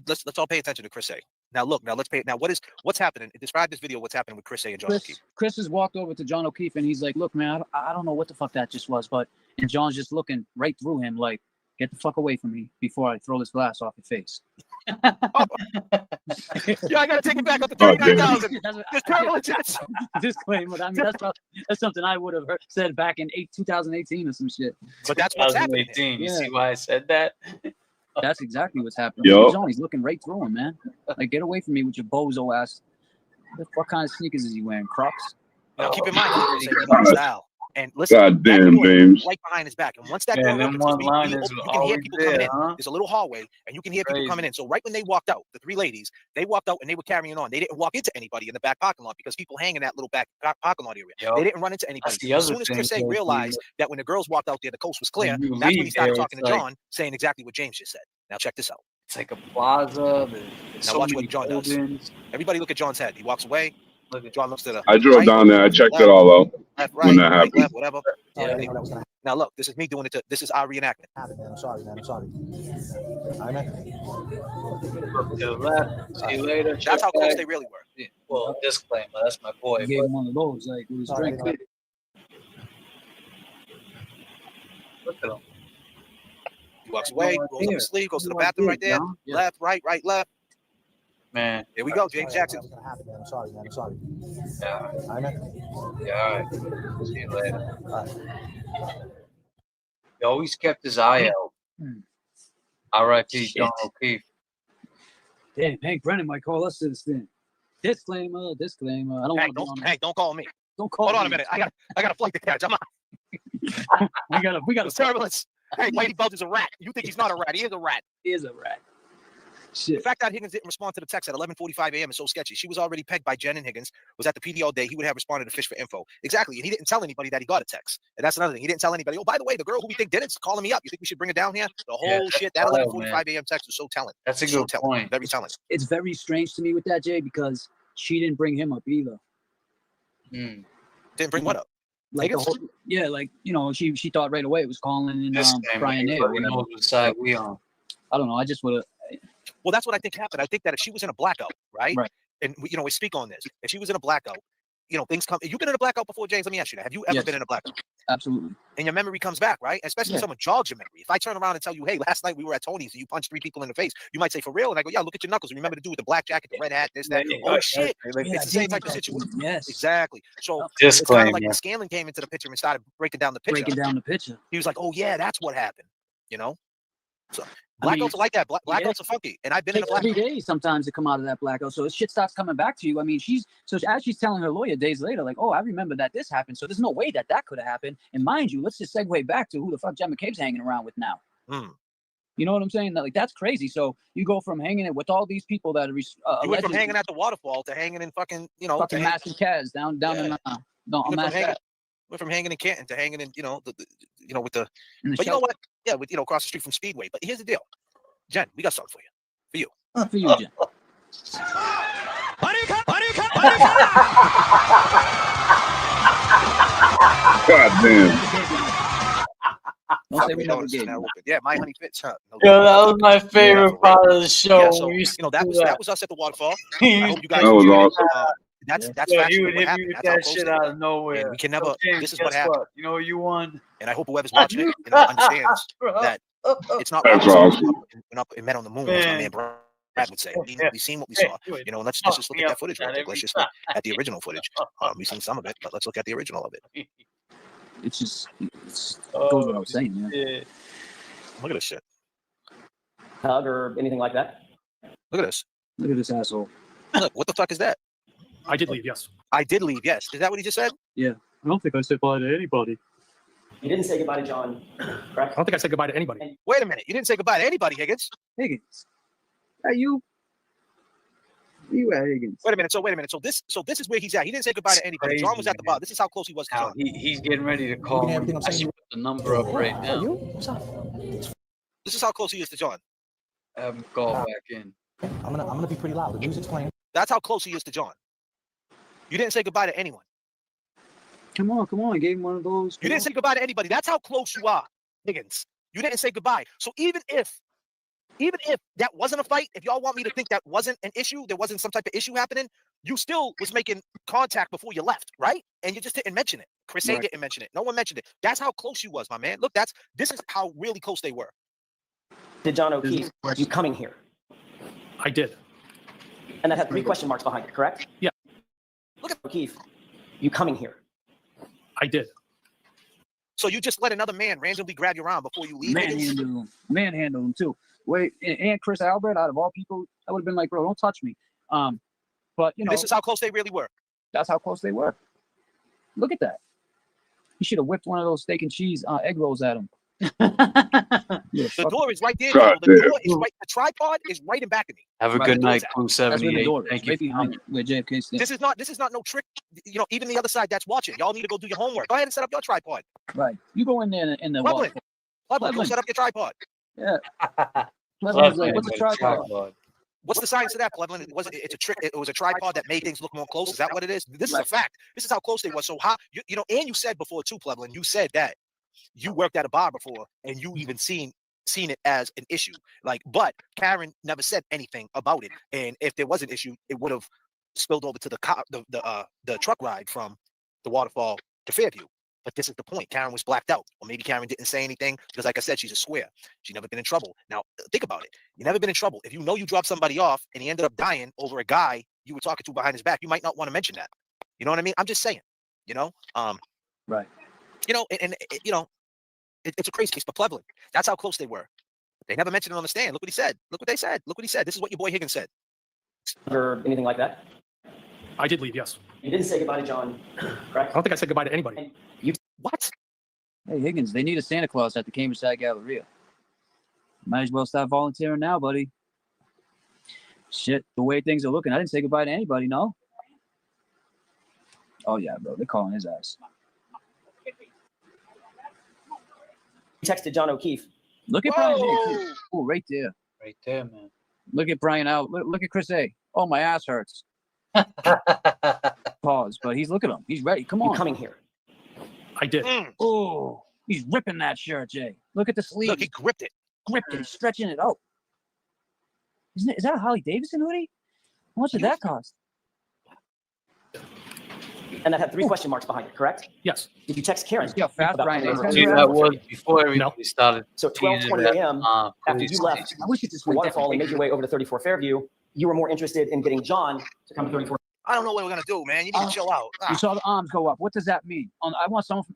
let's all pay attention to Chris A. Now let's pay. Now what's happening? Describe this video. What's happening with Chris A and John O'Keefe?
Chris has walked over to John O'Keefe and he's like, "Look, man, I don't know what the fuck that just was, but," and John's just looking right through him like, "Get the fuck away from me before I throw this glass off your face."
Yeah, I gotta take it back up to 39,000. There's terrible chance.
Disclaimer. I mean, that's something I would have said back in 2018 or some shit.
But that's what's happening.
You see why I said that?
That's exactly what's happening. He's looking right through him, man. Like, get away from me with your bozo ass. What kind of sneakers is he wearing? Crocs?
Now, keep in mind, style. And listen,
God damn, James.
Right behind his back. And once that door opens, you can hear people coming in. There's a little hallway, and you can hear people coming in. So right when they walked out, the three ladies, they walked out and they were carrying on. They didn't walk into anybody in the back parking lot because people hang in that little back parking lot area. They didn't run into anybody. As soon as Chris A realized that when the girls walked out there, the coast was clear, that's when he started talking to John, saying exactly what James just said. Now check this out.
It's like a plaza.
Now watch what John does. Everybody look at John's head. He walks away. John looks to the
I drove down there. I checked it all out when that happened.
Left, whatever. Now look, this is me doing it. This is our reenactment.
I'm sorry, man. I'm sorry. All right, man.
Look to the left. See you later.
That's how close they really were.
Yeah. Well, disclaimer. That's my boy.
He gave him one of those, like with his drink.
Look at him.
He walks away, goes up to sleep, goes to the bathroom right there. Left, right, left.
Man.
Here we go, James Jackson.
I'm sorry, man. I'm sorry.
Yeah.
All right, man.
Yeah, all right. See you later.
All right.
He always kept his eye out. R.I.P. John O'Keefe.
Damn, Hank Brennan might call us to this thing. Disclaimer. I don't want to.
Hank, don't call me.
Don't call me.
Hold on a minute. I got a flight to catch. I'm on.
we got
turbulence. Hey, Whitey Bulge is a rat. You think he's not a rat? He is a rat.
He is a rat. Shit.
The fact that Higgins didn't respond to the text at 11:45 a.m. is so sketchy. She was already pegged by Jen and Higgins, was at the PD all day. He would have responded to Fish for info. Exactly. And he didn't tell anybody that he got a text. And that's another thing. He didn't tell anybody, oh, by the way, the girl who we think did it's calling me up. You think we should bring her down here? The whole shit, that 11:45 a.m. text was so telling.
That's a good point.
Very telling.
It's very strange to me with that, Jay, because she didn't bring him up either.
Didn't bring what up?
Like the whole, yeah, like, you know, she thought right away it was Colin and Brian Nair.
Knows what side we on.
I don't know. I just would have.
Well, that's what I think happened. I think that if she was in a blackout, right? And you know, we speak on this. If she was in a blackout, you know, things come. You've been in a blackout before, James. Let me ask you that. Have you ever been in a blackout?
Absolutely.
And your memory comes back, right? Especially if someone jogs your memory. If I turn around and tell you, hey, last night we were at Tony's and you punched 3 people in the face, you might say, for real? And I go, yeah, look at your knuckles. Remember the dude with the black jacket, the red hat, this, that. Oh, shit. It's the same type of situation.
Yes.
Exactly. So it's kind of like when Scanlon came into the picture and started breaking down the picture. He was like, oh, yeah, that's what happened. You know? So blackouts are like that. Blackouts are funky. And I've been in a blackout.
Every day sometimes to come out of that blackout. So shit starts coming back to you. I mean, as she's telling her lawyer days later, like, oh, I remember that this happened. So there's no way that could have happened. And mind you, let's just segue back to who the fuck Jen McCabe's hanging around with now. You know what I'm saying? Like, that's crazy. So you go from hanging it with all these people that are
you went from hanging at the waterfall to hanging in fucking, you know,
fucking Mass and Kaz down in
went from hanging in Canton to hanging in, you know, with the but you know what? Yeah, with, you know, across the street from Speedway. But here's the deal. Jen, we got something for you. For you.
For you, Jen.
God damn.
Don't say we never did.
Yeah, my honey fits. Huh?
Yo, that was my favorite part of the show.
Yeah, so, you know, that was us at the waterfall. I hope you guys
that was awesome.
That's
yo,
factual.
you would hit me with that shit out of nowhere.
And we can never.
James,
this is what happened.
You know what you won?
And I hope whoever's watching it, you know, understands that it's not.
That's awesome.
It met on the moon. As my man Brad would say. We seen what we saw. You know, and let's just look at that footage real quick. Let's just look at the original footage. We've seen some of it, but let's look at the original of it.
It's just it goes what I was saying. Yeah.
Look at this shit.
Hug or anything like that?
Look at this.
Look at this asshole.
Look, what the fuck is that?
I did leave, yes.
I did leave, yes. Is that what he just said?
Yeah. I don't think I said bye to anybody.
You didn't say goodbye to John, correct?
I don't think I said goodbye to anybody.
Wait a minute. You didn't say goodbye to anybody, Higgins.
Higgins. Are you at Higgins?
Wait a minute. So this is where he's at. He didn't say goodbye to anybody. John was at the bar. This is how close he was to John.
He's getting ready to call. I see the number up right now.
What's up?
This is how close he is to John.
Have him call back in.
I'm gonna be pretty loud. The music's playing.
That's how close he is to John. You didn't say goodbye to anyone.
Come on. I gave him one of those.
You didn't say goodbye to anybody. That's how close you are, Higgins. You didn't say goodbye. So even if that wasn't a fight, if y'all want me to think that wasn't an issue, there wasn't some type of issue happening, you still was making contact before you left, right? And you just didn't mention it. Chris A didn't mention it. No one mentioned it. That's how close you was, my man. Look, this is how really close they were.
Did John O'Keefe, you coming here?
I did.
And that had 3 question marks behind it, correct?
Yeah.
Look at O'Keefe, you coming here?
I did.
So you just let another man randomly grab your arm before you leave?
Manhandle him too. Wait, and Chris Albert, out of all people, I would have been like, bro, don't touch me. But you know,
this is how close they really were.
That's how close they were. Look at that. He should have whipped one of those steak and cheese egg rolls at him.
The door is right there. The door is right. The tripod is right in back of me.
Have a good night, Crew 78. Thank you.
Where JFK stands.
This is not no trick. You know, even the other side that's watching, y'all need to go do your homework. Go ahead and set up your tripod.
Right. You go in there in the
Go set up your tripod.
Yeah. What's a tripod?
What's the science of that, Cleveland? It's a trick. It was a tripod that made things look more close. Is that what it is? This is a fact. This is how close they were. So how you know? And you said before too, Cleveland. You said that you worked at a bar before, and you even seen it as an issue. Like, but Karen never said anything about it. And if there was an issue, it would have spilled over to the truck ride from the waterfall to Fairview. But this is the point. Karen was blacked out. Or maybe Karen didn't say anything because, like I said, she's a square. She's never been in trouble. Now, think about it. You've never been in trouble. If you know you dropped somebody off and he ended up dying over a guy you were talking to behind his back, you might not want to mention that. You know what I mean? I'm just saying, you know?
Right.
You know, and you know, it's a crazy case, but Cleveland, that's how close they were. They never mentioned it on the stand. Look what he said. Look what they said. Look what he said. This is what your boy Higgins said.
Or anything like that?
I did leave, yes.
You didn't say goodbye to John, correct?
I don't think I said goodbye to anybody.
What?
Hey, Higgins, they need a Santa Claus at the Cambridge Side Galleria. Might as well start volunteering now, buddy. Shit, the way things are looking, I didn't say goodbye to anybody, no? Oh, yeah, bro, they're calling his ass.
Texted John O'Keefe.
Look at Brian A, too. Oh, right there.
Right there, man.
Look at Brian out. Look at Chris A. Oh, my ass hurts. Pause, but he's looking at him. He's ready. Come on.
You coming here?
I did.
Oh, he's ripping that shirt, Jay. Look at the sleeve.
Look, he gripped it.
Gripped it. He's stretching it out. Is that a Harley Davidson hoodie? How much did that cost?
And that had 3 question marks behind it, correct?
Yes.
Did you text Karen?
See how fast
about
Brian is.
See, that was before everybody started.
So 12:20 a.m. after you left
I wish it just
the waterfall and made your way over to 34 Fairview, you were more interested in getting John to come to 34.
I don't know what we're gonna do, man. You need to chill out.
You saw the arms go up. What does that mean? I want someone from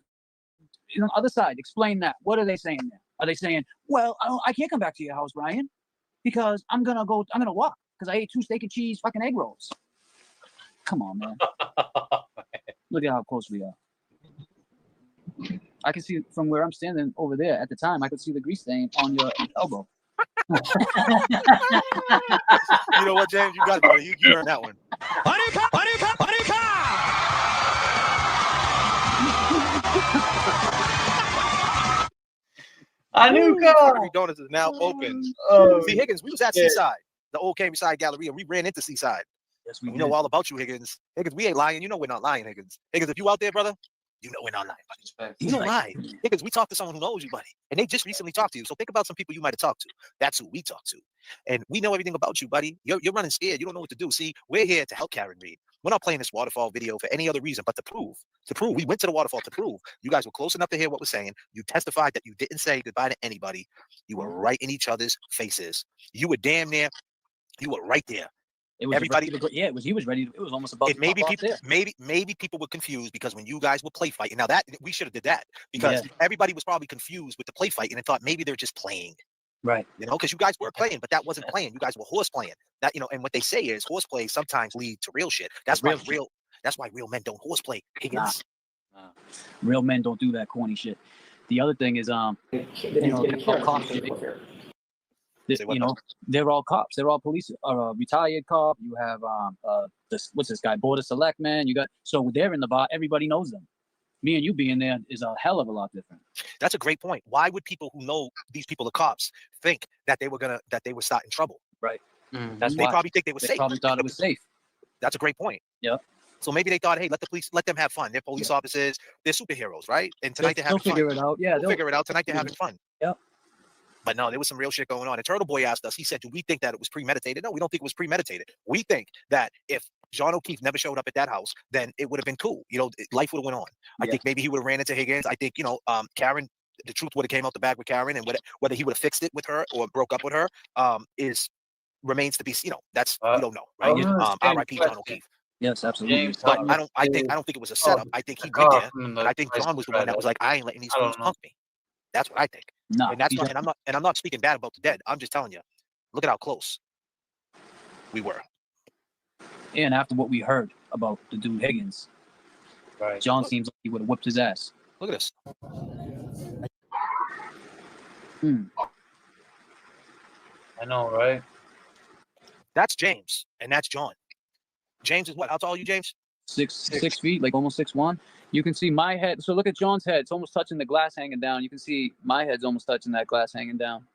the other side. Explain that. What are they saying there? Are they saying, well, I can't come back to your house, Brian, because I'm gonna walk because I ate 2 steak and cheese fucking egg rolls. Come on, man. Look at how close we are. I can see from where I'm standing over there at the time, I could see the grease stain on your elbow.
You know what, James? You got it, buddy. You earned that one.
I knew God.
Donuts is now open.
Oh,
See, Higgins, we was at Seaside, the old Cambridge Side Galleria. We ran into Seaside.
Yes, we
know all about you, Higgins. Higgins, we ain't lying. You know we're not lying, Higgins. Higgins, if you out there, brother, you know we're not lying, buddy. You don't lie. Higgins, we talked to someone who knows you, buddy. And they just recently talked to you. So think about some people you might have talked to. That's who we talked to. And we know everything about you, buddy. You're running scared. You don't know what to do. See, we're here to help Karen Reed. We're not playing this waterfall video for any other reason but to prove. We went to the waterfall to prove you guys were close enough to hear what we're saying. You testified that you didn't say goodbye to anybody. You were right in each other's faces. You were damn near. You were right there.
It was
everybody.
He was ready. It was almost about.
Maybe people were confused because when you guys were play fighting. Now that we should have did that because everybody was probably confused with the play fighting and thought maybe they're just playing.
Right.
You know, because you guys were playing, but that wasn't playing. You guys were horse playing. That and what they say is horse play sometimes lead to real shit. That's why real men don't horse play. Higgins.
Nah. Real men don't do that corny shit. The other thing is they're all cops. They're all police. Retired cop. You have what's this guy? Board of Selectmen. You got so they're in the bar. Everybody knows them. Me and you being there is a hell of a lot different.
That's a great point. Why would people who know these people are cops think that they were starting trouble?
Right.
They probably think they were safe.
They probably thought it was safe.
That's a great point.
Yeah.
So maybe they thought, hey, let them have fun. They're police officers. They're superheroes, right? And tonight they're having fun.
They'll figure it out. Yeah,
they'll figure it out. Tonight they're having fun.
Yeah.
But no, there was some real shit going on. And Turtle Boy asked us, he said, do we think that it was premeditated? No, we don't think it was premeditated. We think that if John O'Keefe never showed up at that house, then it would have been cool. You know, life would have went on. I think maybe he would have ran into Higgins. I think, Karen, the truth would have came out the bag with Karen, and whether he would have fixed it with her or broke up with her remains to be, that's, we don't know, right? R.I.P. John O'Keefe.
Yes, absolutely.
James, but I don't think it was a setup. I think he went there, and I think John was the one that was like, I ain't letting these fools punk me. That's what I think.
No,
and that's not, and I'm not speaking bad about the dead. I'm just telling you, look at how close we were.
And after what we heard about the dude Higgins,
right?
John seems like he would have whipped his ass.
Look at this.
I know, right?
That's James, and that's John. James is what? How tall are you, James?
6 feet, like almost 6'1". You can see my head. So look at John's head. It's almost touching the glass hanging down. You can see my head's almost touching that glass hanging down.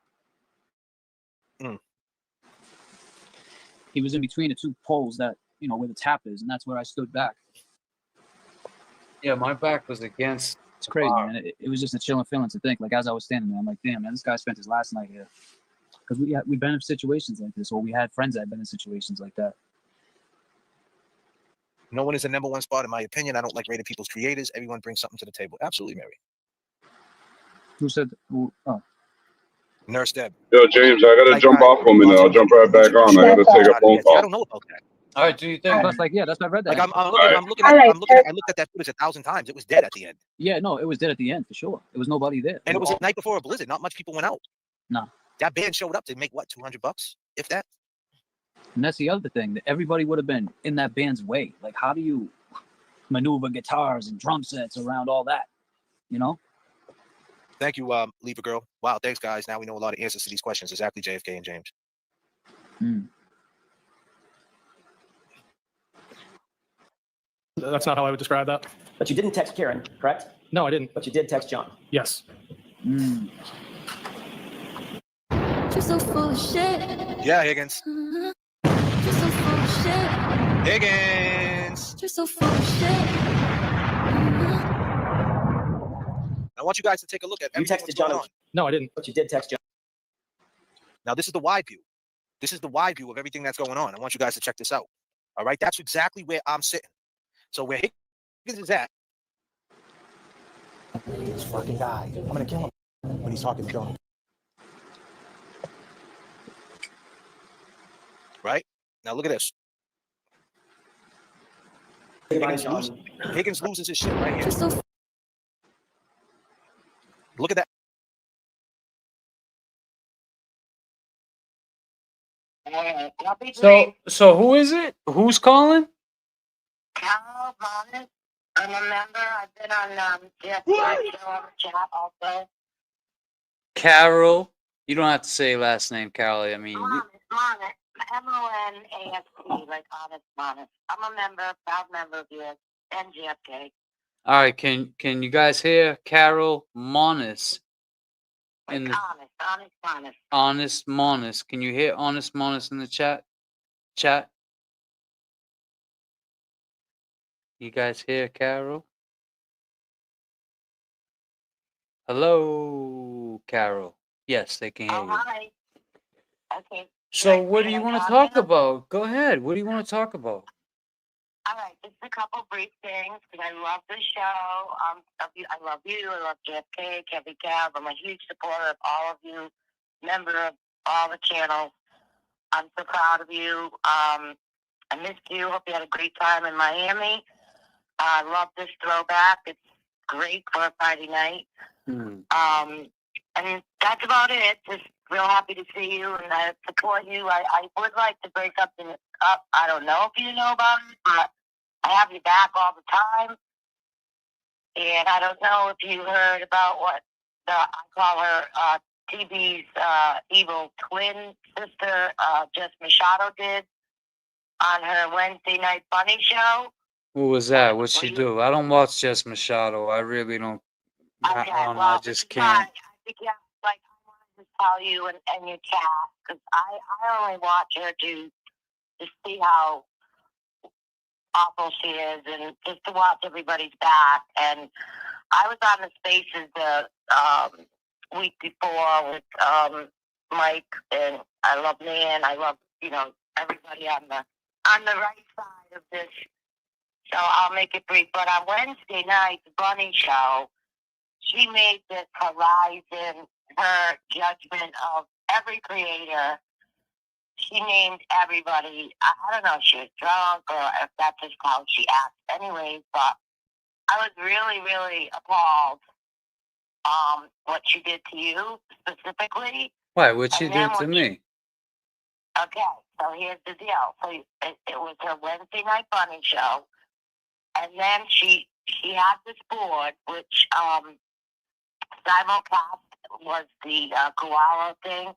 He was in between the 2 poles that, where the tap is, and that's where I stood back.
Yeah, my back was against.
It's crazy, man. It was just a chilling feeling to think. Like, as I was standing there, I'm like, damn, man, this guy spent his last night here. Because we've been in situations like this, or we had friends that had been in situations like that.
No one is the number one spot, in my opinion. I don't like rating people's creators. Everyone brings something to the table. Absolutely, Mary.
Who said? Oh.
Nurse Deb.
Yo, James, I gotta jump off for a minute. I'll jump right back on. I gotta take a phone call.
I don't know about that.
All right, do you think?
That's that's why I read that.
Like I looked at that footage 1,000 times. It was dead at the end.
Yeah, no, it was dead at the end for sure. There was nobody there.
And it was the night before a blizzard. Not much people went out.
No.
That band showed up to make what, $200, if that.
And that's the other thing, that everybody would have been in that band's way. Like, how do you maneuver guitars and drum sets around all that?
Thank you, Leave a Girl. Wow, thanks, guys. Now we know a lot of answers to these questions. Exactly, JFK and James.
That's not how I would describe that.
But you didn't text Karen, correct?
No, I didn't.
But you did text John.
Yes.
You're so full of shit.
Yeah, Higgins.
You're so full of shit.
Higgins.
You're so full of shit.
I want you guys to take a look at
You
everything
texted
that's going
John.
on.
No, I didn't.
But you did text John.
Now, this is the wide view. This is the wide view of everything that's going on. I want you guys to check this out. All right, that's exactly where I'm sitting. So where Higgins is at.
This fucking guy. I'm gonna kill him when he's talking to John.
Right? Now look at this. Higgins loses his shit right here. Look at that.
So who is it? Who's calling?
Carol Bonnet. I'm a member. I've been on chat also.
Carol. You don't have to say last name, Carol. I mean,
Monnet. MONAST, like honest, honest. I'm a member, proud member of yours, and JFK.
all right. Can you guys hear Carol Monis? In the
Honest.
Honest Monis. Can you hear Honest Monis in the chat? Chat. You guys hear Carol? Hello, Carol. Yes, they can hear you.
Hi. Okay.
So what do you want to talk about? Go ahead. What do you want to talk about?
All right, just a couple brief things because I love the show. I love you. I love JFK, Kevin Cab. I'm a huge supporter of all of you, member of all the channels. I'm so proud of you. I missed you. Hope you had a great time in Miami. I love this throwback. It's great for a Friday night. And that's about it. Just real happy to see you, and I support you. I would like to break something up. I don't know if you know about it, but I have you back all the time. And I don't know if you heard about what I call her TV's evil twin sister, Jess Machado, did on her Wednesday night funny show.
What was that? What'd she do? I don't watch Jess Machado. I really don't. I don't know. I just can't.
Yeah, like I wanted to tell you and your chat because I only watch her to see how awful she is and just to watch everybody's back. And I was on the Spaces the week before with Mike, and I love Nan. I love everybody on the right side of this. So I'll make it brief. But on Wednesday night, the Bunny Show, she made this horizon, her judgment of every creator. She named everybody. I don't know if she was drunk or if that's just how she acts anyways, but I was really, really appalled what she did to you specifically.
Why? What'd she do to me?
Okay, so here's the deal. So it was her Wednesday night funny show, and then she had this board, which simulcast was the koala thing.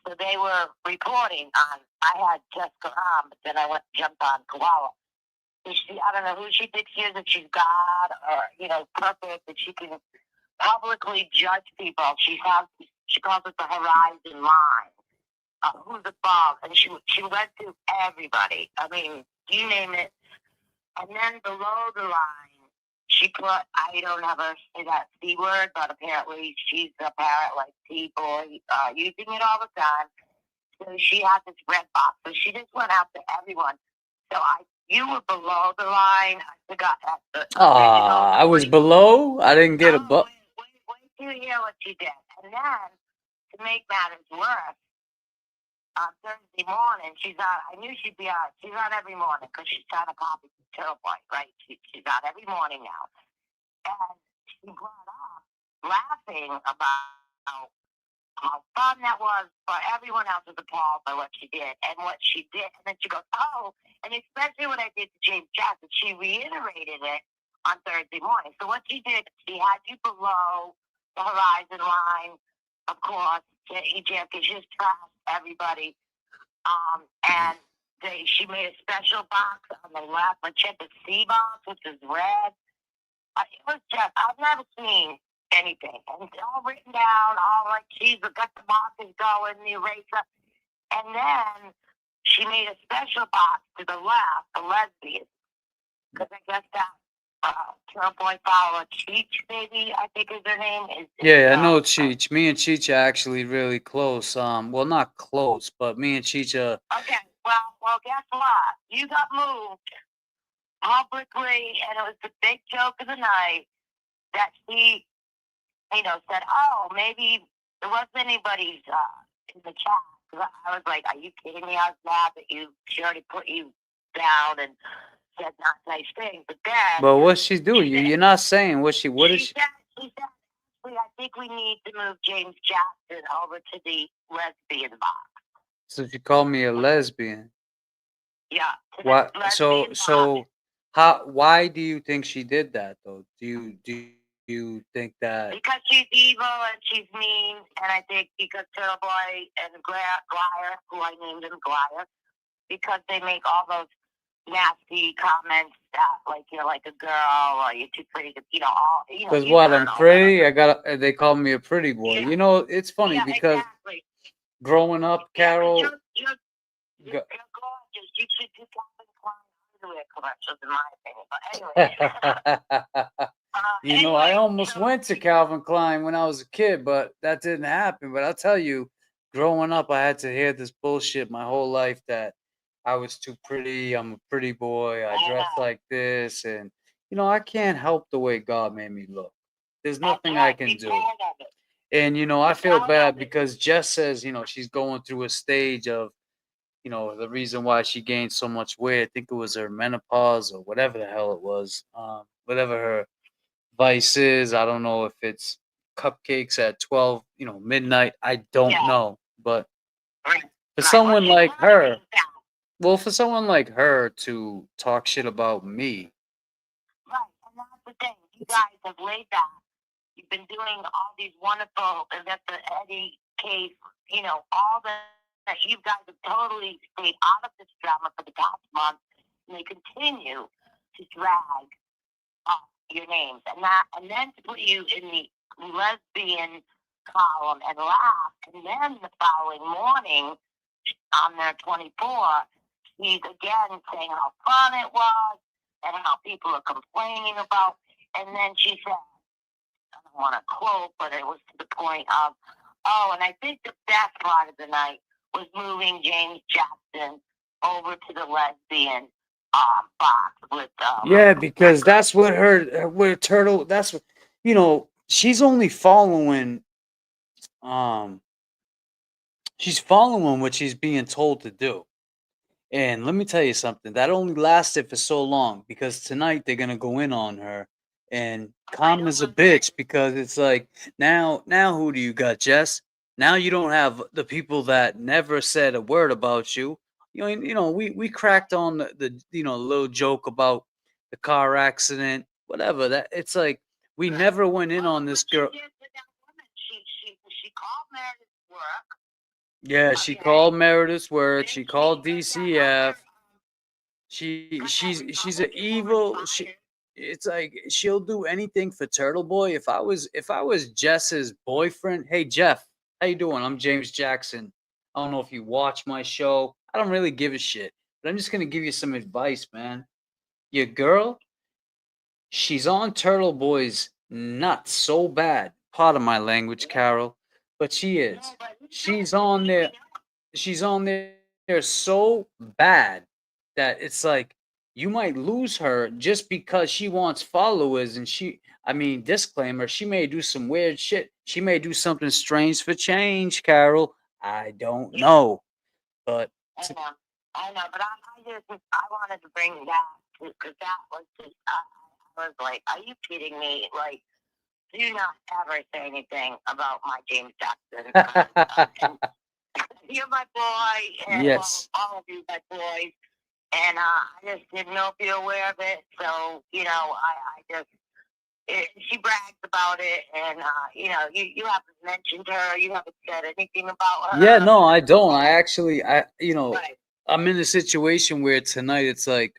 So they were reporting on. I had Jessica on, but then I jumped on koala. So I don't know who she thinks she is, if she's God or perfect, that she can publicly judge people. She calls it the horizon line. Who's above? And she went through everybody. I mean, you name it. And then below the line, she put, I don't have her say that C word, but apparently she's a parrot like T-boy, using it all the time. So she had this red box. So she just went after everyone. So you were below the line. I forgot that.
I was below? I didn't get a
Wait till you hear what she did. And then, to make matters worse, on Thursday morning, she's on. I knew she'd be on. She's on every morning because she's trying to copy Turtle Boy, right? She's on every morning now. And she brought up laughing about how fun that was, but everyone else was appalled by what she did and what she did. And then she goes, oh, and especially what I did to James Jackson, she reiterated it on Thursday morning. So what she did, she had you below the Horizon line, of course. JFK just trashed everybody. And she made a special box on the left, like check the C box, which is red. It was just, I've never seen anything. And it's all written down, all like, she's got the markers going, the eraser. And then she made a special box to the left, the lesbian. Because I guess that Trailboy follower, Cheech, maybe, I think is her name.
Yeah, I know Cheech. Me and Cheech are actually really close. Well, not close, but me and Cheech are.
Okay, well, guess what? You got moved publicly, and it was the big joke of the night that she, said, oh, maybe there wasn't anybody's in the chat. I was like, are you kidding me? I was mad that she already put you down and said not nice things. But then.
But what's she do? You're not saying what is she?
She said, I think we need to move James Jackson over to the lesbian box.
So she called me a lesbian.
Yeah.
What? So why do you think she did that though? Do you think that?
Because she's evil and she's mean, and I think because Turtle Boy and Glyer, who I named him Glyer, because they make all those nasty comments that like you're like a girl or you're too pretty to,
Because what, I'm pretty? They call me a pretty boy.
Yeah.
It's funny
Yeah,
because
exactly.
growing up, Carol.
You're gorgeous. You should do Calvin Klein underwear commercials, in my opinion. But anyway.
I almost went to Calvin Klein when I was a kid, but that didn't happen. But I'll tell you, growing up, I had to hear this bullshit my whole life that I was too pretty. I'm a pretty boy. I dress like this. And, I can't help the way God made me look. There's nothing I can do. And, I feel bad because Jess says, she's going through a stage of, the reason why she gained so much weight. I think it was her menopause or whatever the hell it was. Whatever her vice is. I don't know if it's cupcakes at 12, midnight. I don't know. But for someone like her, for someone like her to talk shit about me.
Right, and that's the thing. You guys have laid back. You've been doing all these wonderful, and that's the Eddie case, all that you guys have totally stayed out of this drama for the past month, and they continue to drag your names, and then to put you in the lesbian column and laugh, and then the following morning on their 24, she's again saying how fun it was and how people are complaining about. And then she said, I don't want to quote, but it was to the point of, and I think the best part of the night was moving James Jackson over to the lesbian box with.
Yeah, because that's what Turtle. That's what she's only following. She's following what she's being told to do. And let me tell you something. That only lasted for so long because tonight they're gonna go in on her and calm as a bitch because it's like now who do you got, Jess? Now you don't have the people that never said a word about you. We cracked on the little joke about the car accident, whatever. That it's like we never went in on this girl.
She called Meredith's work.
Yeah, she called Meredith's work. She called DCF. She's an evil. It's like she'll do anything for Turtle Boy. If I was Jess's boyfriend, hey Jeff, how you doing? I'm James Jackson. I don't know if you watch my show. I don't really give a shit, but I'm just gonna give you some advice, man. Your girl, she's on Turtle Boy's nuts so bad. Pardon my language, Carol, but she is. She's on there. She's on there so bad that it's like you might lose her just because she wants followers. And disclaimer, she may do some weird shit. She may do something strange for change, Carol. I don't know. But
I know, but I wanted to bring that because that was just, I was like, are you kidding me? Like, do not ever say anything about my James Jackson. You're my boy, and
yes,
all of you my boys, and I just didn't know if you're aware of it. So I just she brags about it, and you know, you haven't mentioned her, you haven't said anything about her.
Yeah, no, I don't. I actually, you know, I'm in a situation where tonight it's like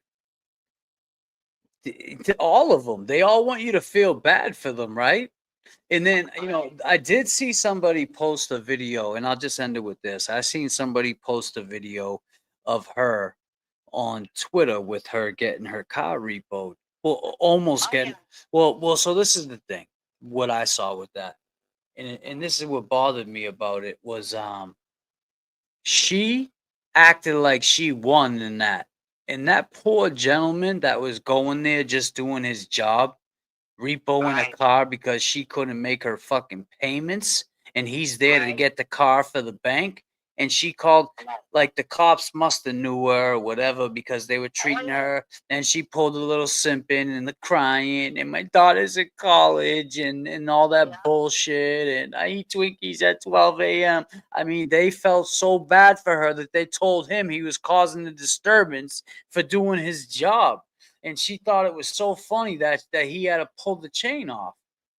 all of them. They all want you to feel bad for them, right? And then, you know, I did see somebody post a video, and I'll just end it with this. I seen somebody post a video of her on Twitter with her getting her car repoed. Well, almost getting. Well. So this is the thing. What I saw with that, and this is what bothered me about it was, she acted like she won in that, and that poor gentleman that was going there just doing his job, repoing a car because she couldn't make her fucking payments, and he's there to get the car for the bank. And she called, like the cops must have knew her or whatever because they were treating her. And she pulled a little simping and the crying. And my daughter's in college and all that bullshit. And I eat Twinkies at 12 a.m. I mean, they felt so bad for her that they told him he was causing the disturbance for doing his job. And she thought it was so funny that he had to pull the chain off.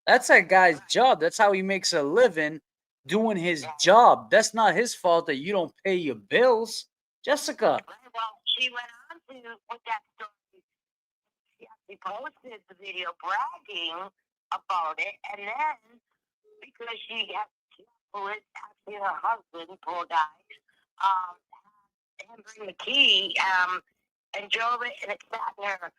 That's that guy's job. That's how he makes a living, doing his job. That's not his fault that you don't pay your bills. Jessica.
Well, she went on to with that story. She actually posted the video bragging about it, and then because she had actually her husband, poor guy, him bring the key, and drove it, and it sat in her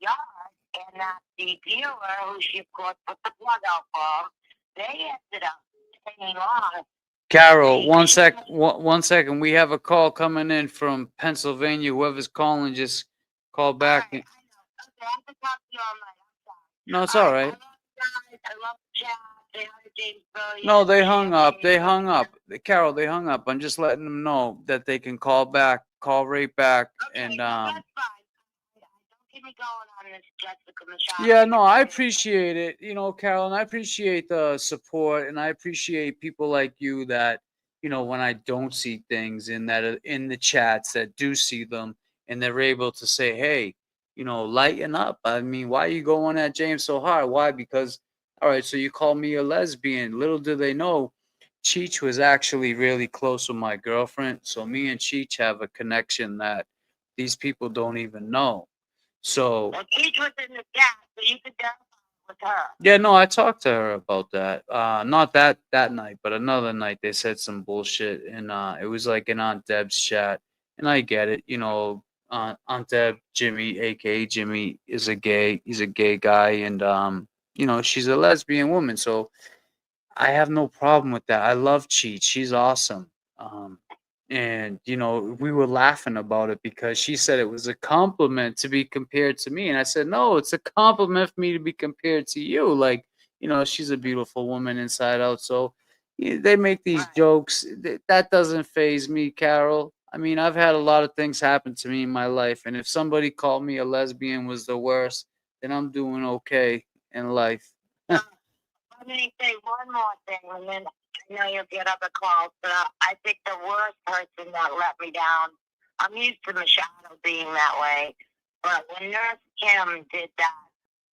yard, and that the dealer, who she of course put the plug out for, they ended up paying off.
Carol, one second. We have a call coming in from Pennsylvania. Whoever's calling, just call back.
I have to talk to you all night.
No, it's all right.
I love the chat. They are James Brilliant.
No, they hung up. They hung up. Carol, they hung up. I'm just letting them know that they can call back, call right back, and
That's fine. Don't get me going on this, Jessica Machado.
yeah, no, I appreciate it, you know, Carol, and I appreciate the support, and I appreciate people like you that, you know, when I don't see things in the chats that do see them, and they're able to say, hey, you know, lighten up. I mean, why are you going at James so hard? Why? Because, all right, so you call me a lesbian. Little do they know, Cheech was actually really close with my girlfriend. So me and Cheech have a connection that these people don't even know. So
Well, Cheech was in the chat, so you could definitely with her.
yeah, no, I talked to her about that. Not that night, but another night they said some bullshit, and it was like an Aunt Deb's chat, and I get it, you know. Aunt Deb, Jimmy, aka Jimmy, is a gay. He's a gay guy, and you know, she's a lesbian woman, so I have no problem with that. I love Cheech. She's awesome. And you know, we were laughing about it because she said it was a compliment to be compared to me, and I said, no, it's a compliment for me to be compared to you. Like, you know, she's a beautiful woman inside out. So yeah, they make these jokes. That doesn't faze me, Carol. I mean, I've had a lot of things happen to me in my life, and if somebody called me a lesbian was the worst, then I'm doing okay in life.
Let me say one more thing, and then I know you'll get other calls, but I think the worst person that let me down, I'm used to Machado being that way, but when Nurse Kim did that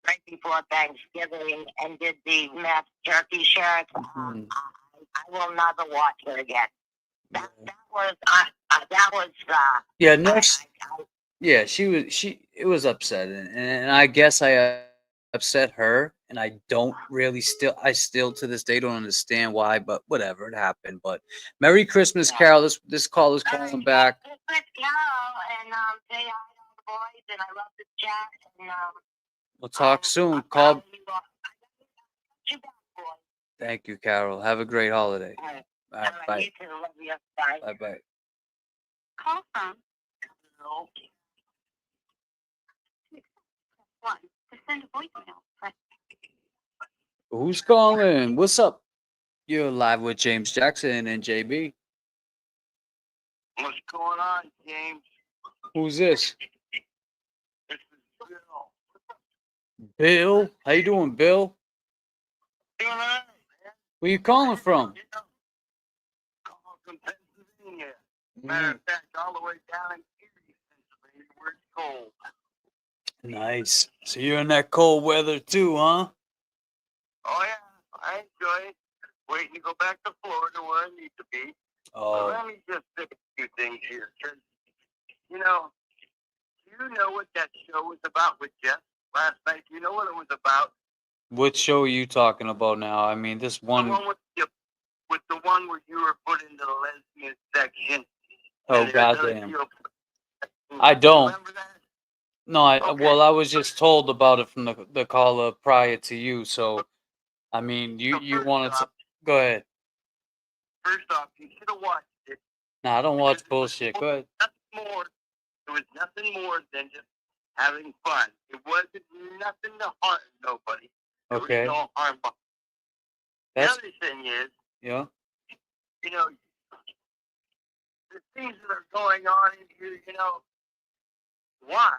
right before Thanksgiving and did the mass turkey shirts, I will never watch her again. That was
Yeah, Nurse. Yeah, it was upsetting, and I guess I upset her, and I still to this day don't understand why, but whatever, it happened. But Merry Christmas, Carol. This call is calling back.
Christmas, Carol, and say hi to all the boys, and I love the chat, and
We'll talk soon. Call. Thank you, Carol. Have a great holiday.
All right.
Bye.
You too. Love you. Bye.
Bye.
Call from one to send a voicemail. Press
Who's calling? What's up? You're live with James Jackson and JB.
What's going on, James?
Who's this?
This is Bill.
Bill? How you doing, Bill?
Doing all right, man.
Where you calling from?
Calling from Pennsylvania. Matter of fact, all the way down in Erie, Pennsylvania, where it's cold.
Nice. So you're in that cold weather too, huh?
Oh yeah, I enjoy it. Waiting to go back to Florida where I need to be.
Oh.
But let me just say a few things here, because you know, do you know what that show was about with Jeff last night? Do you know what it was about?
What show are you talking about now? I mean, this
The
one.
one with the one where you were put into the lesbian section.
Oh,
and there's other
goddamn.
people-
I don't.
Remember that?
No, well, I was just told about it from the caller prior to you. So, I mean, you wanted to go ahead.
First off, you should have watched it.
No, I don't watch bullshit. Go ahead.
Nothing more. It was nothing more than just having fun. It wasn't nothing to harm nobody. There
Okay.
was no harm. The
That's
other thing is,
yeah.
you know, the things that are going on in here, you know, why?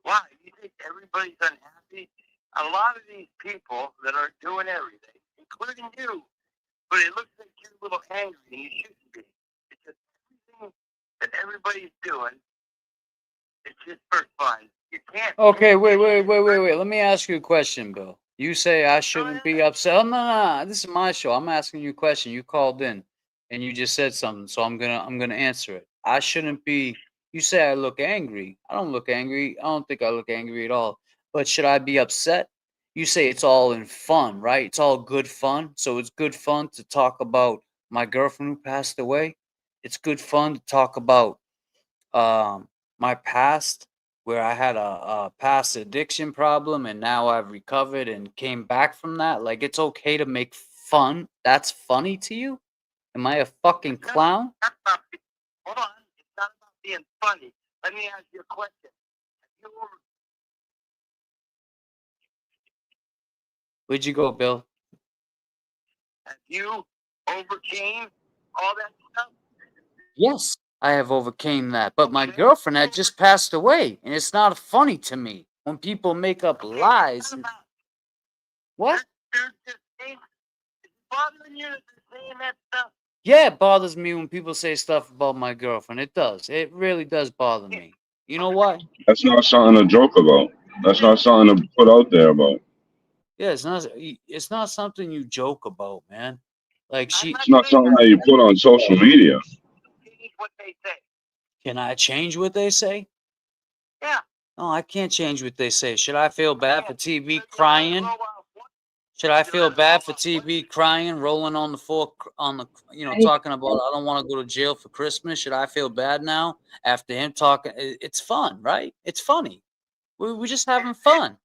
Why? You think everybody's unhappy? A lot of these people that are doing everything, including you, but it looks like you're a little angry and you shouldn't be. Because everything that everybody's doing, it's just for fun. You can't.
Okay, wait. Let me ask you a question, Bill. You say I shouldn't be upset. Oh, no. This is my show. I'm asking you a question. You called in, and you just said something, so I'm gonna answer it. I shouldn't be. You say I look angry. I don't look angry. I don't think I look angry at all. But should I be upset? You say it's all in fun, right? It's all good fun. So it's good fun to talk about my girlfriend who passed away. It's good fun to talk about my past, where I had a past addiction problem and now I've recovered and came back from that. Like, it's okay to make fun. That's funny to you? Am I a fucking clown?
Hold on. It's not about being funny. Let me ask you a question. Have you ever
Where'd you go, Bill?
Have you overcame all that stuff?
Yes, I have overcame that, but my girlfriend had just passed away, and it's not funny to me when people make up lies. What?
Is it bothering you that they're saying that stuff?
Yeah, it bothers me when people say stuff about my girlfriend. It does. It really does bother me. You know why?
That's not something to joke about. That's not something to put out there about.
Yeah, it's not something you joke about, man. Like
It's not something that you put on social media.
What they say.
Can I change what they say?
Yeah.
No, I can't change what they say. Should I feel bad for TV crying? Should I feel bad for TV crying, rolling on the floor, talking about I don't want to go to jail for Christmas? Should I feel bad now after him talking? It's fun, right? It's funny. We're just having fun.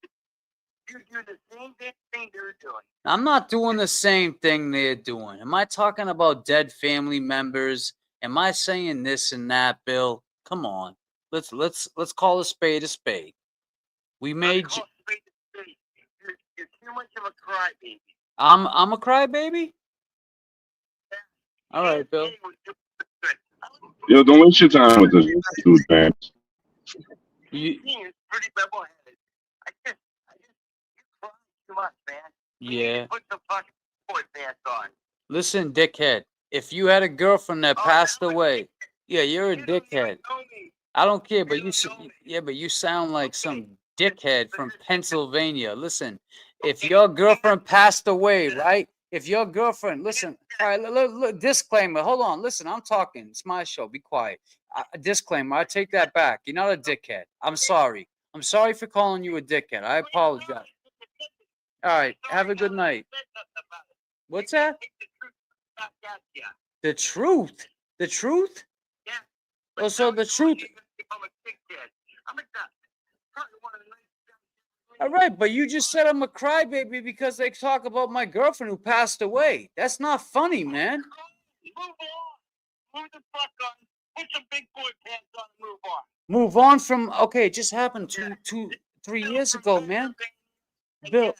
You do the same thing they're doing.
I'm not doing the same thing they're doing. Am I talking about dead family members? Am I saying this and that, Bill? Come on. Let's call a spade a spade. We made
You're too much of a crybaby.
I'm a crybaby? All right, Bill.
Yo, don't waste your time with this dude, man.
You
pretty level-headed. You cry too much, man.
Yeah.
Put the fucking boy pants on.
Listen, dickhead. If you had a girlfriend that passed away, yeah, you're a dickhead. I don't care, but you sound like some dickhead from Pennsylvania. Listen, if your girlfriend passed away, right? If your girlfriend, listen, all right, look, disclaimer. Hold on, listen, I'm talking. It's my show. Be quiet. Disclaimer. I take that back. You're not a dickhead. I'm sorry. I'm sorry for calling you a dickhead. I apologize. All right. Have a good night. What's that? The truth. The truth?
Yeah.
Oh, so the truth. All right, but you just said I'm a crybaby because they talk about my girlfriend who passed away. That's not funny, man.
Move the fuck on. Put some big boy pants on and move on.
Move on from, okay, it just happened 3 years ago, man. Bill.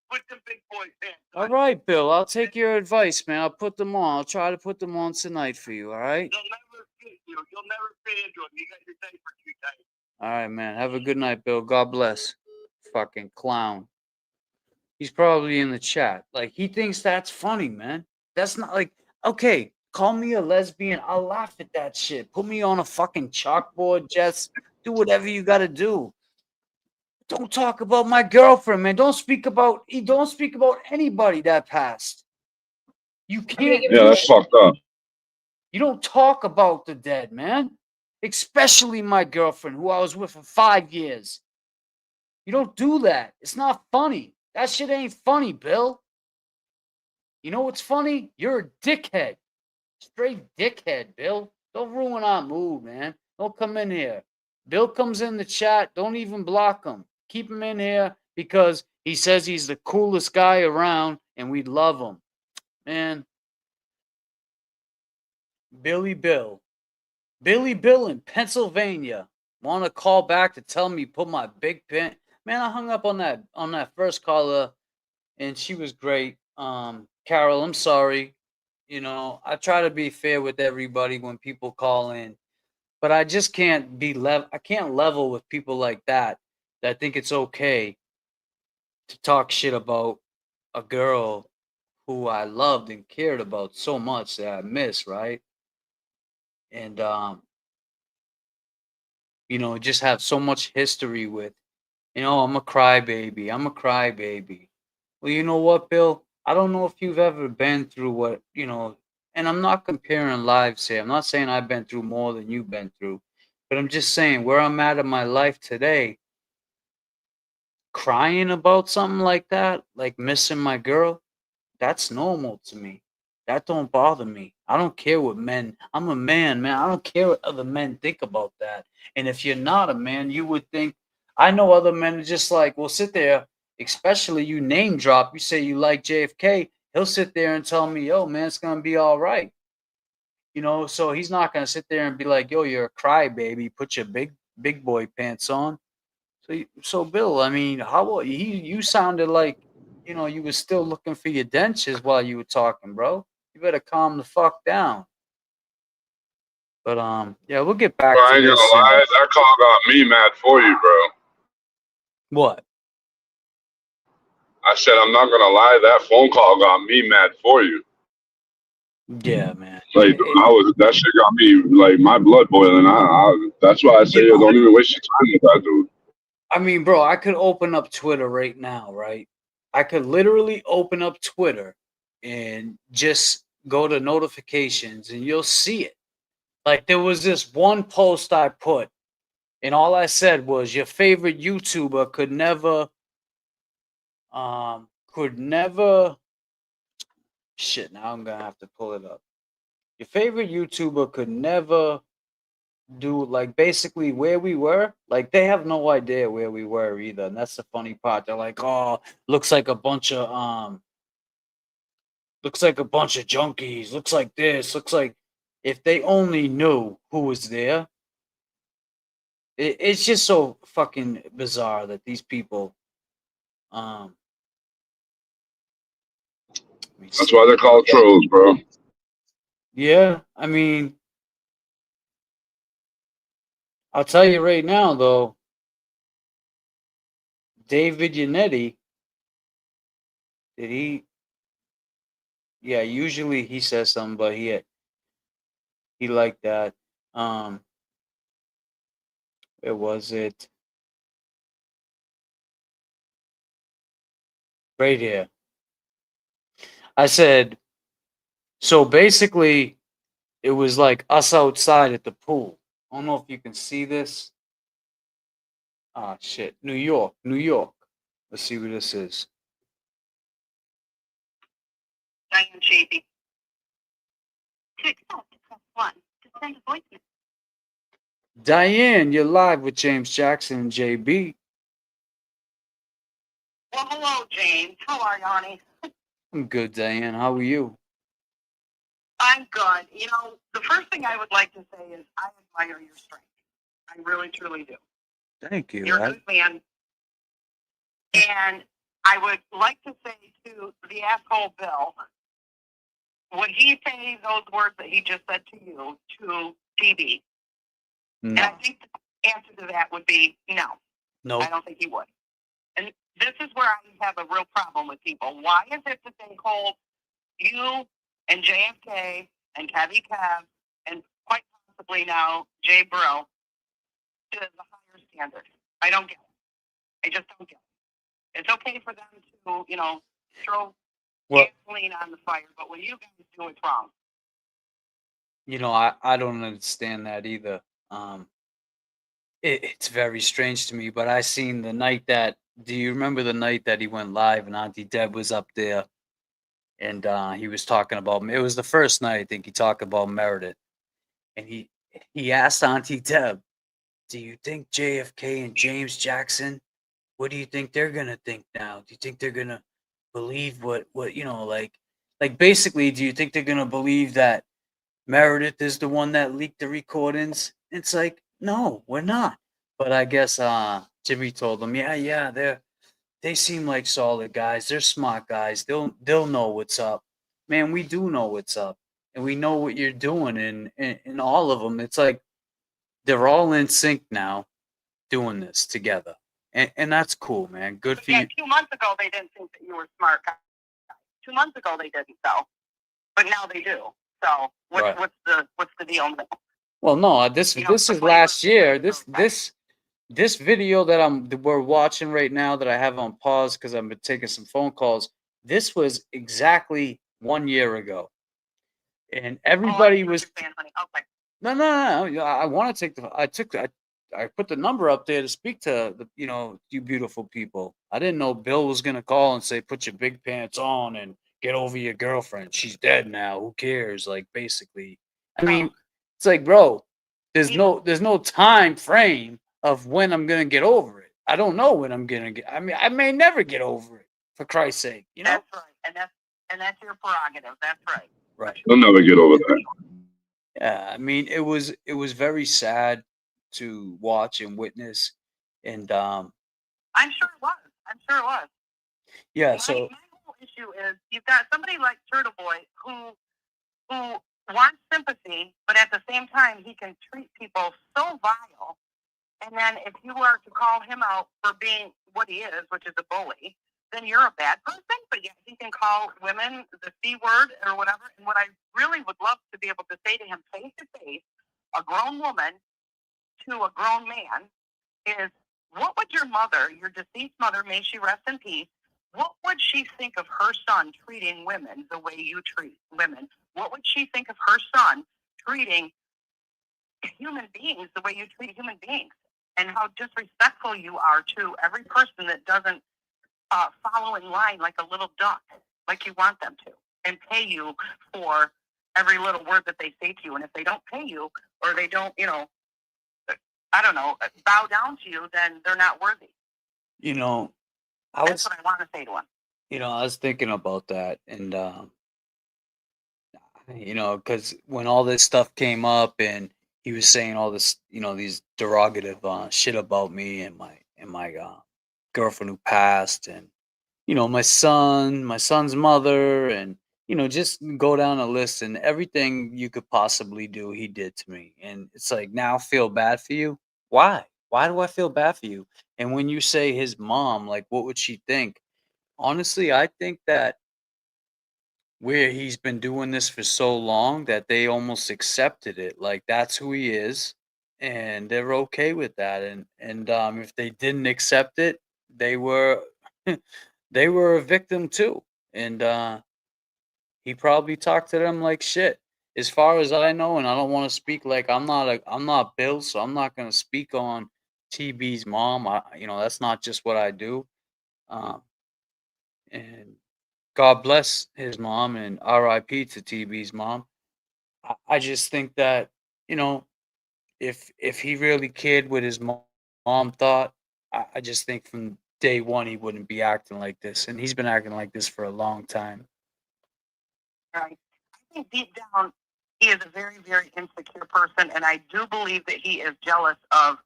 Put some big boy pants on.
All right, Bill, I'll take your advice, man. I'll put them on. I'll try to put them on tonight for you, all right?
They'll never fit you. You'll never fit into them. You got your diaper too tight.
All right, man. Have a good night, Bill. God bless. Fucking clown. He's probably in the chat. Like, he thinks that's funny, man. That's not like, okay, call me a lesbian. I'll laugh at that shit. Put me on a fucking chalkboard, Jess. Do whatever you got to do. Don't talk about my girlfriend, man. Don't speak about anybody that passed. You can't.
Yeah, that's fucked up.
You don't talk about the dead, man. Especially my girlfriend, who I was with for 5 years. You don't do that. It's not funny. That shit ain't funny, Bill. You know what's funny? You're a dickhead. Straight dickhead, Bill. Don't ruin our mood, man. Don't come in here. Bill comes in the chat. Don't even block him. Keep him in here because he says he's the coolest guy around and we love him. Man. Billy Bill in Pennsylvania. Want to call back to tell me put my big pin. Man, I hung up on that first caller and she was great. Carol, I'm sorry. You know, I try to be fair with everybody when people call in, but I just can't be I can't level with people like that think it's okay to talk shit about a girl who I loved and cared about so much that I miss, right? And you know, just have so much history with, you know, I'm a crybaby. Well, you know what, Bill? I don't know if you've ever been through what, you know, and I'm not comparing lives here. I'm not saying I've been through more than you've been through, but I'm just saying where I'm at in my life today, crying about something like that, like missing my girl, that's normal to me. That don't bother me. I don't care what men. I'm a man, man. I don't care what other men think about that. And if you're not a man, you would think. I know other men are just like, well, sit there. Especially you name drop. You say you like JFK. He'll sit there and tell me, yo, man, it's gonna be all right. You know, so he's not gonna sit there and be like, yo, you're a crybaby. Put your big boy pants on. So Bill, I mean, how you sounded like, you know, you were still looking for your dentures while you were talking, bro. You better calm the fuck down. But yeah, we'll get back
Bro, I
to
ain't gonna
this.
lie, that call got me mad for you, bro.
What?
I said I'm not gonna lie, that phone call got me mad for you.
Yeah, man.
Like that shit got me like my blood boiling. That's why I say don't even waste your time with that dude.
I mean, bro, I could open up Twitter right now, right? I could literally open up Twitter and just go to notifications and you'll see it. Like there was this one post I put and all I said was your favorite YouTuber could never shit, now I'm gonna have to pull it up. Your favorite YouTuber could never do like basically where we were. Like they have no idea where we were either. And that's the funny part. They're like, oh, looks like a bunch of junkies, looks like this, looks like if they only knew who was there. It's just so fucking bizarre that these people
that's why they're called trolls, bro.
Yeah, I mean, I'll tell you right now, though, David Yannetti, did he? Yeah, usually he says something, but he liked that. Where was it? Right here. I said, so basically, it was like us outside at the pool. I don't know if you can see this. Ah, shit. New York. Let's see where this is.
Diane JB. To accept, press 1. To send a voicemail.
Diane, you're live with James Jackson and JB.
Well, hello, James. How are you, honey?
I'm good, Diane. How are you?
I'm good. You know, the first thing I would like to say is I admire your strength. I really, truly do.
Thank you.
You're a good man. And I would like to say to the asshole Bill, would he say those words that he just said to you to DB?
No.
And I think the answer to that would be no.
No.
I don't think he would. And this is where I have a real problem with people. Why is it that they hold you and JFK and Kevy Kev and quite possibly now Jay Burrow to the higher standard? I don't get it. I just don't get it. It's okay for them to, throw
Well,
gasoline on the fire, but when you guys do, it's wrong.
I don't understand that either. It's very strange to me, but I seen the night that. Do you remember the night that he went live and Auntie Deb was up there and he was talking about? It was the first night I think he talked about Meredith, and he asked Auntie Deb, "Do you think JFK and James Jackson? What do you think they're gonna think now? Do you think they're gonna believe what like basically? Do you think they're gonna believe that Meredith is the one that leaked the recordings?" It's like, no, we're not. But I guess Jimmy told them, yeah, they seem like solid guys. They're smart guys. They'll know what's up. Man, we do know what's up. And we know what you're doing in all of them. It's like they're all in sync now doing this together. And that's cool, man. Good for
Yeah,
you.
2 months ago they didn't think that you were smart guys. 2 months ago they didn't, so, but now they do. So
Right.
what's the deal now?
Well, no, this is last year. This video that we're watching right now that I have on pause because I've been taking some phone calls. This was exactly 1 year ago, and everybody was.
Okay.
No. I want to take I put the number up there to speak to you beautiful people. I didn't know Bill was gonna call and say, "Put your big pants on and get over your girlfriend. She's dead now. Who cares?" Like basically, I mean, it's like, bro, there's no time frame of when I'm gonna get over it. I don't know when I'm gonna get. I mean, I may never get over it. For Christ's sake,
That's right, and that's your prerogative. That's right.
Right.
They'll never get over that.
Yeah, I mean, it was very sad to watch and witness, and
I'm sure it was.
yeah.
My whole issue is you've got somebody like Turtle Boy who wants sympathy, but at the same time he can treat people so vile. And then if you were to call him out for being what he is, which is a bully, then you're a bad person. But yet he can call women the C word or whatever. And what I really would love to be able to say to him face to face, a grown woman to a grown man, is what would your mother, your deceased mother, may she rest in peace, what would she think of her son treating women the way you treat women? What would she think of her son treating human beings the way you treat human beings? And how disrespectful you are to every person that doesn't follow in line like a little duck, like you want them to, and pay you for every little word that they say to you. And if they don't pay you, or they don't, I don't know, bow down to you, then they're not worthy. That's what I want to say to him.
I was thinking about that, and because when all this stuff came up, and he was saying all this, these derogative shit about me and my girlfriend who passed, and my son's mother, and just go down a list, and everything you could possibly do, he did to me. And it's like, now I feel bad for you. Why do I feel bad for you? And when you say his mom, like, what would she think? Honestly, I think that where he's been doing this for so long that they almost accepted it, like that's who he is, and they're okay with that. And if they didn't accept it, they were they were a victim too. And he probably talked to them like shit. As far as I know, and I don't want to speak like I'm not Bill, so I'm not going to speak on TB's mom. That's not just what I do. And God bless his mom, and RIP to TB's mom. I just think that, if he really cared what his mom thought, I just think from day one he wouldn't be acting like this, and he's been acting like this for a long time.
Right. I think deep down he is a very, very insecure person, and I do believe that he is jealous of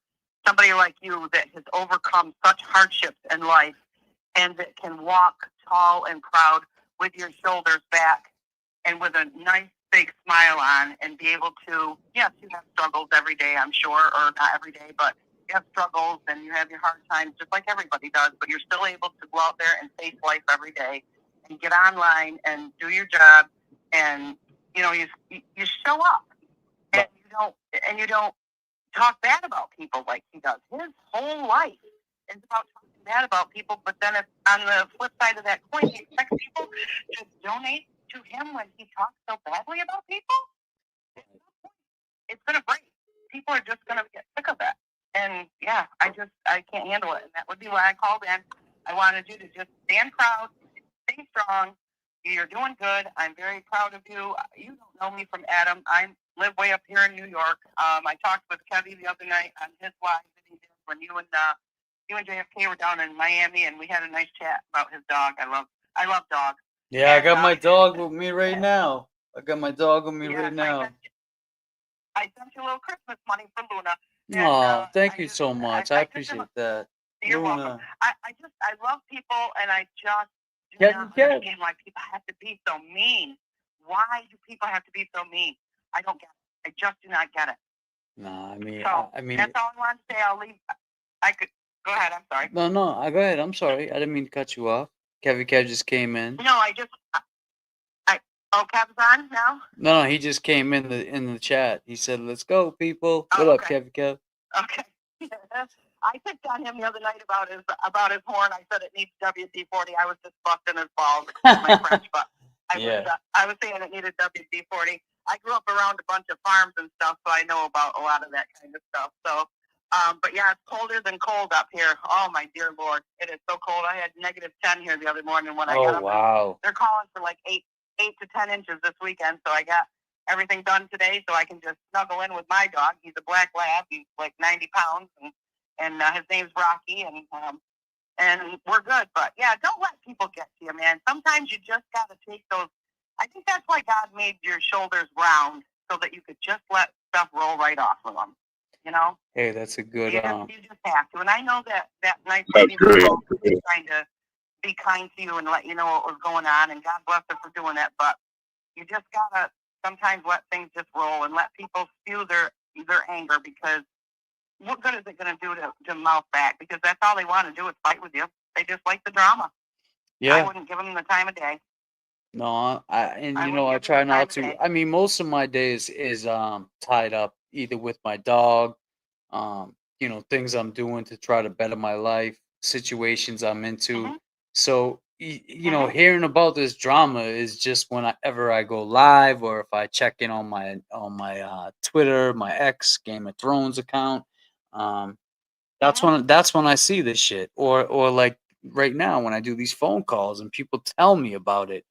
somebody like you that has overcome such hardships in life and that can walk tall and proud with your shoulders back and with a nice big smile on, and be able to, yes, you have struggles every day, I'm sure, or not every day, but you have struggles and you have your hard times just like everybody does, but you're still able to go out there and face life every day and get online and do your job, and you show up, and you don't talk bad about people like he does. His whole life is about talking bad about people, but then if on the flip side of that coin, he expects people to donate to him when he talks so badly about people. It's going to break. People are just going to get sick of that. And yeah, I can't handle it. And that would be why I called in. I wanted you to just stand proud, stay strong. You're doing good. I'm very proud of you. You don't know me from Adam. I live way up here in New York. I talked with Kevin the other night on his live that he did when you and JFK were down in Miami, and we had a nice chat about his dog. I love dogs.
Yeah, I got my dog with me right now. I got my dog with me right now.
I sent you a little Christmas money for Luna.
Oh, thank you so much. I appreciate that.
You're welcome.
Luna.
I love people, and I just do
Kevin,
not understand why people have to be so mean. Why do people have to be so mean? I don't get it. I just do not get it.
No, I mean,
So
I mean,
that's all I wanted to say. I'll leave. I could go ahead. I'm sorry.
no, go ahead. I'm sorry. I didn't mean to cut you off. Kev just came in.
No, oh, Kev's on now?
No, he just came in the chat. He said, "Let's go, people." What up, Kev?
Okay. I picked on him the other night about his horn. I said it needs WD-40. I was just busting his balls. My French, but I was saying it needed WD-40. I grew up around a bunch of farms and stuff, so I know about a lot of that kind of stuff. So, but yeah, it's colder than cold up here. Oh my dear Lord, it is so cold. I had -10 here the other morning when I got up.
Wow.
They're calling for like 8 to 10 inches this weekend, so I got everything done today so I can just snuggle in with my dog. He's a black lab. He's like 90 pounds, and his name's Rocky, and we're good. But yeah, don't let people get to you, man. Sometimes you just got to take those. I think that's why God made your shoulders round, so that you could just let stuff roll right off of them, you know?
Hey, that's a good.
You just have to. And I know that nice
That's
lady
great.
was trying to be kind to you and let you know what was going on, and God bless her for doing that. But you just gotta sometimes let things just roll and let people spew their anger, because what good is it going to do to mouth back? Because that's all they want to do is fight with you. They just like the drama.
Yeah.
I wouldn't give them the time of day.
No, I try not to. I mean, most of my days is tied up either with my dog, things I'm doing to try to better my life, situations I'm into. So, hearing about this drama is just whenever I go live, or if I check in on my Twitter, my X Game of Thrones account. That's when I see this shit, or like right now when I do these phone calls and people tell me about it.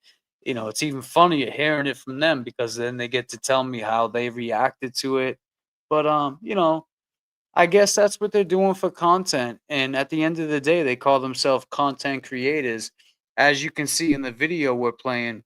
It's even funnier hearing it from them, because then they get to tell me how they reacted to it. But I guess that's what they're doing for content. And at the end of the day, they call themselves content creators. As you can see in the video we're playing,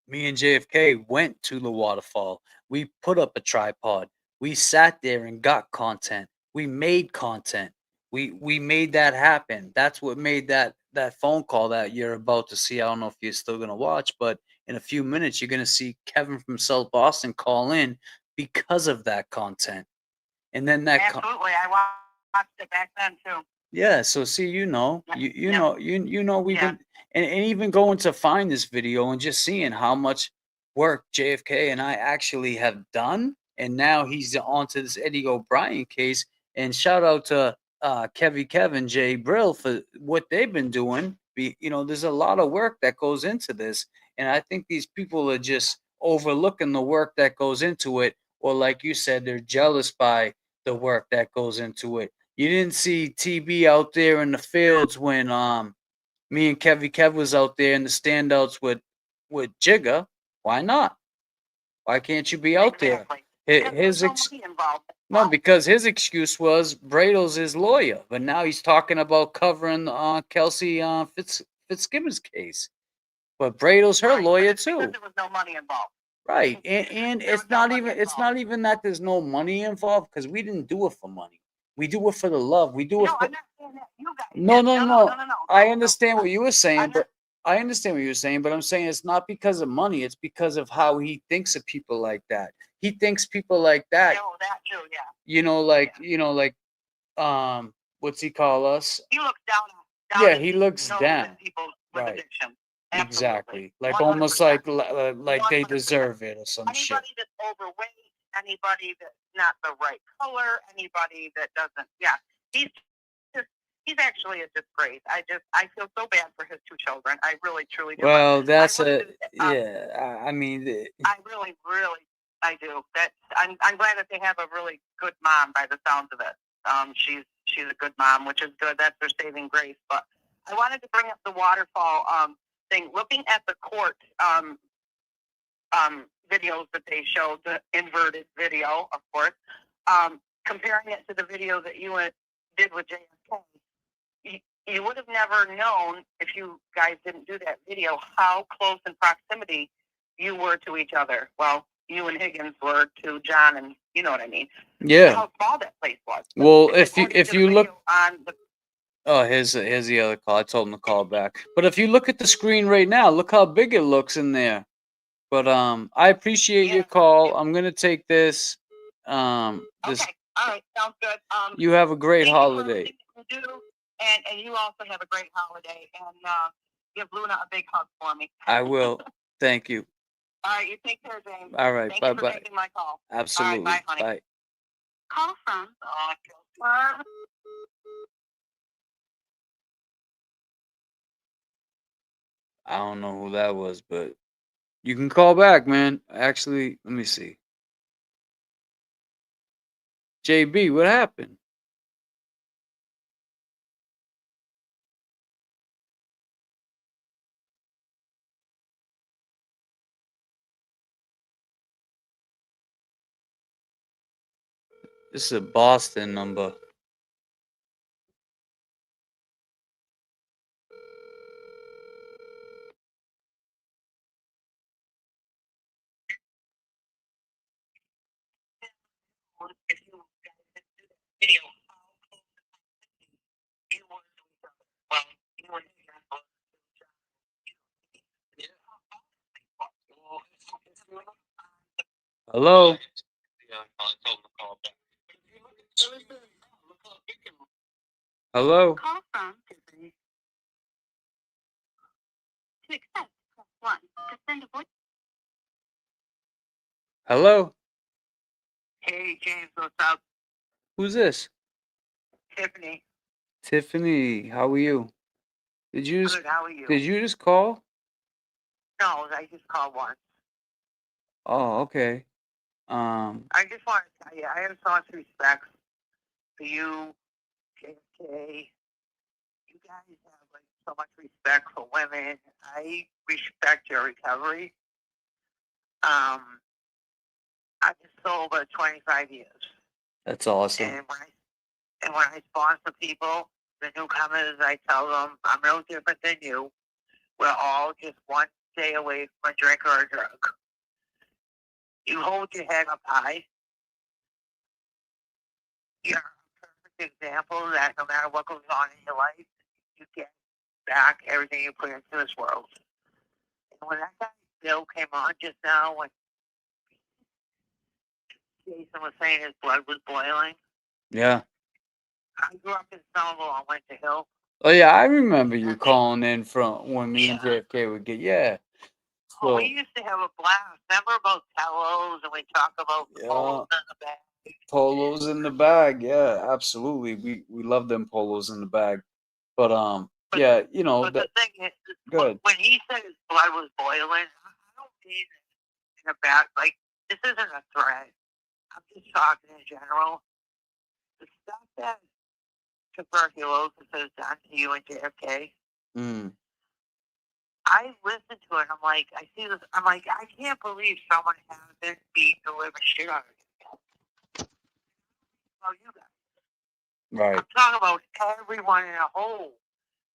me and JFK went to the waterfall. We put up a tripod. We sat there and got content. We made content. We made that happen. That's what made that phone call that you're about to see. I don't know if you're still going to watch, but in a few minutes, you're going to see Kevin from South Boston call in because of that content. And then that
absolutely, I watched it back then too.
Yeah, so see, you know we've been, and even going to find this video and just seeing how much work JFK and I actually have done, and now he's on to this Eddie O'Brien case. And shout out to Kevin J. Brill for what they've been doing. There's a lot of work that goes into this, and I think these people are just overlooking the work that goes into it, or like you said, they're jealous by the work that goes into it. You didn't see TB out there in the fields when me and Kev was out there in the standouts with Jigga. Why not? Why can't you be out there? No, because his excuse was Bradle's his lawyer, but now he's talking about covering Kelsey Fitzgibbon's case. But Bradle's her lawyer too.
There was no money involved.
Right, and it's not even that there's no money involved, because we didn't do it for money. We do it for the love. We do it for.
I'm not saying that. You guys.
No. I understand what you were saying, but I'm saying it's not because of money. It's because of how he thinks of people like that. He thinks people like that.
No, that too, yeah.
What's he call us?
He looks down.
Yeah, he looks down.
People with addiction.
Exactly. Like 100%. Almost like they deserve it or some shit.
Anybody that's overweight, anybody that's not the right color, anybody that doesn't. Yeah, he's just he's actually a disgrace. I feel so bad for his two children. I really, truly do.
Well, that's
I
a
wanted to,
yeah. I mean,
I really, really, I do. I'm glad that they have a really good mom by the sounds of it. She's a good mom, which is good. That's their saving grace. But I wanted to bring up the waterfall thing. Looking at the court videos that they showed, the inverted video, of course, comparing it to the video that you did with JFK, you would have never known if you guys didn't do that video how close in proximity you were to each other. Well, you and Higgins were to John, and you know what I mean.
yeah.
How small that place was.
Well, if you look,
on the
oh, here's the other call. I told him to call back. But if you look at the screen right now, look how big it looks in there. But I appreciate your call. I'm gonna take this.
Okay, all right, sounds good.
You have a great
thank you for
holiday.
everything that you do, and you also have a great holiday. And give Luna a big hug for me.
I will. Thank you.
All right, you take care, James.
All right,
Thank
bye
you for
bye.
taking my call.
Absolutely.
All right, bye, honey.
Bye.
Call from.
I don't know who that was, but you can call back, man. Actually, let me see. JB, what happened? This is a Boston number. Hello? Hello?
Call from Tiffany. To accept, press 1. To send a voice.
Hello?
Hey, James, what's up?
Who's this?
Tiffany.
Tiffany, how are you? Did you just
Good, how are you?
Did you just call?
No, I just called once.
Oh, okay.
I just want to tell you, I have so much respect for you, JFK. You guys have like so much respect for women. I respect your recovery. I've been sober 25 years.
That's awesome.
And when I sponsor people, the newcomers, I tell them I'm no different than you. We're all just one day away from a drink or a drug. You hold your head up high. You're a perfect example that no matter what goes on in your life, you get back everything you put into this world. And when that guy Bill came on just now, when Jason was saying his blood was boiling,
Yeah.
I grew up in Somerville on Winter Hill.
Oh yeah, I remember you calling in from when me and JFK would get
Oh, we used to have a blast. Remember about Tellos, and we talk about polos in the bag.
Polos in the bag, yeah, absolutely. We love them polos in the bag. But yeah, you know
But the thing is,
good.
when he said his blood was boiling, I don't mean in a bad, like, this isn't a threat. I'm just talking in general. The stuff that tuberculosis has done to you and JFK, I listen to it. I'm like, I see this. I'm like, I can't believe someone hasn't beat the living shit out of you. Well, you guys.
Right.
I'm talking about everyone in a whole,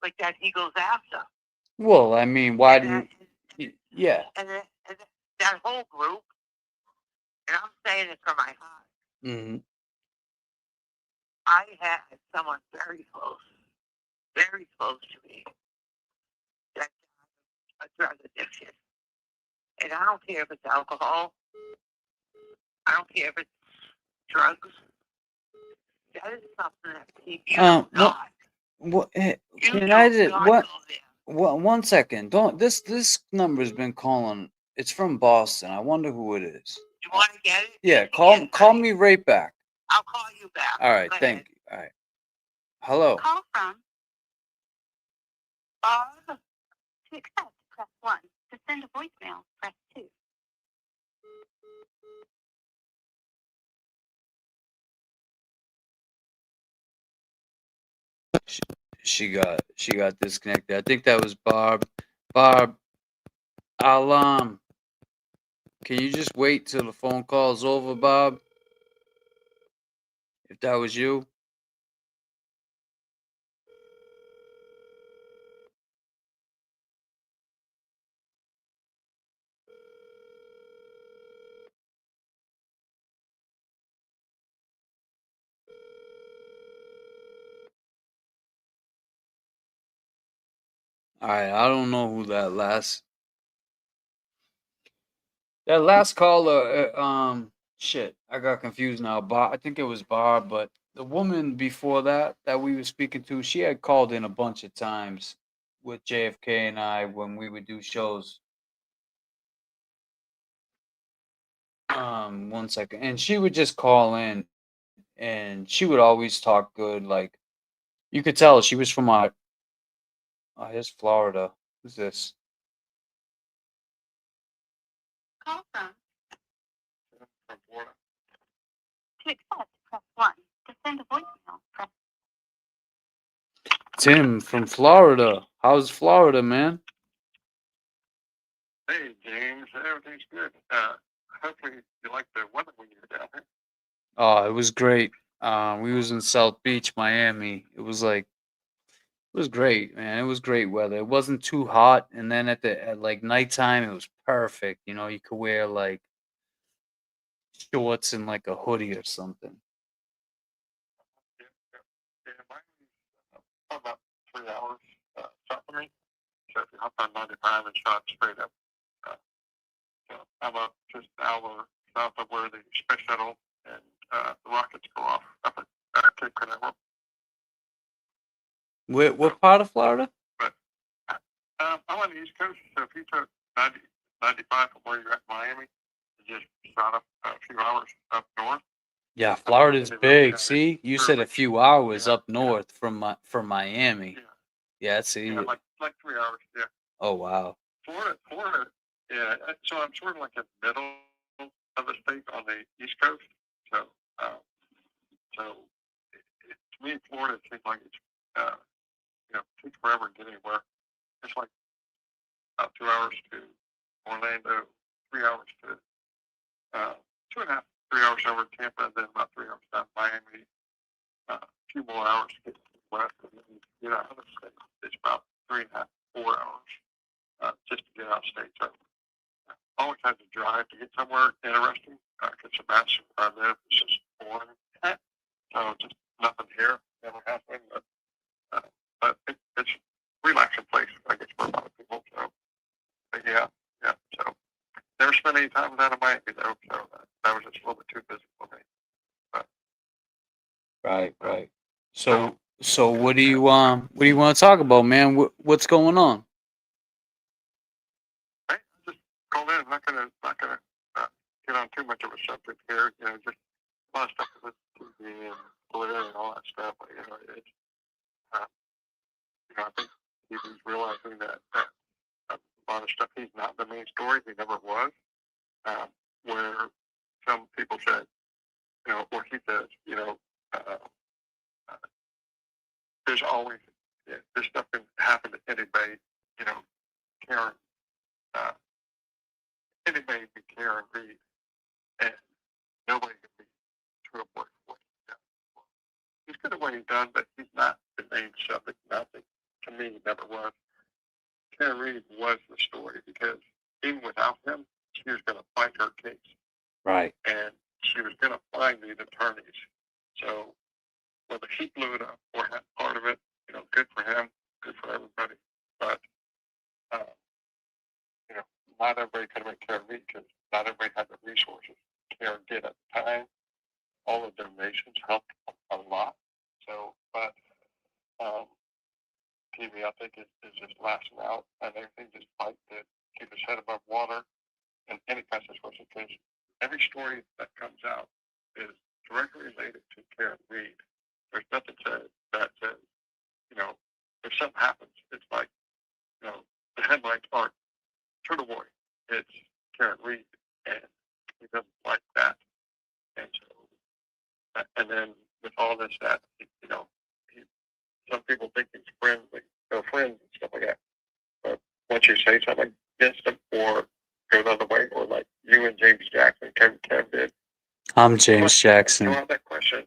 like that he goes after.
Well, I mean, why do you? Yeah.
And that whole group, and I'm saying it from my heart.
Mm-hmm.
I had someone very close to me that had a drug addiction. And I don't care if it's alcohol. I don't care if it's drugs. That is something that keeps you
What? Can I just what? One second. Don't this number's been calling. It's from Boston. I wonder who it is.
You want to get it?
Yeah. Call me right back.
I'll call you back.
All right. Thank you. All right. Hello.
Call from Bob, to accept, press 1. To send a voicemail, press 2.
She got disconnected. I think that was Barb. Barb, I'll can you just wait till the phone call's over, Bob? If that was you. Alright, I don't know who that last caller, shit, I got confused now. Bob, I think it was Barb, but the woman before that we were speaking to, she had called in a bunch of times with JFK and I when we would do shows. One second, and she would just call in, and she would always talk good. Like you could tell she was from here's Florida. Who's this?
Call from Florida. To accept, press 1. To send a voicemail, press
Tim from Florida. How's Florida, man?
Hey, James, everything's good. Hopefully you like the weather when you're down here.
Oh, it was great. We was in South Beach, Miami. It was great, man. It was great weather. It wasn't too hot, and then at like nighttime, it was perfect. You know, you could wear like shorts and like a hoodie or something.
Yeah, mine's about 3 hours south of me. So if you hop on 95 and shot straight up, so I'm up just an hour south of where the space shuttle and the rockets go off up at Cape Canaveral.
What part of Florida?
But I'm on the East Coast, so if you took 95 from where you're at in Miami, you just shot up a few hours up north.
Yeah, Florida's big. See, you said a few hours up north from Miami. Yeah, see.
Yeah, like 3 hours. Yeah.
Oh wow.
Florida. Yeah. So I'm sort of like in the middle of the state on the East Coast. So, to me, Florida seems like it's takes forever to get anywhere. It's like about 2 hours to Orlando, 3 hours to 2.5, 3 hours over to Tampa, and then about 3 hours down to Miami. A few more hours to get to the west, and then you get out of the state. It's about 3.5, 4 hours just to get out of state. So always had to drive to get somewhere interesting. Because Sebastian, where I live, is just boring. So just nothing here, never has been. But it's a relaxing place, I guess, for a lot of people. So, but yeah. So never spent any time down in Miami though. So that was just a little bit too busy for me. But,
Right. So what do you want to talk about, man? What's going on?
I just called in. I'm not gonna get on too much of a subject here. Just a lot of stuff with TV and Twitter and all that stuff. It's I think he's realizing that a lot of stuff, he's not the main story. He never was. Where some people said, or he says, there's always, this stuff can happen to anybody. Karen, anybody can Karen Reed, and nobody can be true for what he's done. He's good at what he's done, but he's not the main subject. Nothing to me, he never was. Karen Reed was the story because even without him, she was going to fight her case.
Right.
And she was going to find these attorneys. So whether he blew it up or had part of it, good for him, good for everybody. But, not everybody could make Karen Reed because not everybody had the resources Karen did at the time. All the donations helped a lot. So, but TV, I think, is just lashing out and everything, just fight to keep his head above water in any kind of situation. Because every story that comes out is directly related to Karen Reed. There's nothing that says, if something happens, it's like the headlines aren't Turtle Boy. It's Karen Reed, and he doesn't like that. And so, and then with all this, that he, some people think he's friendly, friends and stuff like that. But once you say something against him, or go the other way, or like you and James Jackson, Kev did.
I'm James Jackson.
Throw out that question.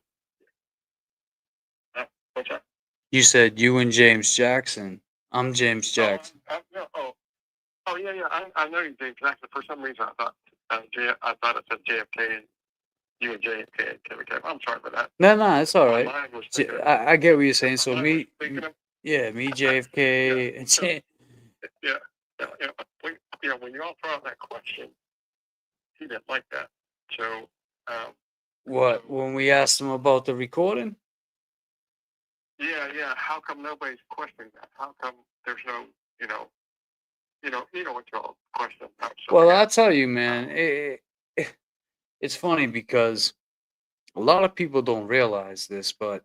What's that?
You said you and James Jackson. I'm James Jackson.
Oh yeah. I know you, James Jackson. For some reason, I thought it said JFK and you and JFK and Kevin Kev. I'm sorry for that.
No, it's all right.
My mind was thinking of-
I get what you're saying. So
my mind was thinking of-
me, JFK, and
when you all throw out that question, he didn't like that. So,
what? When we asked him about the recording?
yeah. How come nobody's questioning that? How come there's no, what y'all question about?
Well, I'll tell you, man. It's funny because a lot of people don't realize this, but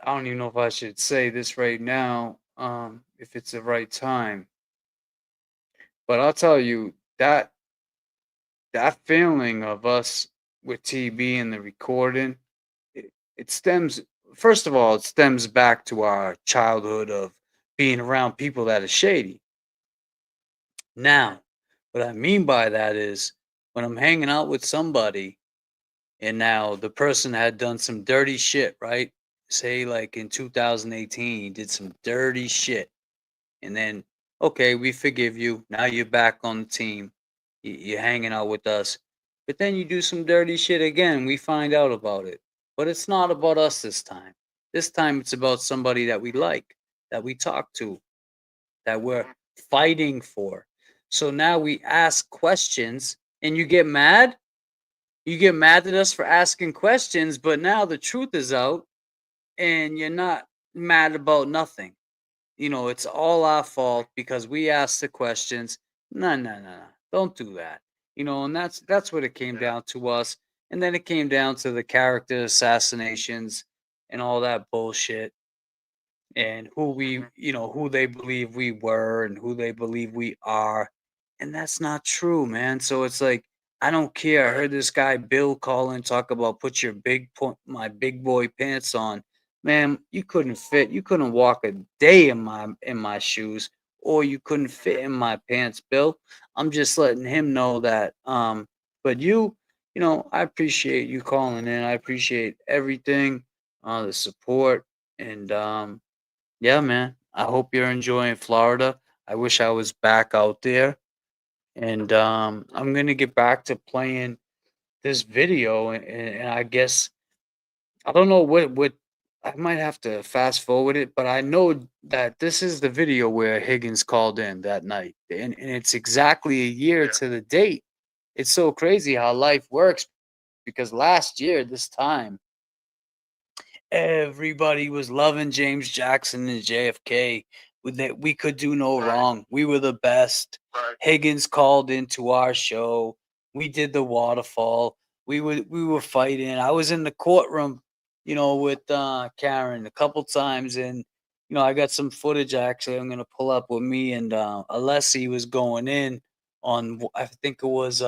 I don't even know if I should say this right now, if it's the right time. But I'll tell you that feeling of us with TB and the recording, it stems, first of all, it stems back to our childhood of being around people that are shady. Now, what I mean by that is when I'm hanging out with somebody and now the person had done some dirty shit, right? Say like in 2018, he did some dirty shit. And then, okay, we forgive you. Now you're back on the team. You're hanging out with us. But then you do some dirty shit again. We find out about it. But it's not about us this time. This time it's about somebody that we like, that we talk to, that we're fighting for. So now we ask questions and you get mad. You get mad at us for asking questions, but now the truth is out and you're not mad about nothing. It's all our fault because we asked the questions. No. Don't do that. And that's what it came down to us. And then it came down to the character assassinations and all that bullshit. And who they believe we were and who they believe we are. And that's not true, man. So it's like, I don't care. I heard this guy Bill call and talk about put your my big boy pants on. Man, you couldn't fit. You couldn't walk a day in my shoes, or you couldn't fit in my pants, Bill. I'm just letting him know that. But I appreciate you calling in. I appreciate everything, the support, and yeah, man. I hope you're enjoying Florida. I wish I was back out there. And I'm gonna get back to playing this video, and I guess I don't know what I might have to fast forward it, but I know that this is the video where Higgins called in that night, and it's exactly a year to the date. It's so crazy how life works, because last year this time everybody was loving James Jackson and JFK. That we could do no wrong. We were the best. Higgins called into our show. We did the waterfall. We were fighting. I was in the courtroom, with Karen a couple times, and I got some footage actually. I'm gonna pull up with me and Alessi was going in on. I think it was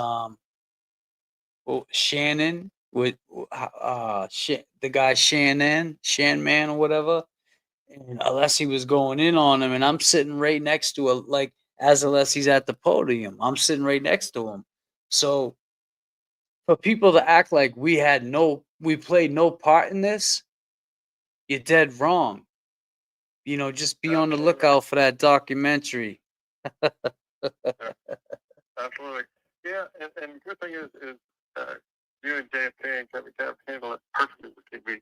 Shannon with the guy Shanman or whatever. And Alessi was going in on him, and I'm sitting right next to as Alessi's at the podium, I'm sitting right next to him. So for people to act like we played no part in this, you're dead wrong. Just be on the lookout for that documentary.
Absolutely. Yeah, and the good thing is you and JFK and Kevin Kev handle it perfectly with TV.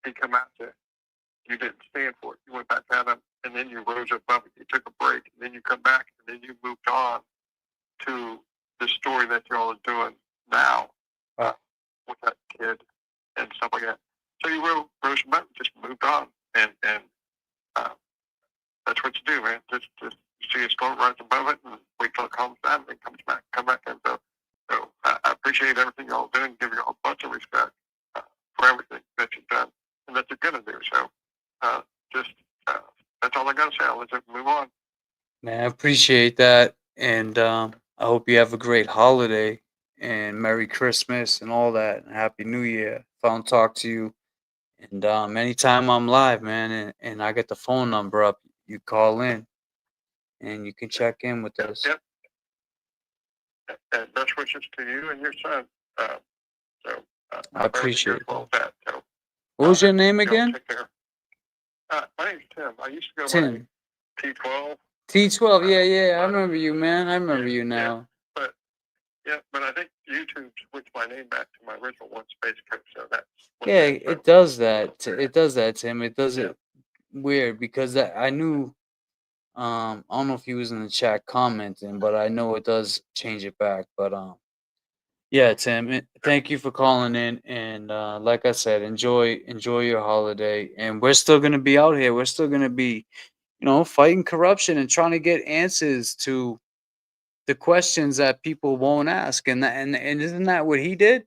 He come out to you didn't stand for it. You went back at him, and then you rose above it. You took a break, and then you come back, and then you moved on to the story that y'all are doing now with that kid and stuff like that. So you rose above it, just moved on, and that's what you do, man. Just see a story, rise above it, and wait till it calms down, and then come back. And so I appreciate everything y'all are doing. Give you all a bunch of respect for everything that you've done and that you're gonna do. So. That's all I got to say. I'll let you move on.
Man, I appreciate that. And I hope you have a great holiday and Merry Christmas and all that. And Happy New Year. If I don't talk to you. And anytime I'm live, man, and I get the phone number up, you call in and you can check in with us.
Yep. And best wishes to you and your son.
I appreciate it.
Well, that. So,
What was your name again?
take care. My name's Tim. I used to go
Tim.
by T12.
T12, yeah. I remember you, man. I remember you now.
But I think YouTube switched my name back to my original one, Space Coach. So that's
Yeah, it does that. It does that, Tim. It does it weird because I knew. I don't know if he was in the chat commenting, but I know it does change it back. But yeah, Tim. Thank you for calling in, and like I said, enjoy your holiday. And we're still gonna be out here. We're still gonna be, fighting corruption and trying to get answers to the questions that people won't ask. And isn't that what he did?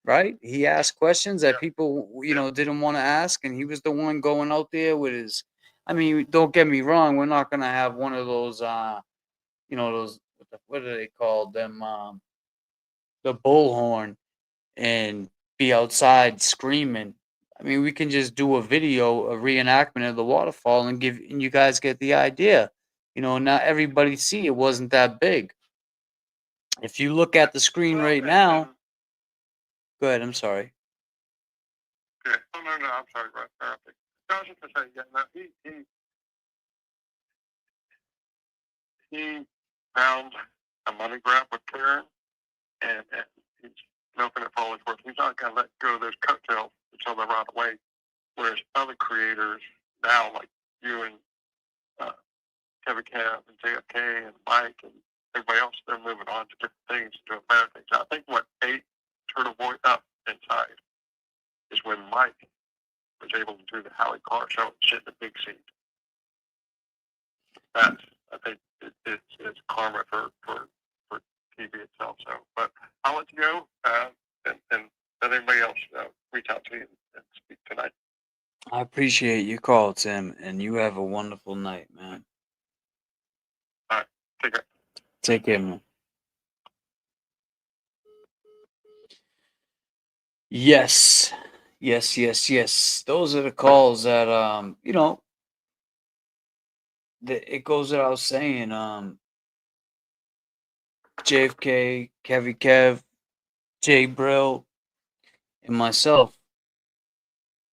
Right? He asked questions that people, didn't want to ask, and he was the one going out there with his. I mean, don't get me wrong. We're not gonna have one of those, those what do they call them? The bullhorn, and be outside screaming. I mean, we can just do a video, a reenactment of the waterfall, and you guys get the idea. Not everybody see it wasn't that big. If you look at the screen right now, go ahead. I'm sorry.
Yeah. Oh, no, I'm sorry, Brett. I was just going to say, he found a money grab with Karen, and he's milking it for all it's worth. He's not going to let go of those coattails until they run away. Whereas other creators now, like you and Kevin Cav and JFK and Mike and everybody else, they're moving on to different things, doing better things. I think what ate Turtle Boy up inside is when Mike was able to do the Howie Carr show and shit the big seat. I think it's karma for TV itself. So, but I'll let you go and let everybody else reach out to you and speak tonight.
I appreciate your call, Tim, and you have a wonderful night, man.
All right, take care.
Take care, man. Yes. Those are the calls that it goes without saying. JFK, Kevy Kev, Jay Brill, and myself,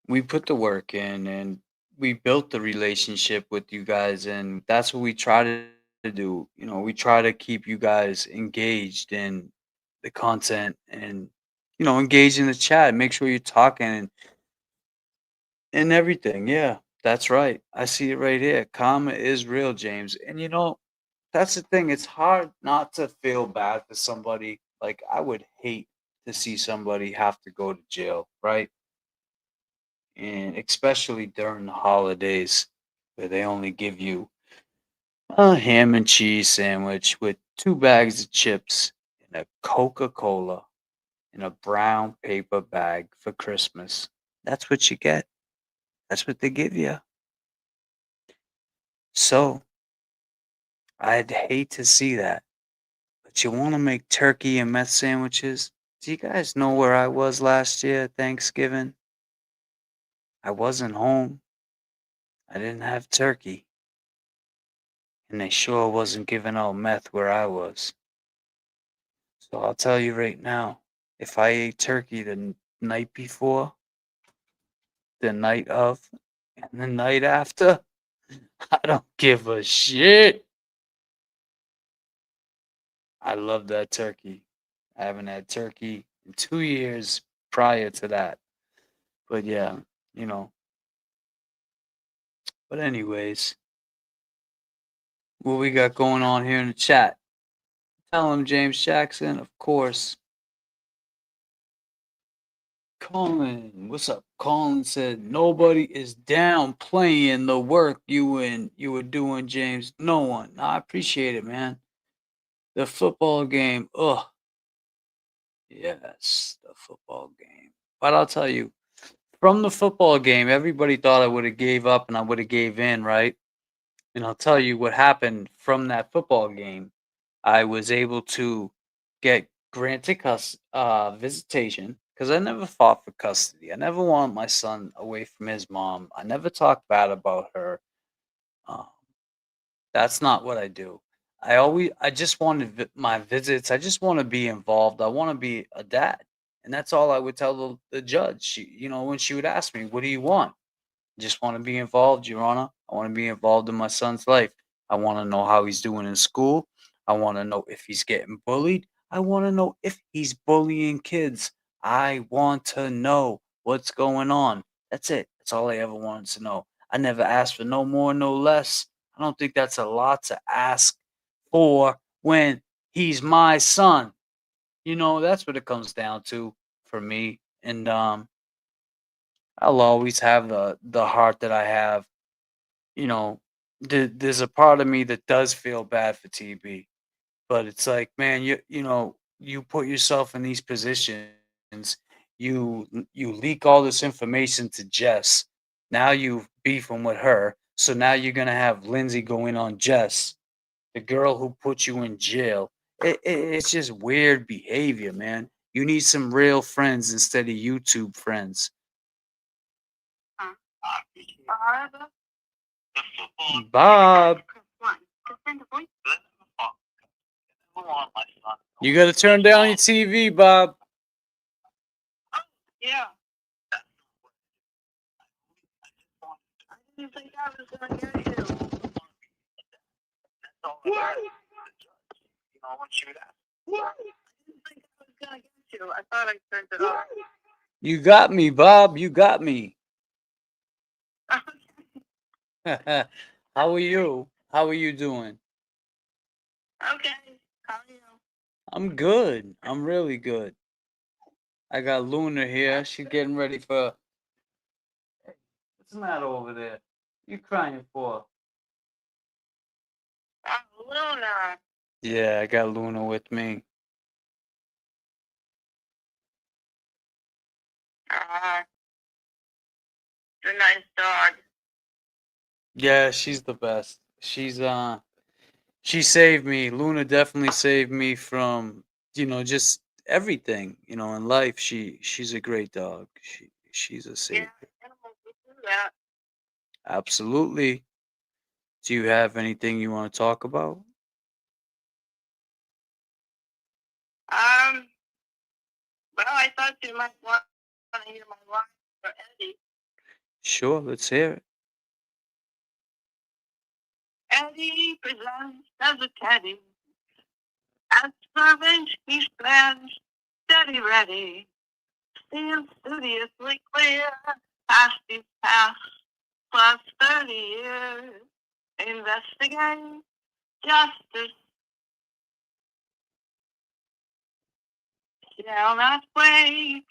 we put the work in and we built the relationship with you guys, and that's what we try to do. We try to keep you guys engaged in the content and engage in the chat. Make sure you're talking and everything. Yeah, that's right. I see it right here. Karma is real, James. And that's the thing. It's hard not to feel bad for somebody. Like, I would hate to see somebody have to go to jail, right? And especially during the holidays where they only give you a ham and cheese sandwich with 2 bags of chips and a Coca-Cola in a brown paper bag for Christmas. That's what you get. That's what they give you. So, I'd hate to see that. But you want to make turkey and meth sandwiches? Do you guys know where I was last year, Thanksgiving? I wasn't home. I didn't have turkey. And they sure wasn't giving out meth where I was. So I'll tell you right now, if I ate turkey the night before, the night of, and the night after, I don't give a shit. I love that turkey. I haven't had turkey in 2 years prior to that. But yeah, But anyways, what we got going on here in the chat? Tell him, James Jackson, of course. Colin, what's up? Colin said nobody is downplaying the work you were doing, James. No one. No, I appreciate it, man. The football game. Ugh. Yes, the football game. But I'll tell you, from the football game, everybody thought I would have gave up and I would have gave in, right? And I'll tell you what happened from that football game. I was able to get granted visitation because I never fought for custody. I never wanted my son away from his mom. I never talked bad about her. Um, that's not what I do. I just wanted my visits. I just want to be involved. I want to be a dad. And that's all I would tell the judge. When she would ask me, what do you want? I just want to be involved, Your Honor. I want to be involved in my son's life. I want to know how he's doing in school. I want to know if he's getting bullied. I want to know if he's bullying kids. I want to know what's going on. That's it. That's all I ever wanted to know. I never asked for no more, no less. I don't think that's a lot to ask for when he's my son. That's what it comes down to for me. And I'll always have the heart that I have. You know, there's a part of me that does feel bad for TB, but it's like, man, you put yourself in these positions. You leak all this information to Jess. Now you beefing with her, so now you're gonna have Lindsay going on Jess, the girl who put you in jail. It's just weird behavior, man. You need some real friends instead of YouTube friends. Bob, you got to turn down your TV, Bob.
Yeah. I didn't think I was gonna get you. What? Once you asked. What? I didn't think I was gonna get you. I thought I turned it off.
You got me, Bob. You got me. How are you? How are you doing?
Okay. How are you?
I'm good. I'm really good. I got Luna here. She's getting ready for. Hey, what's the matter over there? You crying for?
Luna.
Yeah, I got Luna with me.
It's a nice dog.
Yeah, she's the best. She saved me. Luna definitely saved me from, just everything, in life. She's a great dog. She's a savior.
Yeah.
Absolutely. Do you have anything you want to talk about?
Well, I thought you might want to hear my line for Eddie.
Sure, let's hear it.
Eddie presents as a teddy. As servant he stands steady ready. Seems studiously clear past his past plus 30 years. Investigate justice. Shall not wait.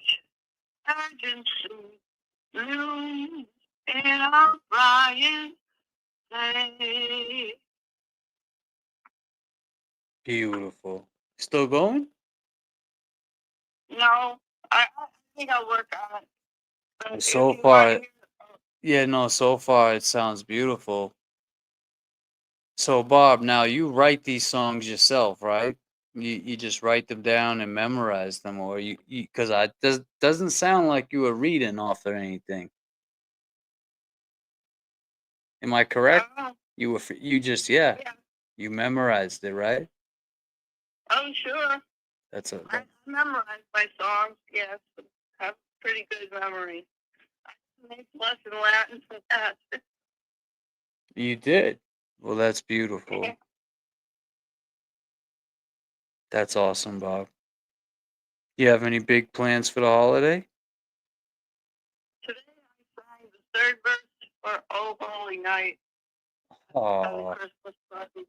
Urgency looms in our Brian day.
Beautiful. Still going?
No, I think I'll work on it. But
So
if you
far,
want to
yeah, no, so far it sounds beautiful. So, Bob, now you write these songs yourself, right? You just write them down and memorize them, or because doesn't sound like you were reading off or anything. Am I correct? You just
yeah.
you memorized it, right?
Oh, sure. I memorize my songs, yes. I have pretty good memory. I make less in Latin than that.
You did. Well, that's beautiful. That's awesome, Bob. You have any big plans for the holiday?
Today I sang the third verse for Oh Holy Night.
Oh,
Christmas party.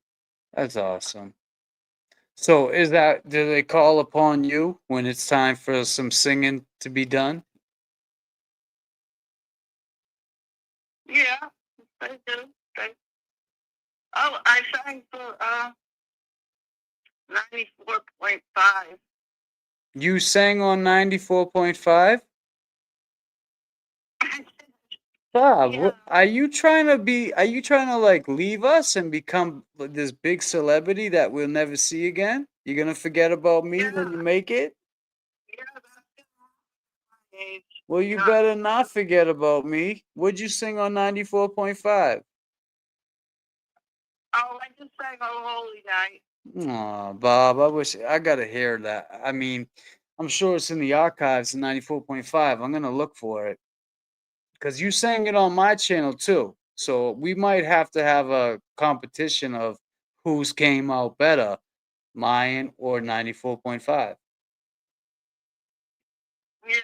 that's awesome. So, do they call upon you when it's time for some singing to be done?
Yeah, they do. I sang for 94.5.
You sang on 94.5? Bob, are you trying to like leave us and become this big celebrity that we'll never see again? You're gonna forget about me when you make it? Well, you better not forget about me. What'd you sing on 94.5?
Oh, I just sang Oh Holy Night.
Aw, Bob, I wish I gotta hear that. I mean, I'm sure it's in the archives in 94.5. I'm gonna look for it. Because you sang it on my channel too. So we might have to have a competition of whose came out better, mine or 94.5.
Yeah,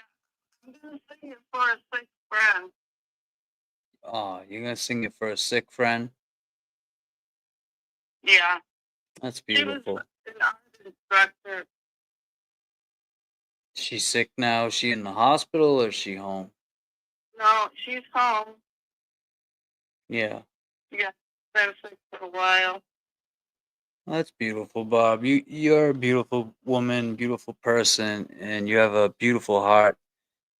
I'm gonna sing it for a sick friend.
Oh, you're gonna sing it for a sick friend?
Yeah,
That's
she was
beautiful.
an art instructor.
She's sick now. Is she in the hospital or is she home?
No, she's home.
Yeah.
Yeah, been sick for a while.
That's beautiful, Bob. You're a beautiful woman, beautiful person, and you have a beautiful heart.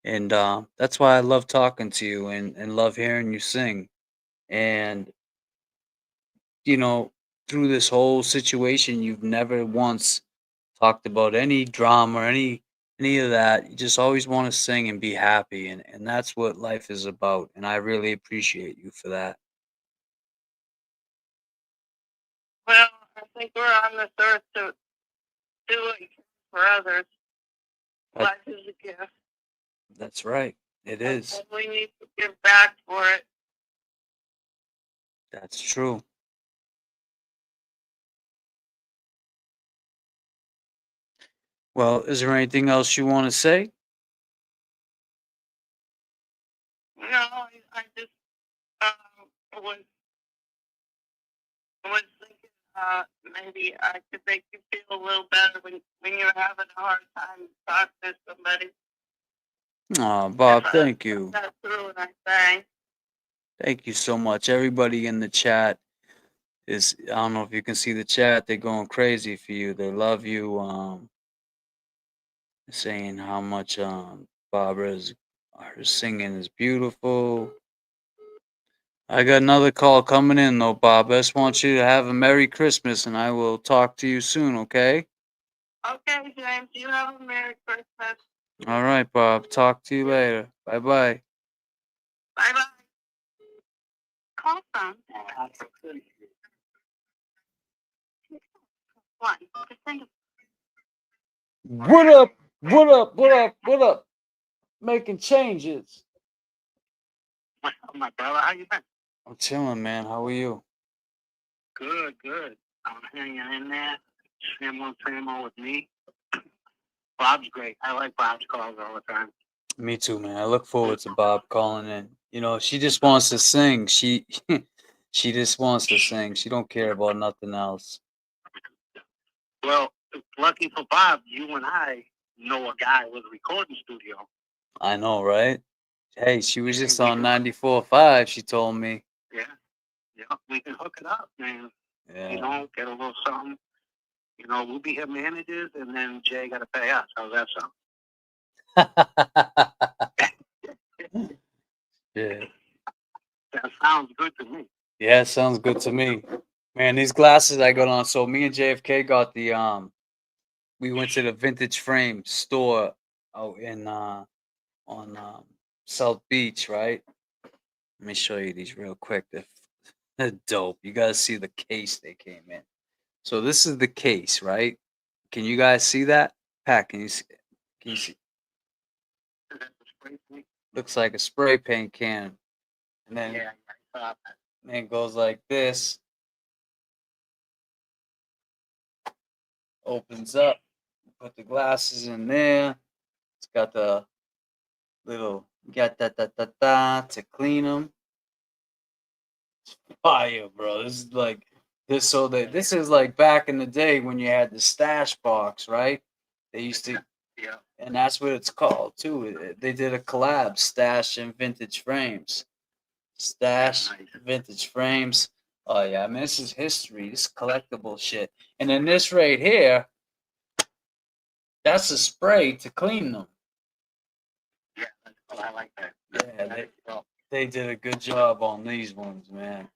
And that's why I love talking to you and love hearing you sing. And you know, through this whole situation, you've never once talked about any drama or any of that. You just always want to sing and be happy, and that's what life is about. And I really appreciate you for that.
Well, I think we're on this earth to do it for others. Life is a gift.
That's right. It is.
And we need to give back for it.
That's true. Well, is there anything else you want to say?
No, I just was thinking maybe I could make you feel a little better when you're having a hard time talking to somebody.
Oh, Bob, thank you.
That's through and I sang.
Thank you so much. Everybody in the chat is, I don't know if you can see the chat, they're going crazy for you. They love you. Saying how much Barbara's her singing is beautiful. I got another call coming in though, Bob. I just want you to have a Merry Christmas and I will talk to you soon, okay?
Okay, James, you have a Merry Christmas.
All right, Bob. Talk to you later. Bye-bye.
Bye-bye. Call from one.
What up? What up? What up? What up? Making changes.
What's up, my brother? How you been?
I'm chilling, man. How are you?
Good, good. I'm hanging in there. Same old with me. Bob's great. I like Bob's calls all the time.
Me too, man. I look forward to Bob calling in. You know, she just wants to sing. She she just wants to sing. She don't care about nothing else.
Well, lucky for Bob, you and I know a guy with a recording studio.
I know, right? Hey, she was just on 94.5, she told me.
Yeah. Yeah. We can hook it up, man.
Yeah.
You know, get a little something. You know, we'll be her managers and then Jay gotta pay us. How's that sound?
Yeah.
That sounds good to me.
Yeah, sounds good to me. Man, these glasses I got on. So me and JFK got the we went to the vintage frame store out in on South Beach, right? Let me show you these real quick. They're dope. You guys see the case they came in. So this is the case, right? Can you guys see that? Pat, can you see? Can you see? Looks like a spray paint can. And then, then it goes like this. Opens up. Put the glasses in there. It's got the little to clean them. It's fire, bro. This is like this. So that this is like back in the day when you had the stash box, right? They used to,
yeah.
And that's what it's called too. They did a collab, Stash and Vintage Frames. Stash, Vintage Frames. Oh yeah, I mean this is history. This is collectible shit. And then this right here, that's a spray to clean them.
Yeah, I like that.
Yeah, they did a good job on these ones, man.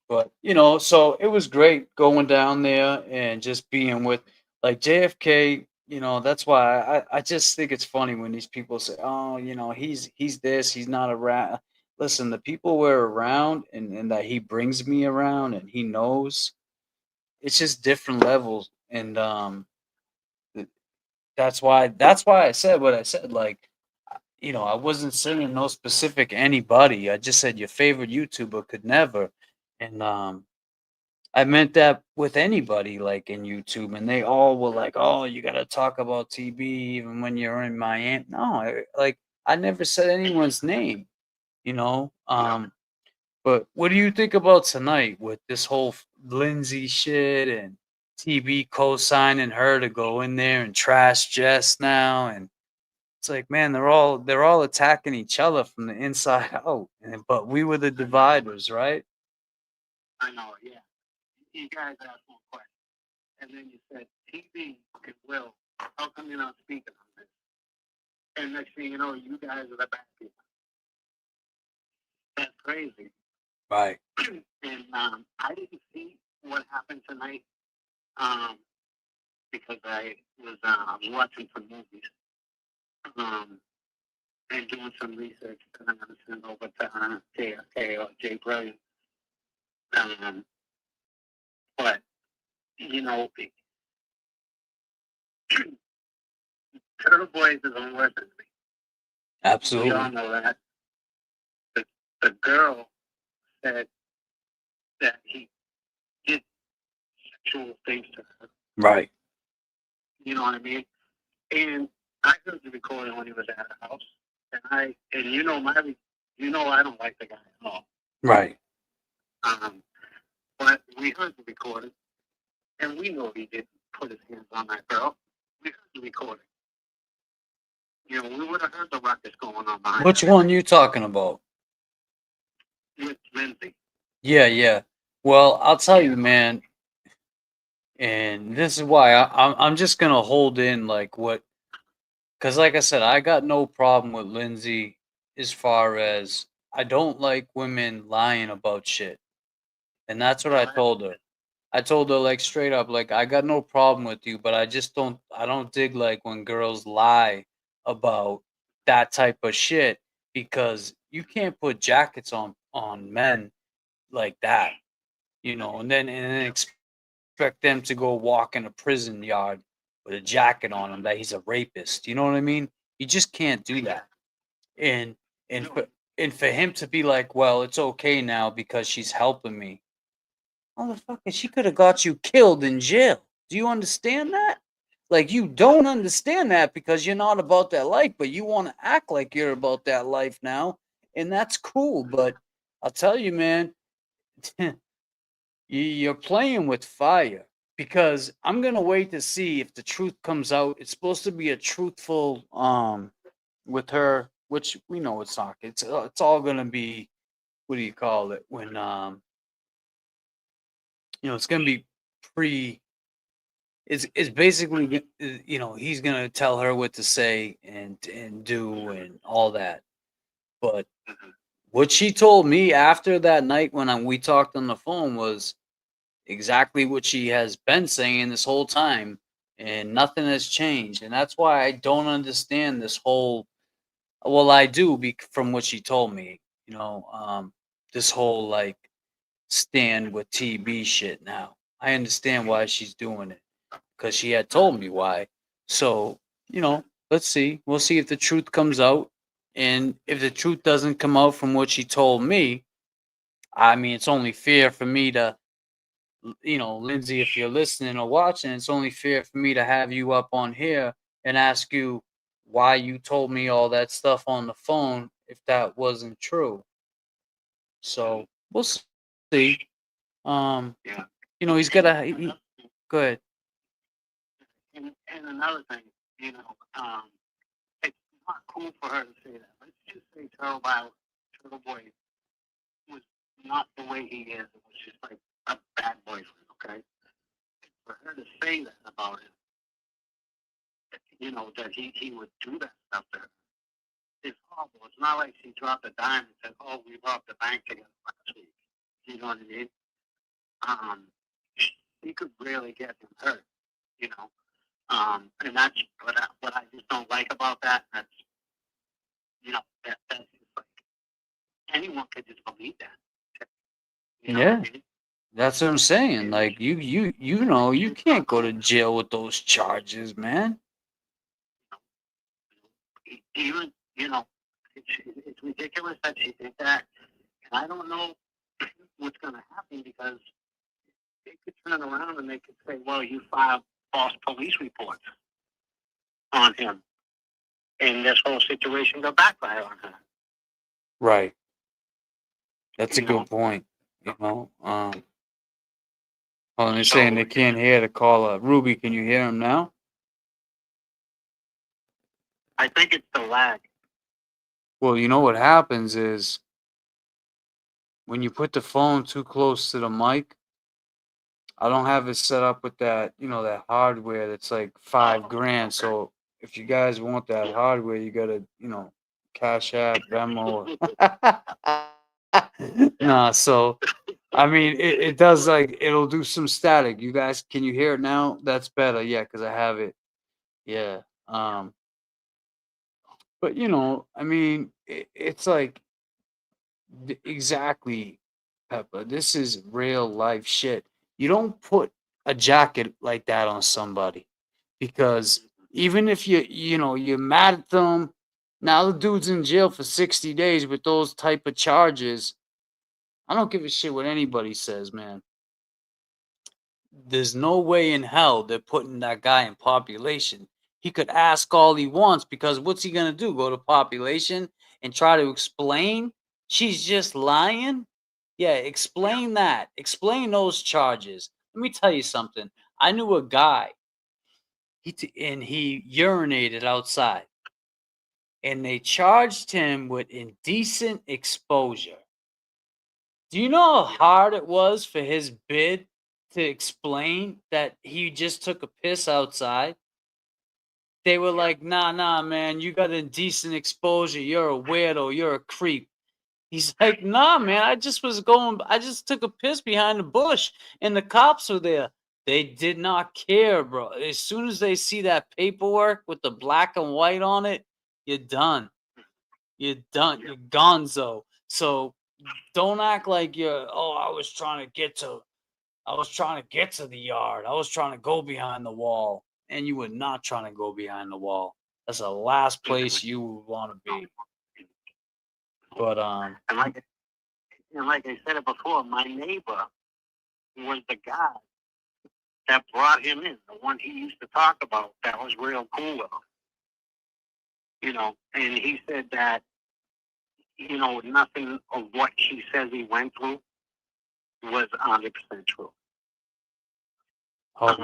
But you know, so it was great going down there and just being with like JFK. You know, that's why I just think it's funny when these people say, "Oh, you know, he's this, he's not around." Listen, the people we're around and that he brings me around and he knows, it's just different levels. And th- that's why I said what I said. Like, you know, I wasn't saying no specific anybody. I just said your favorite YouTuber could never. And I meant that with anybody like in YouTube, and they all were like, "Oh, you got to talk about TB even when you're in Miami." No, I never said anyone's name, you know. But what do you think about tonight with this whole Lindsay shit and TB co-signing her to go in there and trash Jess now? And it's like, man, they're all attacking each other from the inside out. But we were the dividers, right?
I know, yeah. You guys asked one question, and then you said, TV and Will, how come you're not speaking on this? And next thing you know, you guys are the bad people. That's crazy.
Right.
And I didn't see what happened tonight because I was watching some movies and doing some research because I'm going to send over to JFK or Jay Brilliant. But, you know, Turtle Boys is on worse than me.
Absolutely.
We all know that. The girl said that he did sexual things to her.
Right.
You know what I mean? And I heard the recording when he was at her house, and you know I don't like the guy at all.
Right.
But we heard the recording, and we know he didn't put his hands on that girl. We heard the recording. You know, we would have heard the ruckus going on behind
Which one you talking about?
with Lindsay.
Yeah. Well, I'll tell you, man, and this is why I'm just gonna hold in like what, because like I said, I got no problem with Lindsay as far as I don't like women lying about shit, and that's what I told her. I told her like straight up, like I got no problem with you, but I don't dig like when girls lie about that type of shit because you can't put jackets on men like that, you know, and then expect them to go walk in a prison yard with a jacket on him that he's a rapist. You know what I mean? You just can't do that. And and for, and for him to be like, well, it's okay now because she's helping me. Motherfucker, she could have got you killed in jail. Do you understand that? Like you don't understand that because you're not about that life, but you want to act like you're about that life now, and that's cool. But I'll tell you, man, you're playing with fire because I'm gonna wait to see if the truth comes out. It's supposed to be a truthful with her, which we know it's not. It's all gonna be, what do you call it, when you know, it's gonna be pre. It's basically you know, he's gonna tell her what to say and do and all that. But what she told me after that night when we talked on the phone was exactly what she has been saying this whole time, and nothing has changed. And that's why I don't understand this whole. Well, I do from what she told me. You know, this whole like stand with TB shit. Now I understand why she's doing it because she had told me why. So you know, let's see. We'll see if the truth comes out, and if the truth doesn't come out from what she told me, I mean, it's only fair for me to, you know, Lindsay, if you're listening or watching, it's only fair for me to have you up on here and ask you why you told me all that stuff on the phone if that wasn't true. So we'll see.
Yeah.
You know, he's got to. Go ahead.
And another thing, you know, it's not cool for her to say that. Let's just say Turtle Boy was not the way he is. It was just like a bad boyfriend, okay? For her to say that about him, you know, that he would do that stuff to her, it's horrible. It's not like she dropped a dime and said, "Oh, we robbed the bank together last week." You know what I mean? She could really get him hurt. You know, and that's what I just don't like about that. That's that's just like anyone could just believe that. You know
Yeah.
what I mean?
That's what I'm saying. Like you know, you can't go to jail with those charges, man.
Even it's ridiculous that she did that, and I don't know what's going to happen because they could turn around and they could say, "Well, you filed false police reports on him," and this whole situation go backfire on her.
Right. That's a good point. You know. Oh, they're saying they can't hear the caller. Ruby, can you hear him now?
I think it's the lag.
Well, you know what happens is when you put the phone too close to the mic, I don't have it set up with that, that hardware that's like $5,000. So if you guys want that hardware, you gotta, Cash App, Venmo. Nah, so I mean it does like it'll do some static. You guys, can you hear it now? That's better, yeah, because I have it. Yeah. But I mean, it's like exactly, Peppa. This is real life shit. You don't put a jacket like that on somebody because even if you're mad at them, now the dude's in jail for 60 days with those type of charges. I don't give a shit what anybody says, man. There's no way in hell they're putting that guy in population. He could ask all he wants because what's he gonna do? Go to population and try to explain she's just lying? Yeah, explain that. Explain those charges. Let me tell you something. I knew a guy. And he urinated outside, and they charged him with indecent exposure. Do you know how hard it was for his bid to explain that he just took a piss outside? They were like, nah, man, you got indecent exposure. You're a weirdo. You're a creep. He's like, nah, man, I just took a piss behind the bush and the cops were there. They did not care, bro. As soon as they see that paperwork with the black and white on it, you're done. You're done. You're gonzo. So don't act like I was trying to get to the yard. I was trying to go behind the wall. And you were not trying to go behind the wall. That's the last place you would want to be. But
And like I said it before, my neighbor was the guy that brought him in, the one he used to talk about that was real cool with him. And he said that, nothing of what he says he went through was 100% true.
Oh,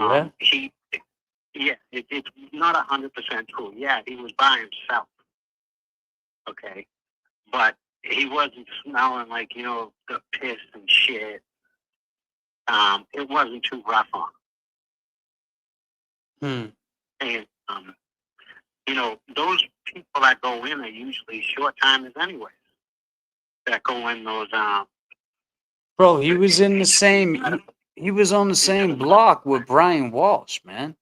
yeah?
It's not 100% true. Yeah, he was by himself. Okay. But he wasn't smelling like, the piss and shit. It wasn't too rough on him. And, those people that go in are usually short timers anyways. That go in those,
bro, he was in the same, he was on the same block with Brian Walsh, man.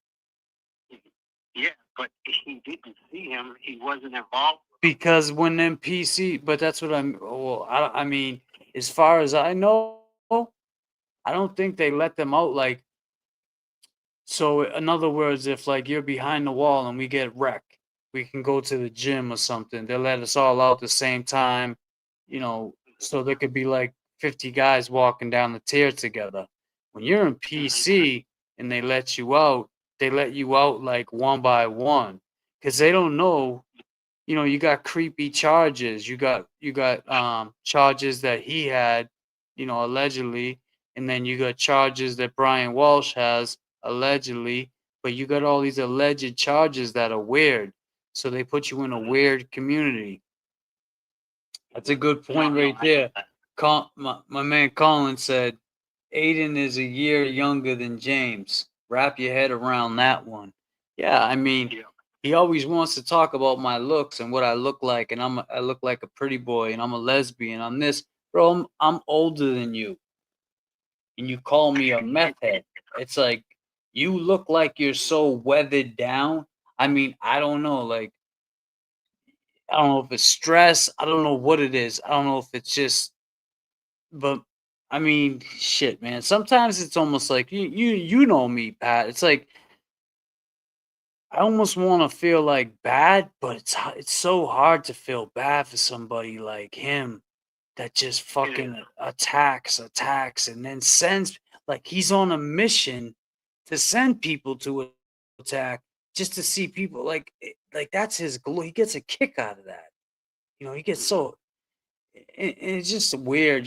Yeah, but he didn't see him. He wasn't involved.
Because when them PC, but that's what I mean, as far as I know, I don't think they let them out like. So in other words, if like you're behind the wall and we get wrecked, we can go to the gym or something. They let us all out at the same time, so there could be like 50 guys walking down the tier together. When you're in PC and they let you out like one by one because they don't know. You got creepy charges. You got charges that he had, allegedly, and then you got charges that Brian Walsh has allegedly, but you got all these alleged charges that are weird. So they put you in a weird community. That's a good point right there. My man Colin said, Aiden is a year younger than James. Wrap your head around that one. Yeah, I mean, he always wants to talk about my looks and what I look like, and I look like a pretty boy, and I'm a lesbian. I'm this, bro. I'm older than you, and you call me a meth head. It's like you look like you're so weathered down. I mean, I don't know, like I don't know if it's stress. I don't know what it is. I don't know if it's just, but I mean, shit, man. Sometimes it's almost like you know me, Pat. It's like I almost want to feel like bad, but it's so hard to feel bad for somebody like him that just fucking attacks, and then sends like he's on a mission to send people to attack just to see people like that's his glory. He gets a kick out of that. You know, he gets so and it's just weird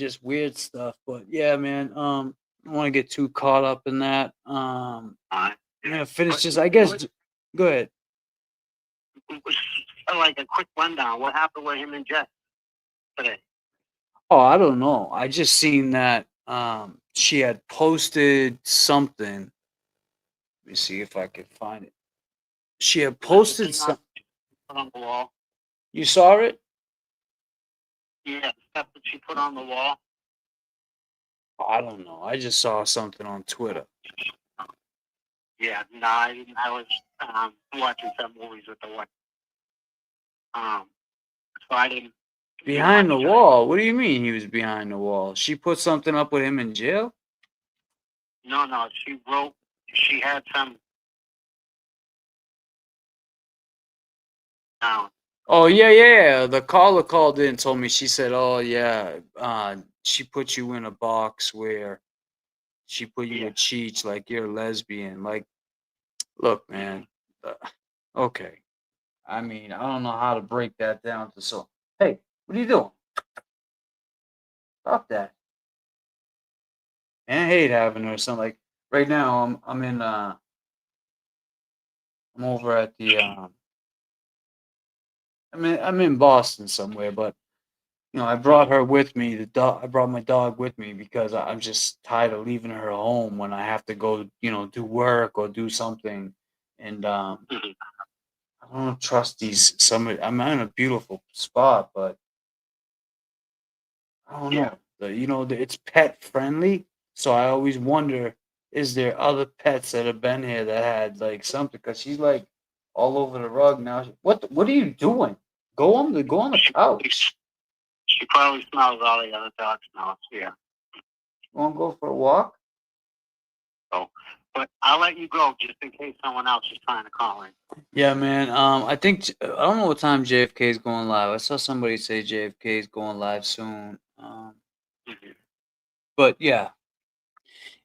stuff. But yeah, man, I don't want to get too caught up in that. I'm gonna finish just I guess go ahead.
Like a quick rundown. What happened with him and Jeff today?
Oh, I don't know. I just seen that she had posted something. Let me see if I can find it. She had posted some.
Put on the wall.
You saw it?
Yeah, stuff that she put on the wall.
I don't know. I just saw something on Twitter.
Yeah, no, I didn't. I was watching some movies with the wife. So I didn't.
Behind the wall? What do you mean he was behind the wall? She put something up with him in jail?
No, she wrote. She had some.
Oh yeah. The caller called in and told me. She said, "Oh yeah, she put you in a box where she put you with Cheech, like you're a lesbian." Like, look, man. Okay. I mean, I don't know how to break that down to so. Hey, what are you doing? Stop that. Man, I hate having her. Something like right now. I'm over at the I'm in Boston somewhere, but you know I brought her with me. The dog. I brought my dog with me because I'm just tired of leaving her home when I have to go, you know, do work or do something, and I don't trust these. I'm in a beautiful spot, but I don't know. It's pet friendly, so I always wonder: is there other pets that have been here that had like something? Because she's like all over the rug now. What are you doing? Go on the couch.
She probably smells all the other dog smells. Yeah.
Want to go for a walk?
So, but I'll let you go just in case someone else is trying to call in.
Yeah, man. I think I don't know what time JFK is going live. I saw somebody say JFK is going live soon. But yeah,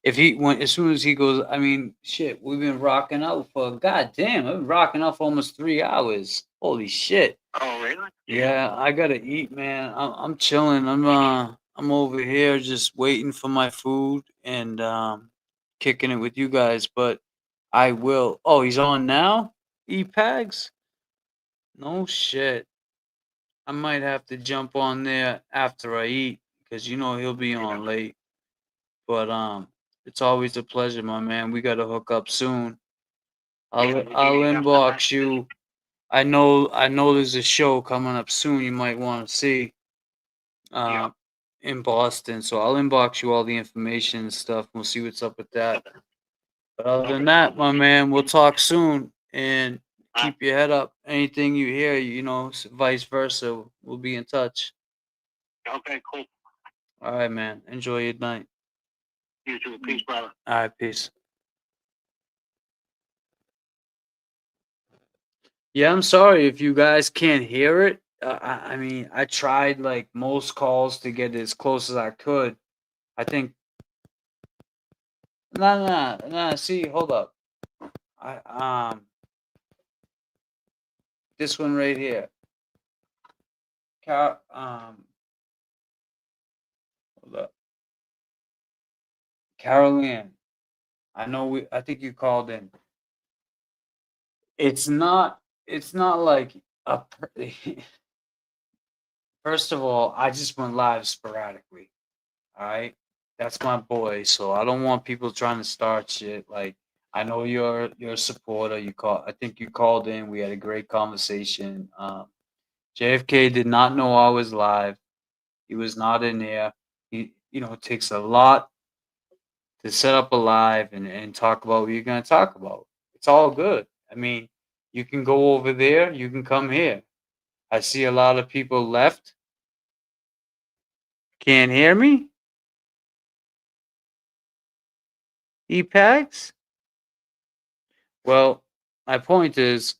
if he went as soon as he goes, I mean, shit, we've been rocking out for goddamn. I've been rocking out for almost 3 hours. Holy shit.
Oh really?
Yeah, I gotta eat, man. I'm chilling. I'm over here just waiting for my food and kicking it with you guys. But I will. Oh, he's on now. E-Pags. No shit. I might have to jump on there after I eat because you know he'll be on late. But it's always a pleasure, my man. We gotta hook up soon. I'll inbox you. I know there's a show coming up soon you might want to see in Boston. So I'll inbox you all the information and stuff. We'll see what's up with that. But other than that, my man, we'll talk soon and keep your head up. Anything you hear, you know, vice versa. We'll be in touch.
Okay, cool.
All right, man. Enjoy your night.
You too. Peace, brother.
All right, peace. Yeah, I'm sorry if you guys can't hear it. I mean, I tried like most calls to get as close as I could. I think. No. See, hold up. This one right here. Hold up. Caroline. I think you called in. It's not like a. First of all, I just went live sporadically. All right, that's my boy. So I don't want people trying to start shit. Like I know you're a supporter. I think you called in. We had a great conversation. JFK did not know I was live. He was not in there. It takes a lot to set up a live and talk about what you're going to talk about. It's all good. I mean, you can go over there. You can come here. I see a lot of people left. Can't hear me? E-Pags? Well, my point is,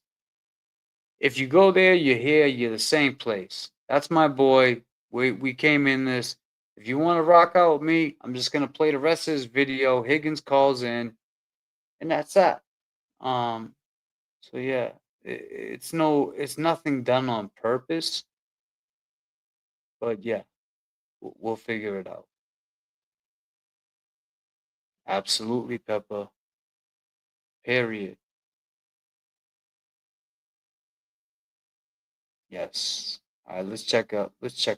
if you go there, you're here, you're the same place. That's my boy. We came in this. If you want to rock out with me, I'm just gonna play the rest of this video. Higgins calls in, and that's that. So yeah, it's nothing done on purpose, but yeah, we'll figure it out. Absolutely, Peppa. Period. Yes. All right, let's check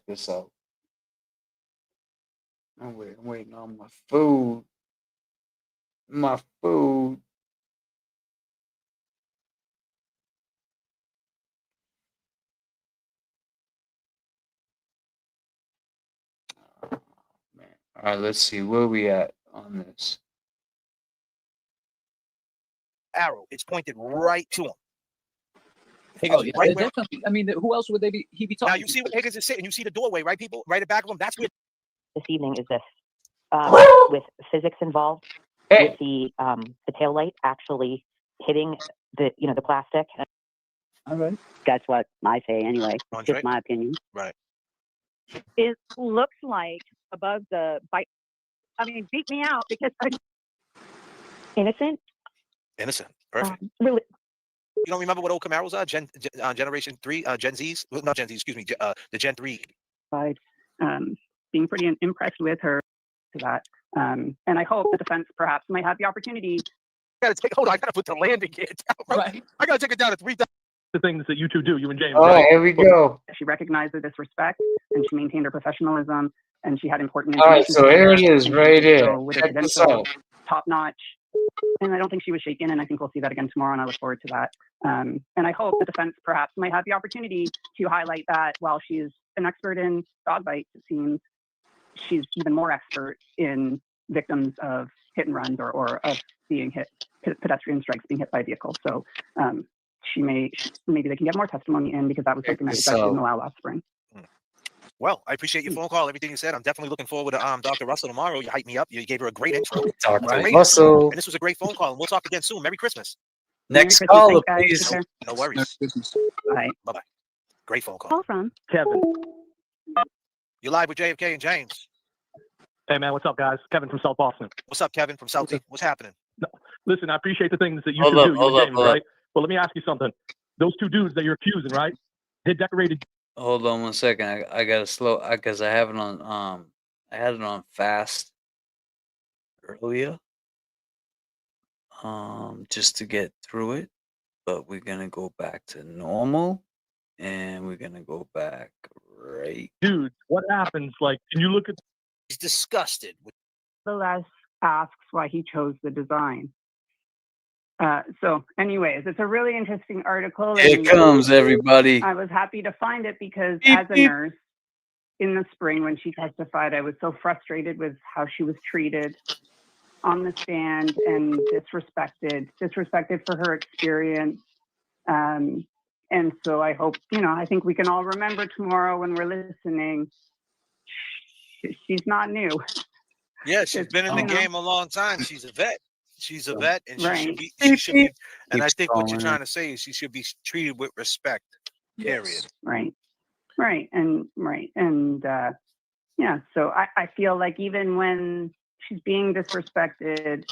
this out. I'm waiting on my food. My food. Man. All right, let's see where we at on this.
Arrow, it's pointed right to him.
Oh, yeah, definitely. I mean, who else would he be talking
Now you see what Higgins is sitting. You see the doorway, right, people? Right at the back of him. That's where.
This evening is this, with physics involved, with the tail light actually hitting the plastic.
All right.
That's what I say anyway. It's just my opinion.
Right.
It looks like above the bite. I mean, beat me out because I'm
innocent.
Innocent. Perfect.
Really.
You don't remember what old Camaros are? Generation 3, Gen Zs? Well, not Gen Z, excuse me. The Gen 3.
Being pretty impressed with her to that. And I hope the defense perhaps might have the opportunity.
Hold on, I gotta put the landing gear down. Right. I gotta take it down to 3,000.
The things that you two do, you and James.
All right, here we go.
She recognized the disrespect and she maintained her professionalism and she had important
All right,
information.
so here it is, right here.
So with her
Check this
credentials,
out.
top notch. And I don't think she was shaken, and I think we'll see that again tomorrow, and I look forward to that. And I hope the defense perhaps might have the opportunity to highlight that while she's an expert in dog bites, it seems she's even more expert in victims of hit and runs or of being hit, pedestrian strikes, being hit by a vehicle. So maybe they can get more testimony in because that was something that the judge didn't allow last spring.
Well, I appreciate your phone call, everything you said. I'm definitely looking forward to Dr. Russell tomorrow. You hyped me up. You gave her a great intro.
Dr. Russell.
And this was a great phone call. And we'll talk again soon. Merry Christmas.
Next caller, please.
No worries.
Bye.
Bye-bye. Great phone call.
Call from
Kevin.
You're live with JFK and James.
Hey, man, what's up, guys? Kevin from South Boston.
What's up, Kevin from South? What's happening?
No, listen, I appreciate the things that you
Hold
two
up,
do, you
hold
and
up,
James,
hold up.
right? But let me ask you something. Those two dudes that you're accusing, right? They decorated.
Hold on 1 second. I gotta slow because I have it on I had it on fast earlier. Just to get through it. But we're gonna go back to normal and we're gonna go back right.
Dude, what happens? Like, can you look at?
He's disgusted.
The last asks why he chose the design. So anyways, it's a really interesting article.
Here it comes, everybody.
I was happy to find it because
Beep,
as a
beep.
nurse in the spring when she testified, I was so frustrated with how she was treated on the stand and disrespected for her experience. And so I hope, I think we can all remember tomorrow when we're listening, she's not new.
Yeah, she's been in the game a long time. She's a vet. She's a vet, and she should be. And I think what you're trying to say is she should be treated with respect. Period.
Right. And yeah, so I feel like even when she's being disrespected,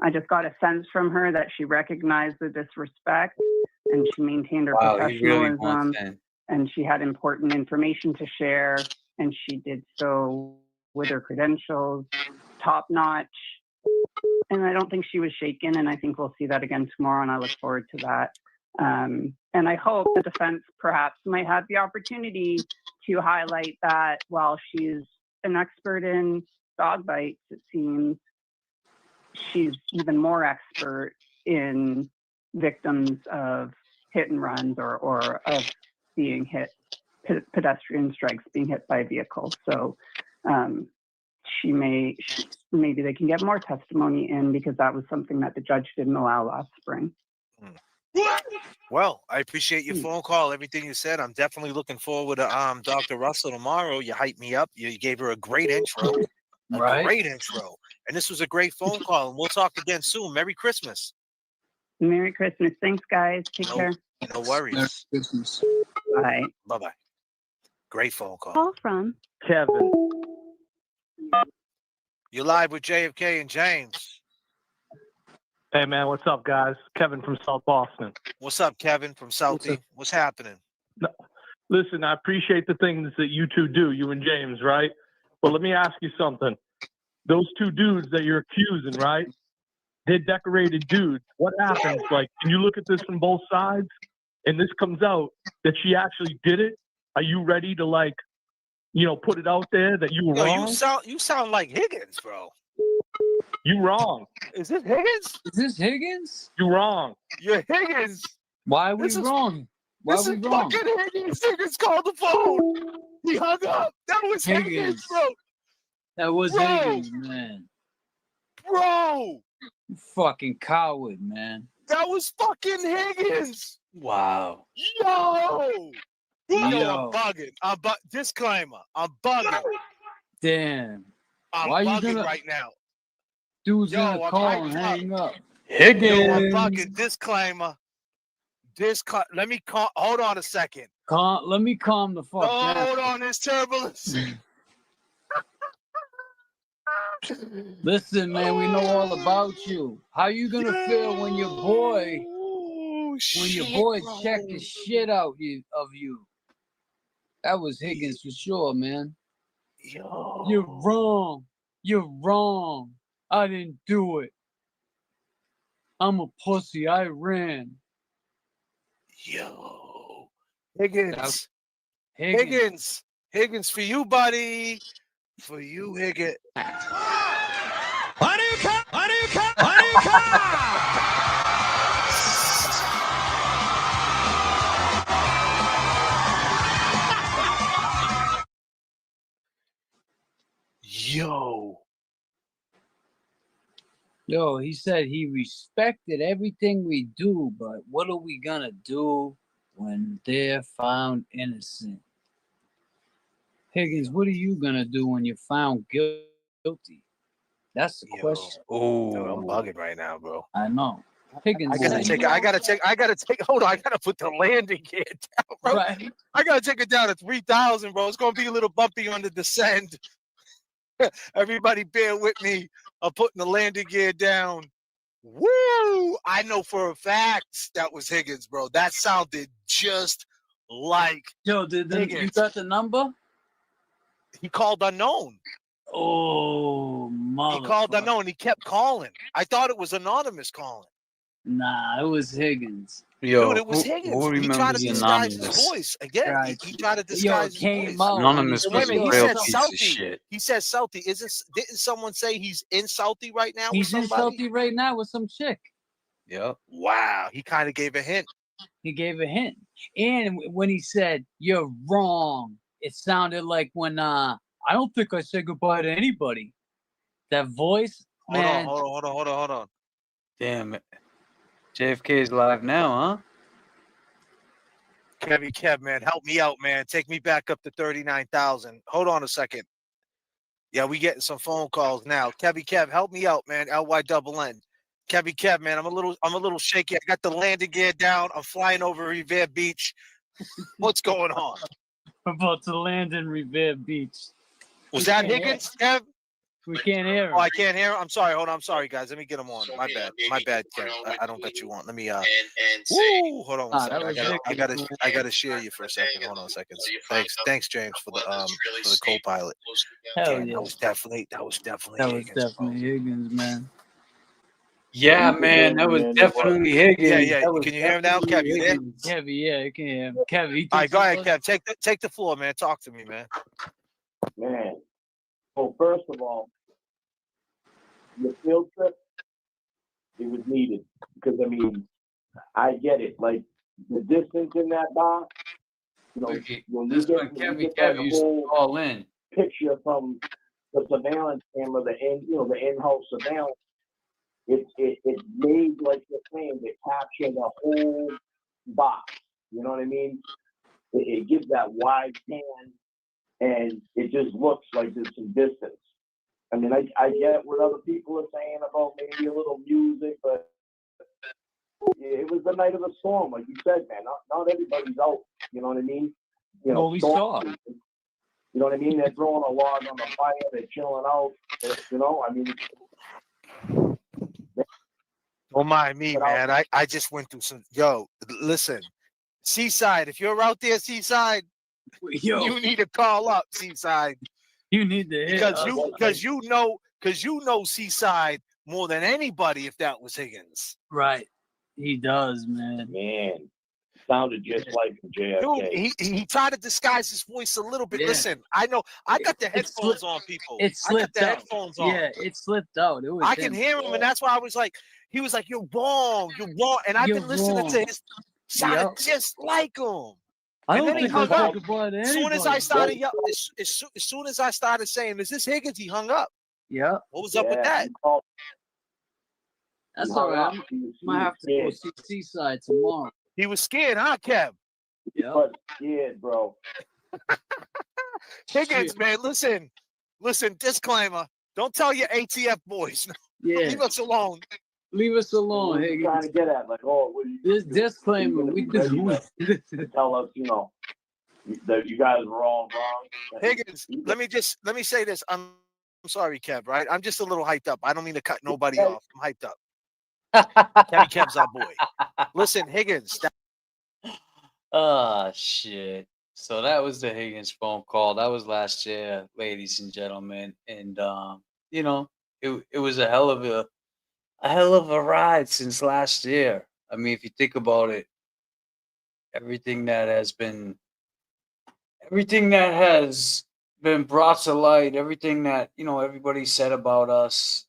I just got a sense from her that she recognized the disrespect and she maintained her professionalism and she had important information to share and she did so with her credentials, top notch. And I don't think she was shaken, and I think we'll see that again tomorrow, and I look forward to that. And I hope the defense perhaps might have the opportunity to highlight that while she's an expert in dog bites, it seems she's even more expert in victims of hit and runs or of being hit, pedestrian strikes, being hit by vehicles. So maybe they can get more testimony in, because that was something that the judge didn't allow last spring.
Well, I appreciate your phone call, everything you said. I'm definitely looking forward to Dr. Russell tomorrow. You hyped me up. You gave her a great intro. Great intro. And this was a great phone call. And we'll talk again soon. Merry Christmas.
Merry Christmas. Thanks, guys. Take care.
No worries.
Merry Christmas. Bye.
Bye-bye. Great phone call.
Call from
Kevin.
You're live with JFK and James.
Hey, man, what's up, guys? Kevin from South Boston.
What's up, Kevin from Southie? What's happening?
No, listen, I appreciate the things that you two do, you and James, right? But let me ask you something. Those two dudes that you're accusing, right? They're decorated dudes. What happens? Like, can you look at this from both sides? And this comes out that she actually did it? Are you ready to, like, you know, put it out there that you were wrong?
You sound like Higgins, bro.
You wrong.
Is this Higgins?
Is this Higgins?
You wrong.
You're Higgins.
Why are we wrong? Why
This
are
is
we wrong?
fucking Higgins. Higgins called the phone. He hung up. That was Higgins, bro.
That was
Bro.
Higgins, man.
Bro.
You fucking coward, man.
That was fucking Higgins.
Wow.
Yo.
Yo.
I'm bugging. Disclaimer. I'm bugging.
Damn.
I'm
Why you
bugging
gonna-
right now.
Dude's
Yo,
gonna
I'm
call
hyped
and
up.
hang up.
Yo, I'm bugging. Disclaimer. Let me call. Hold on a second.
Let me calm the fuck down.
Hold on. There's turbulence.
Listen, man, we know all about you. How you gonna feel when your boy, checked the shit out of you? That was Higgins for sure, man.
Yo.
You're wrong. You're wrong. I didn't do it. I'm a pussy. I ran.
Yo. Higgins.
Higgins.
Higgins for you, buddy. For you, Higgins.
Yo, he said he respected everything we do, but what are we gonna do when they're found innocent? Higgins, what are you gonna do when you're found guilty? That's the question.
Oh, I'm bugging right now, bro.
I know. Higgins,
I gotta take. Hold on, I gotta put the landing gear down, bro.
Right.
I gotta take it down to 3,000, bro. It's gonna be a little bumpy on the descent. Everybody, bear with me. I'm putting the landing gear down. Woo! I know for a fact that was Higgins, bro. That sounded just like
Yo, you got the number?
He called unknown.
Oh, mother.
He called unknown. He kept calling. I thought it was anonymous calling.
Nah, it was Higgins.
Yo,
Dude, it was Higgins.
who
He tried
remembers
to
the
disguise
anonymous?
his voice. Again,
Right.
he tried to disguise his voice.
Anonymous
Wait
was
a
a
minute, he
real
said
piece of
Southie.
shit.
He said Southie. Didn't someone say he's in Southie right now
He's in
with somebody?
Southie right now with some chick.
Yep.
Wow, he kind of gave a hint.
He gave a hint. And when he said, "You're wrong," it sounded like when I don't think I said goodbye to anybody. That voice, man.
Hold on.
Damn it. JFK is live now, huh?
Kev, man, help me out, man. Take me back up to 39,000. Hold on a second. Yeah, we getting some phone calls now. Kev, help me out, man. LYNN. Kev, man, I'm a little shaky. I got the landing gear down. I'm flying over Revere Beach. What's going on?
About to land in Revere Beach.
Was that Higgins, Kev?
We can't hear him.
Oh, I can't hear him. I'm sorry. Hold on. I'm sorry, guys. Let me get him on. My bad, Kev. I don't got you on. Let me Woo! Hold on one second. I gotta share you for a second. Hold on a second. Thanks, James, for the co-pilot.
Hell
Damn,
yeah.
that was definitely
Higgins, man.
Yeah, man, that was definitely Higgins.
Yeah. Can you hear him now, Kev? You there?
Kevy, yeah, you can hear him. Kevy,
all right, go ahead, Kev. Take the floor, man. Talk to me, man.
Man. Well, first of all, your field trip it was needed because I mean, I get it. Like the distance in that bar, you know, when you get that whole
all in
picture from the surveillance camera, the in-house surveillance, it made like the thing that captured the whole box. You know what I mean? It gives that wide pan, and it just looks like there's some distance. I mean, I get what other people are saying about maybe a little music, but it was the night of the storm, like you said, man. Not everybody's out. You know what I mean? You know,
Well, we saw.
You know what I mean? They're throwing a log on the fire. They're chilling out. You know, I mean.
Don't mind me, man. I just went through some. Yo, listen, Seaside. If you're out there, Seaside, you need to call up, Seaside.
You need to hit
because you know Seaside more than anybody. If that was Higgins,
right? He does, man.
Man, sounded just like JFK.
Dude, he tried to disguise his voice a little bit.
Yeah.
Listen, I know I got the headphones on, people.
It slipped
I got the
out.
headphones on.
Yeah, it slipped out. It was
I can hear him, and that's why I was like, he was like, "You're wrong, you're wrong," and I've been listening to his sounded just like him.
I
And
don't
then he
think I
hung
talk
up.
about
As soon as I
anybody.
started, as soon as I started saying, "Is this Higgins?" he hung up.
Yeah.
What was up with that?
That's all right. Might have to go see Seaside tomorrow.
He was scared, huh, Kev?
Yeah.
But scared, bro.
Higgins, man, listen, disclaimer. Don't tell your ATF boys.
Yeah.
Leave us alone.
Leave us alone, Higgins.
Trying to get at, like, oh,
this disclaimer, we do.
Tell us, you know, that you guys were all wrong.
Higgins, let me say this. I'm sorry, Kev, right? I'm just a little hyped up. I don't mean to cut nobody off. I'm hyped up. Kev's our boy. Listen, Higgins.
Oh, shit. So that was the Higgins phone call. That was last year, ladies and gentlemen. And, you know, it was a hell of a ride since last year. I mean, if you think about it, everything that has been brought to light, everything that, you know, everybody said about us,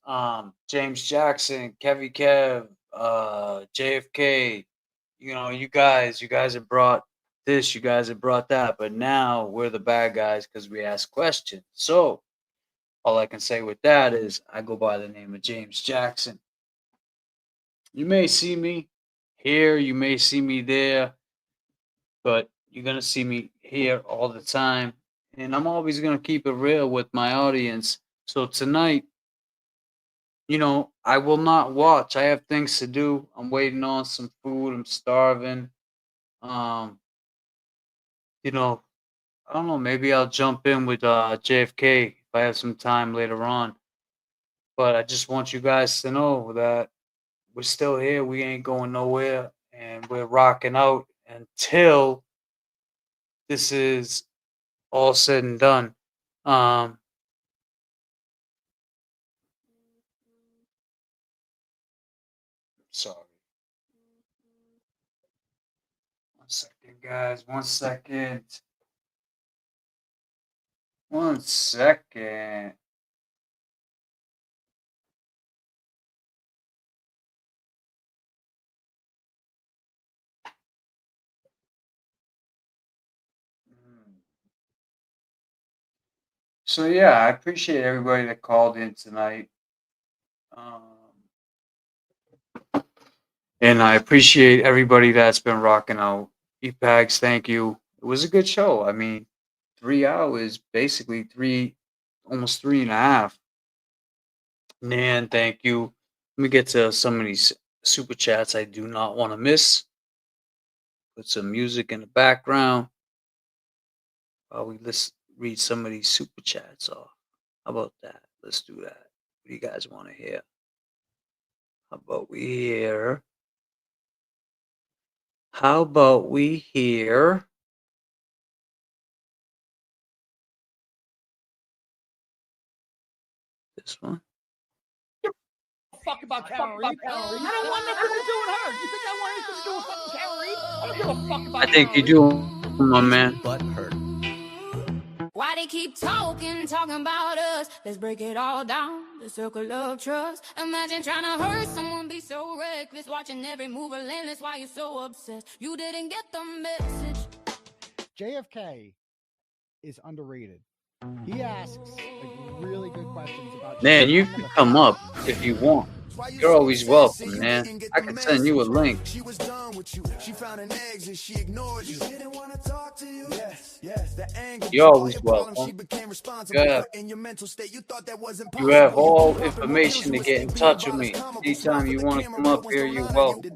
James Jackson, Kev, JFK, you know, you guys have brought this, you guys have brought that, but now we're the bad guys because we ask questions. So all I can say with that is I go by the name of James Jackson. You may see me here, you may see me there, but you're going to see me here all the time. And I'm always going to keep it real with my audience. So tonight, you know, I will not watch. I have things to do. I'm waiting on some food. I'm starving. You know, I don't know. Maybe I'll jump in with JFK if I have some time later on. But I just want you guys to know that we're still here. We ain't going nowhere. And we're rocking out until this is all said and done. Sorry. 1 second, guys. 1 second. 1 second. So yeah, I appreciate everybody that called in tonight. And I appreciate everybody that's been rocking out. E-Pags, thank you. It was a good show. I mean, 3 hours, basically almost 3.5. Nan, thank you. Let me get to some of these super chats I do not want to miss. Put some music in the background while we read some of these super chats off. How about that? Let's do that. What do you guys want to hear? How about we hear? How about we hear? This one.
Fuck about Karen Reed. I don't want nothing to do with her. You think I want anything to do with fucking Karen Reed? I don't give a fuck about
I think you do, my man.
Why
they keep talking about us? Let's break it all down. The circle of trust. Imagine trying to hurt someone, be so reckless, watching every move relentless. Why you so obsessed? You didn't get the message.
JFK is underrated. He asks like really good questions about.
Man, you can come up if you want. You're always welcome, man. I can send you a link.
She was done with you. She found an exit. She ignored you. She didn't want to talk to you. Yes. The anger.
You're always welcome.
She became responsible
Good.
in your mental state. You thought that wasn't
You have all information to get in touch with me. Anytime you want to come up here, you're welcome.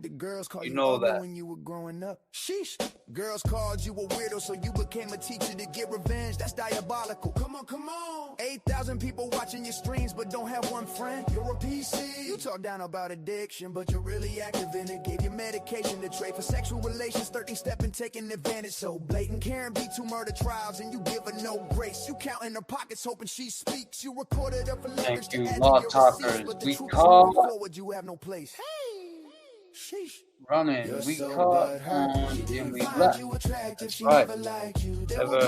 You know that.
When you were growing up. Sheesh. Girls called you a weirdo, so you became a teacher to get revenge. That's diabolical. Come on. 8,000 people watching your streams, but don't have one friend. You're a PC. You talk down about addiction, but you're really active in it. Gave you medication to trade for sexual relations. 13-step and taking advantage. So blatant. Karen beat 2 murder trials, and you give her no grace. You count in her pockets, hoping she speaks. You recorded her for leverage.
Thank you, Law Talkers. We call
you have no place. Sheesh.
running. We caught on and we left. That's right. Ever.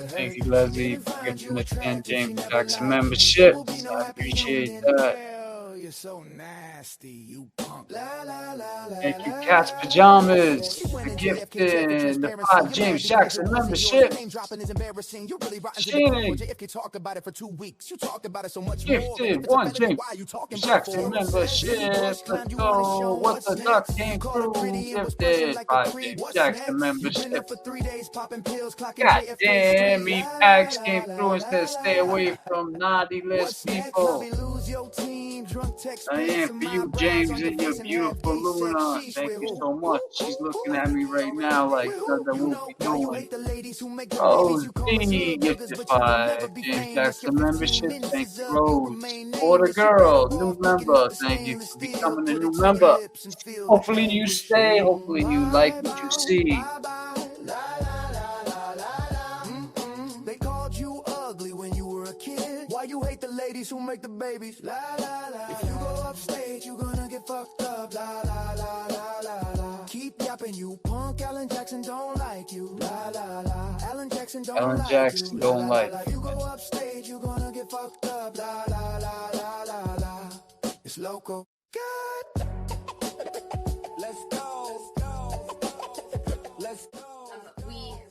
Thank you, Leslie, for giving the 10 James Jackson membership. I appreciate that.
You're so nasty, you punk.
Thank you, Cat's Pajamas, for gifting the 5 James Jackson membership. Shane, gifted 1 James Jackson membership. Let's go. What the Duck Game Crew gifted 5 James Jackson membership. God damn, me packs came through and said stay away from naughty list people. I am for you, James, and your beautiful Luna. Thank you so much. She's looking at me right now like that we'll be doing. Oh, D, gifted 5 James Jackson membership. Thank you, Rose. Or the girl, new member. Thank you for becoming a new member. Hopefully you stay. Hopefully you like what you see.
They called you ugly when you were a kid. Why you hate the ladies who make the babies? La la la. If you go upstage, you gonna get fucked up. La la la la la la. Keep yapping, you punk. Alan Jackson don't like you. La la la. Alan Jackson don't
Alan
like
Jackson
you.
don't like
If you go upstage, you gonna get fucked up. La la la la la la. It's local. God. Let's go. Let's go.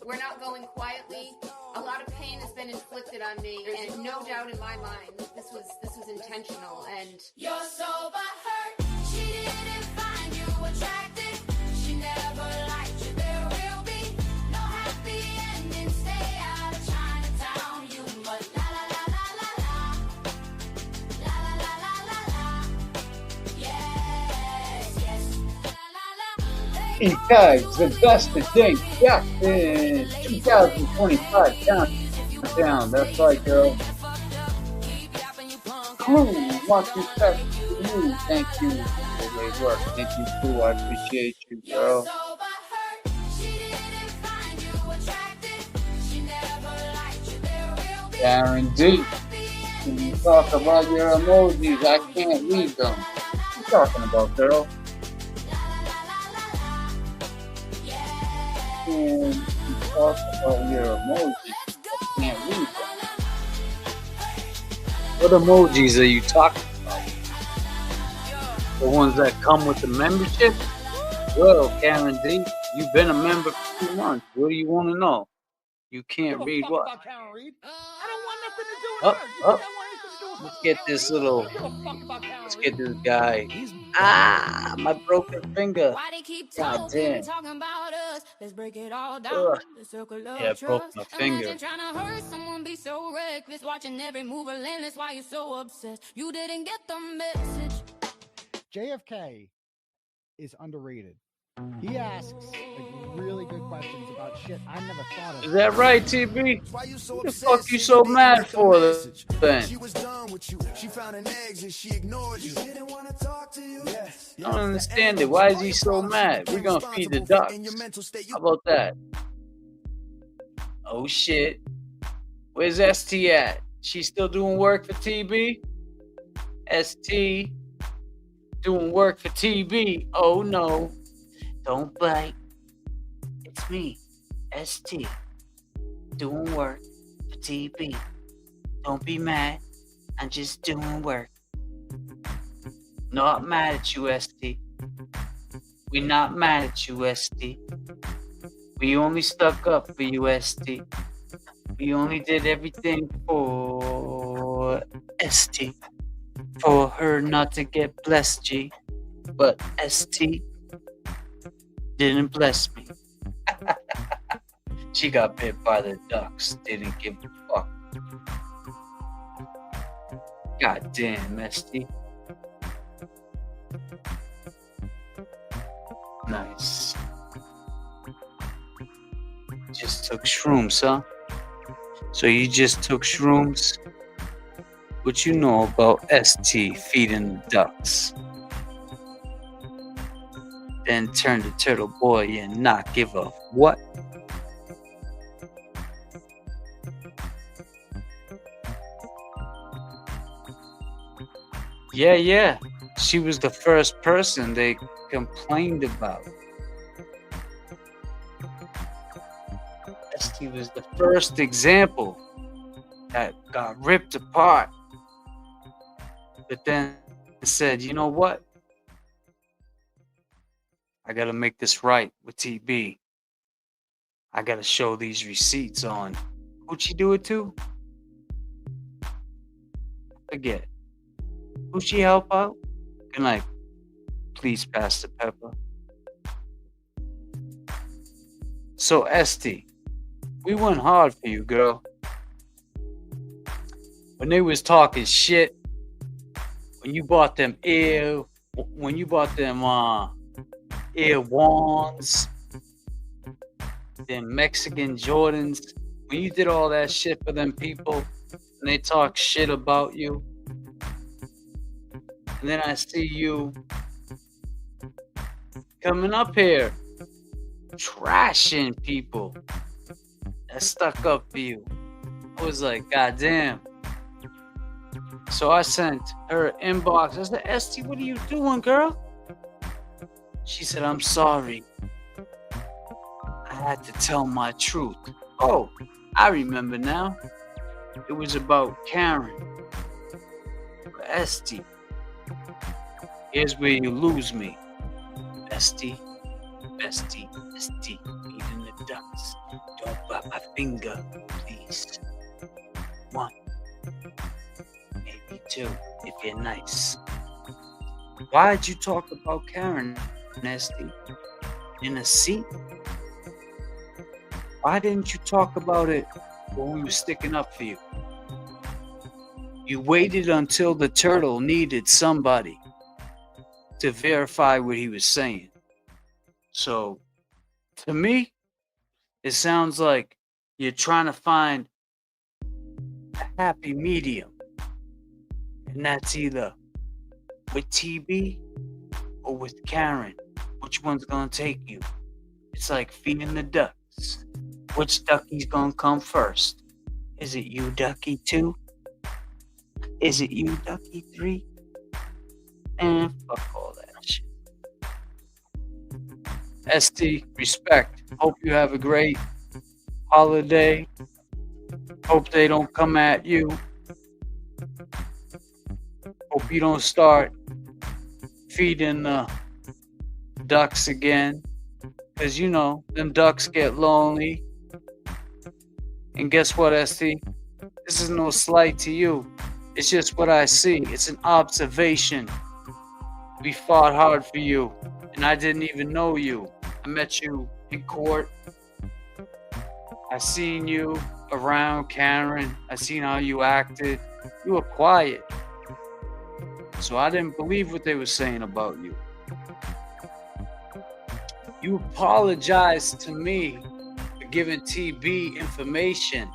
We're not going quietly. A lot of pain has been inflicted on me, and no doubt in my mind, this was intentional. And
You're so butthurt. She didn't find you attractive. She never liked you. There will be no happy ending. Stay out of Chinatown. You but la la la la la la. La la la la la la. Yes. La la la.
Hey guys, the best of James Jackson 2025 countdown. That's right, girl. Crew, watch your steps to you. Thank you for the great work. Thank you, Crew. I appreciate you, girl. Darren D. When you talk about your emojis, I can't read them. What you talking about, girl? And you talk about your emojis, I can't read them. What emojis are you talking about? The ones that come with the membership? Well, Karen D, you've been a member for 2 months. What do you want to know? You can't read what?
I don't want nothing to do with her.
Up. Let's get this little. Let's get this guy. Ah, my broken finger. God damn.
Let's break it all down. The circle of
Yeah, broke my finger.
Imagine trying to hurt someone, be so reckless, watching every move relentless. Why you so obsessed? You didn't get the message.
JFK is underrated. He asks like really good questions about shit I never thought of.
Is that right, TB? What the fuck you so mad for then?
She was done with you. She found an exit. She ignored you. She didn't want to talk to you.
I don't understand it. Why is he so mad? We're gonna feed the ducks. How about that? Oh shit. Where's ST at? She still doing work for TB? ST doing work for TB. Oh no. Don't bite. It's me, ST, doing work for TB. Don't be mad. I'm just doing work. Not mad at you, ST. We're not mad at you, ST. We only stuck up for you, ST. We only did everything for ST. For her not to get blessed, G. But ST didn't bless me. She got bit by the ducks. Didn't give a fuck. God damn, ST. Nice. Just took shrooms, huh? So you just took shrooms? What you know about ST feeding the ducks? Then turn to Turtle Boy and not give a what? Yeah. She was the first person they complained about. ST was the first example that got ripped apart. But then said, you know what? I gotta make this right with TB. I gotta show these receipts on who'd she do it to? Forget. Who'd she help out? And like, please pass the pepper. So ST, we went hard for you, girl. When they was talking shit, when you bought them ear wands, them Mexican Jordans, when you did all that shit for them people, and they talk shit about you, and then I see you coming up here, trashing people that stuck up for you. I was like, God damn. So I sent her an inbox. I said, ST, what are you doing, girl? She said, I'm sorry. I had to tell my truth. Oh, I remember now. It was about Karen. ST. Here's where you lose me. Bestie, eating the ducks. Don't bite my finger, please. 1, maybe 2, if you're nice. Why'd you talk about Karen, Nasty, in a seat? Why didn't you talk about it when we were sticking up for you? You waited until the turtle needed somebody to verify what he was saying. So, to me, it sounds like you're trying to find a happy medium. And that's either with TB or with Karen. Which one's gonna take you? It's like feeding the ducks. Which ducky's gonna come first? Is it you, Ducky 2? Is it you, Ducky 3? And fuck all that shit. ST, respect. Hope you have a great holiday. Hope they don't come at you. Hope you don't start feeding the ducks again. Because, you know, them ducks get lonely. And guess what, ST? This is no slight to you. It's just what I see. It's an observation. We fought hard for you. And I didn't even know you. I met you in court. I seen you around Karen. I seen how you acted. You were quiet. So I didn't believe what they were saying about you. You apologized to me for giving TB information.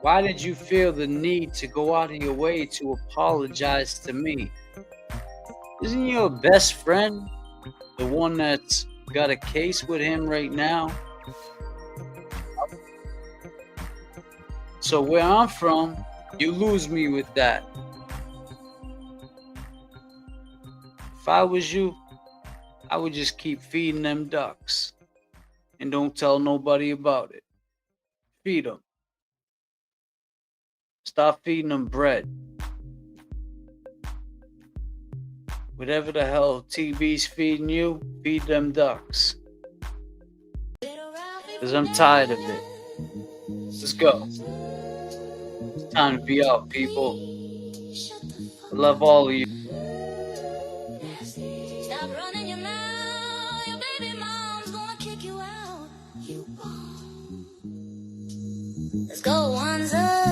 Why did you feel the need to go out of your way to apologize to me? Isn't your best friend the one that's got a case with him right now? So where I'm from, you lose me with that. If I was you, I would just keep feeding them ducks and don't tell nobody about it. Feed them. Stop feeding them bread. Whatever the hell TV's feeding you, feed them ducks. Because I'm tired of it. Let's go. It's time to be out, people. I love all of you.
Stop running your mouth. Your baby mom's gonna kick you out. You won't. Let's go, one's up.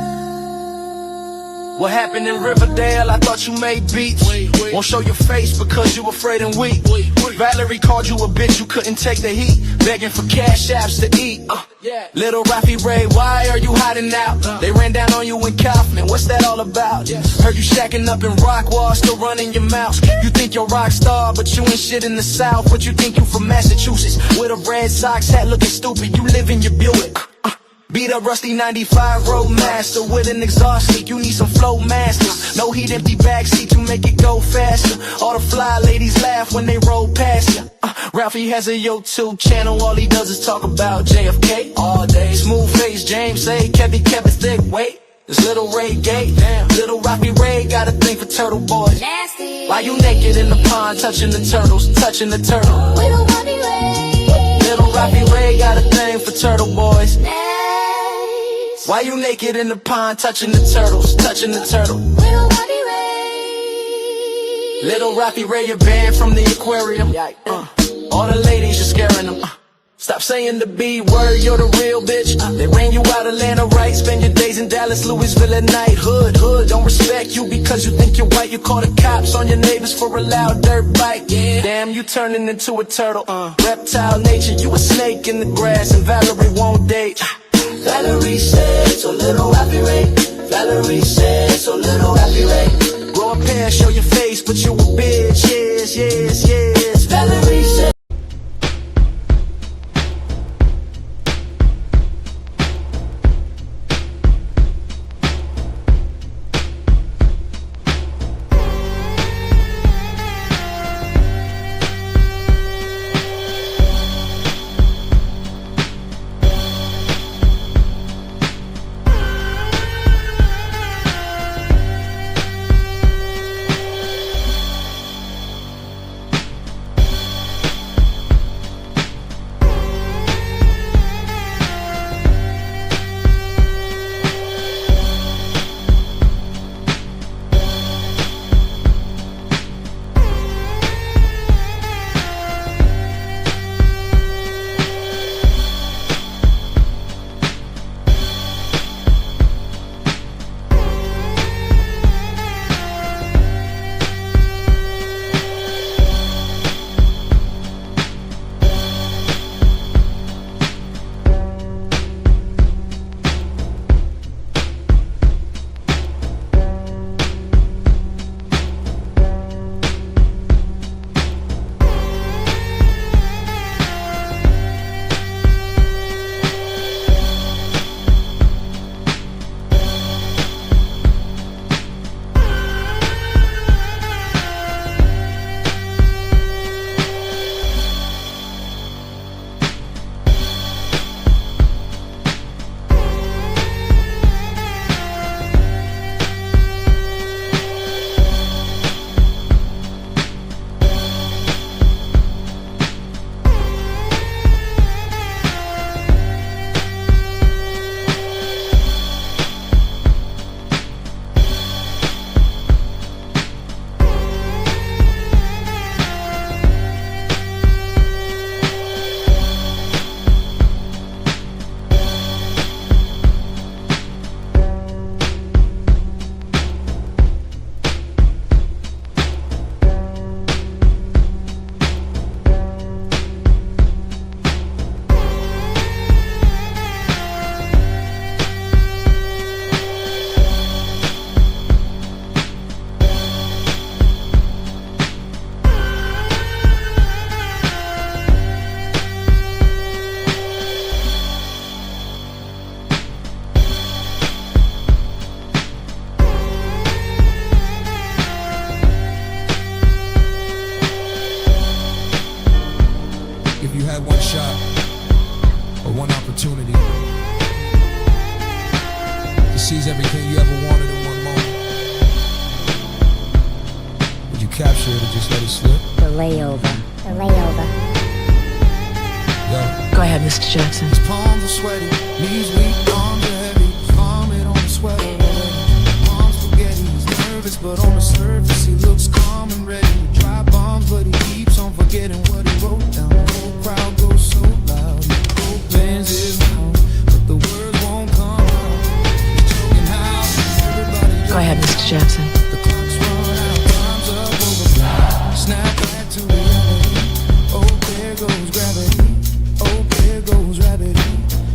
What happened in Riverdale? I thought you made beats. Won't show your face because you afraid and weak. Valerie called you a bitch, you couldn't take the heat. Begging for cash apps to eat. Little Rafi Ray, why are you hiding out? They ran down on you in Kaufman, what's that all about? Heard you shacking up in Rockwall, still running your mouth. You think you're a rock star, but you ain't shit in the South. What you think you from Massachusetts? With a Red Sox hat looking stupid, you live in your Buick. Beat up rusty 95 Roadmaster with an exhaust leak. You need some flow masters. No heat, empty backseat to make it go faster. All the fly ladies laugh when they roll past you. Ralphie has a YouTube channel. All he does is talk about JFK all day. Smooth face James say Kevin thick. Wait, this little Ray gay. Damn, little Rocky Ray got a thing for turtle boys.
Nasty.
Why you naked in the pond touching the turtles? Touching the turtle.
Little Rocky Ray.
Little Rocky Ray got a thing for turtle boys.
Nasty.
Why you naked in the pond touching the turtles? Touching the turtle.
Little Rocky Ray.
Little Rocky Ray, you're banned from the aquarium. All the ladies, you're scaring them. Stop saying the B word, you're the real bitch. They ran you out Atlanta, right? Spend your days in Dallas, Louisville at night. Hood, don't respect you because you think you're white. You call the cops on your neighbors for a loud dirt bike. Damn, you turning into a turtle. Reptile nature, you a snake in the grass, and Valerie won't date. Valerie said, so little Happy Ray. Valerie said, so little Happy Ray. Grow a pair, show your face, but you a bitch. Yes, yes, yes. Valerie said. capture it or just let it slip?
The layover. The layover.
Yo.
Go ahead, Mr. Jackson.
His palms are sweaty, knees weak, arms are heavy. Vomit on the sweater. Mom's spaghetti, he's nervous, but on the surface he looks calm and ready to drop bombs, but he keeps on forgetting what he wrote down. The whole crowd goes so loud, he opens his mouth, but the words won't come out. He's choking out, everybody.
Go ahead, Mr. Jackson.
The clock's run out, time's up, over. Snap back to reality. Oh, there goes gravity. Oh, there goes gravity.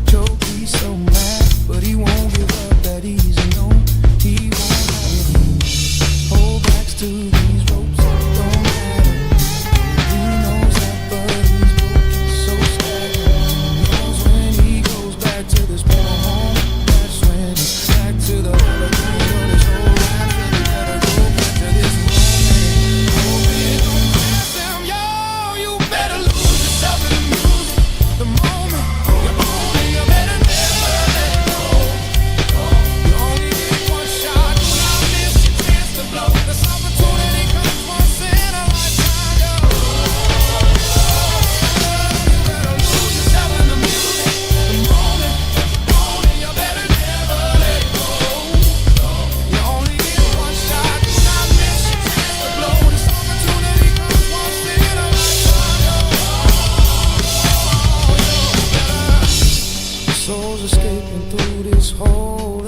Choke, he's so mad, but he won't give up that easy. No, he won't have it easy. Hold backs to these ropes, don't matter. He knows that, but he's broken, so staggering. He knows when he goes back to this poor home, that's when it's back to the hurricane of this whole life, and he gotta go back to this moment. Hope it don't pass him, yo. You better lose yourself in the music, the moment. You own it, you better never let it go. You only get one shot, do not miss your chance to blow. This opportunity comes once in a lifetime, yo. You better lose yourself in the music, the moment. You own it, you better never let it go. You only get one shot, do not miss your chance to blow. This opportunity comes once in a lifetime, yo. Souls escaping through this hole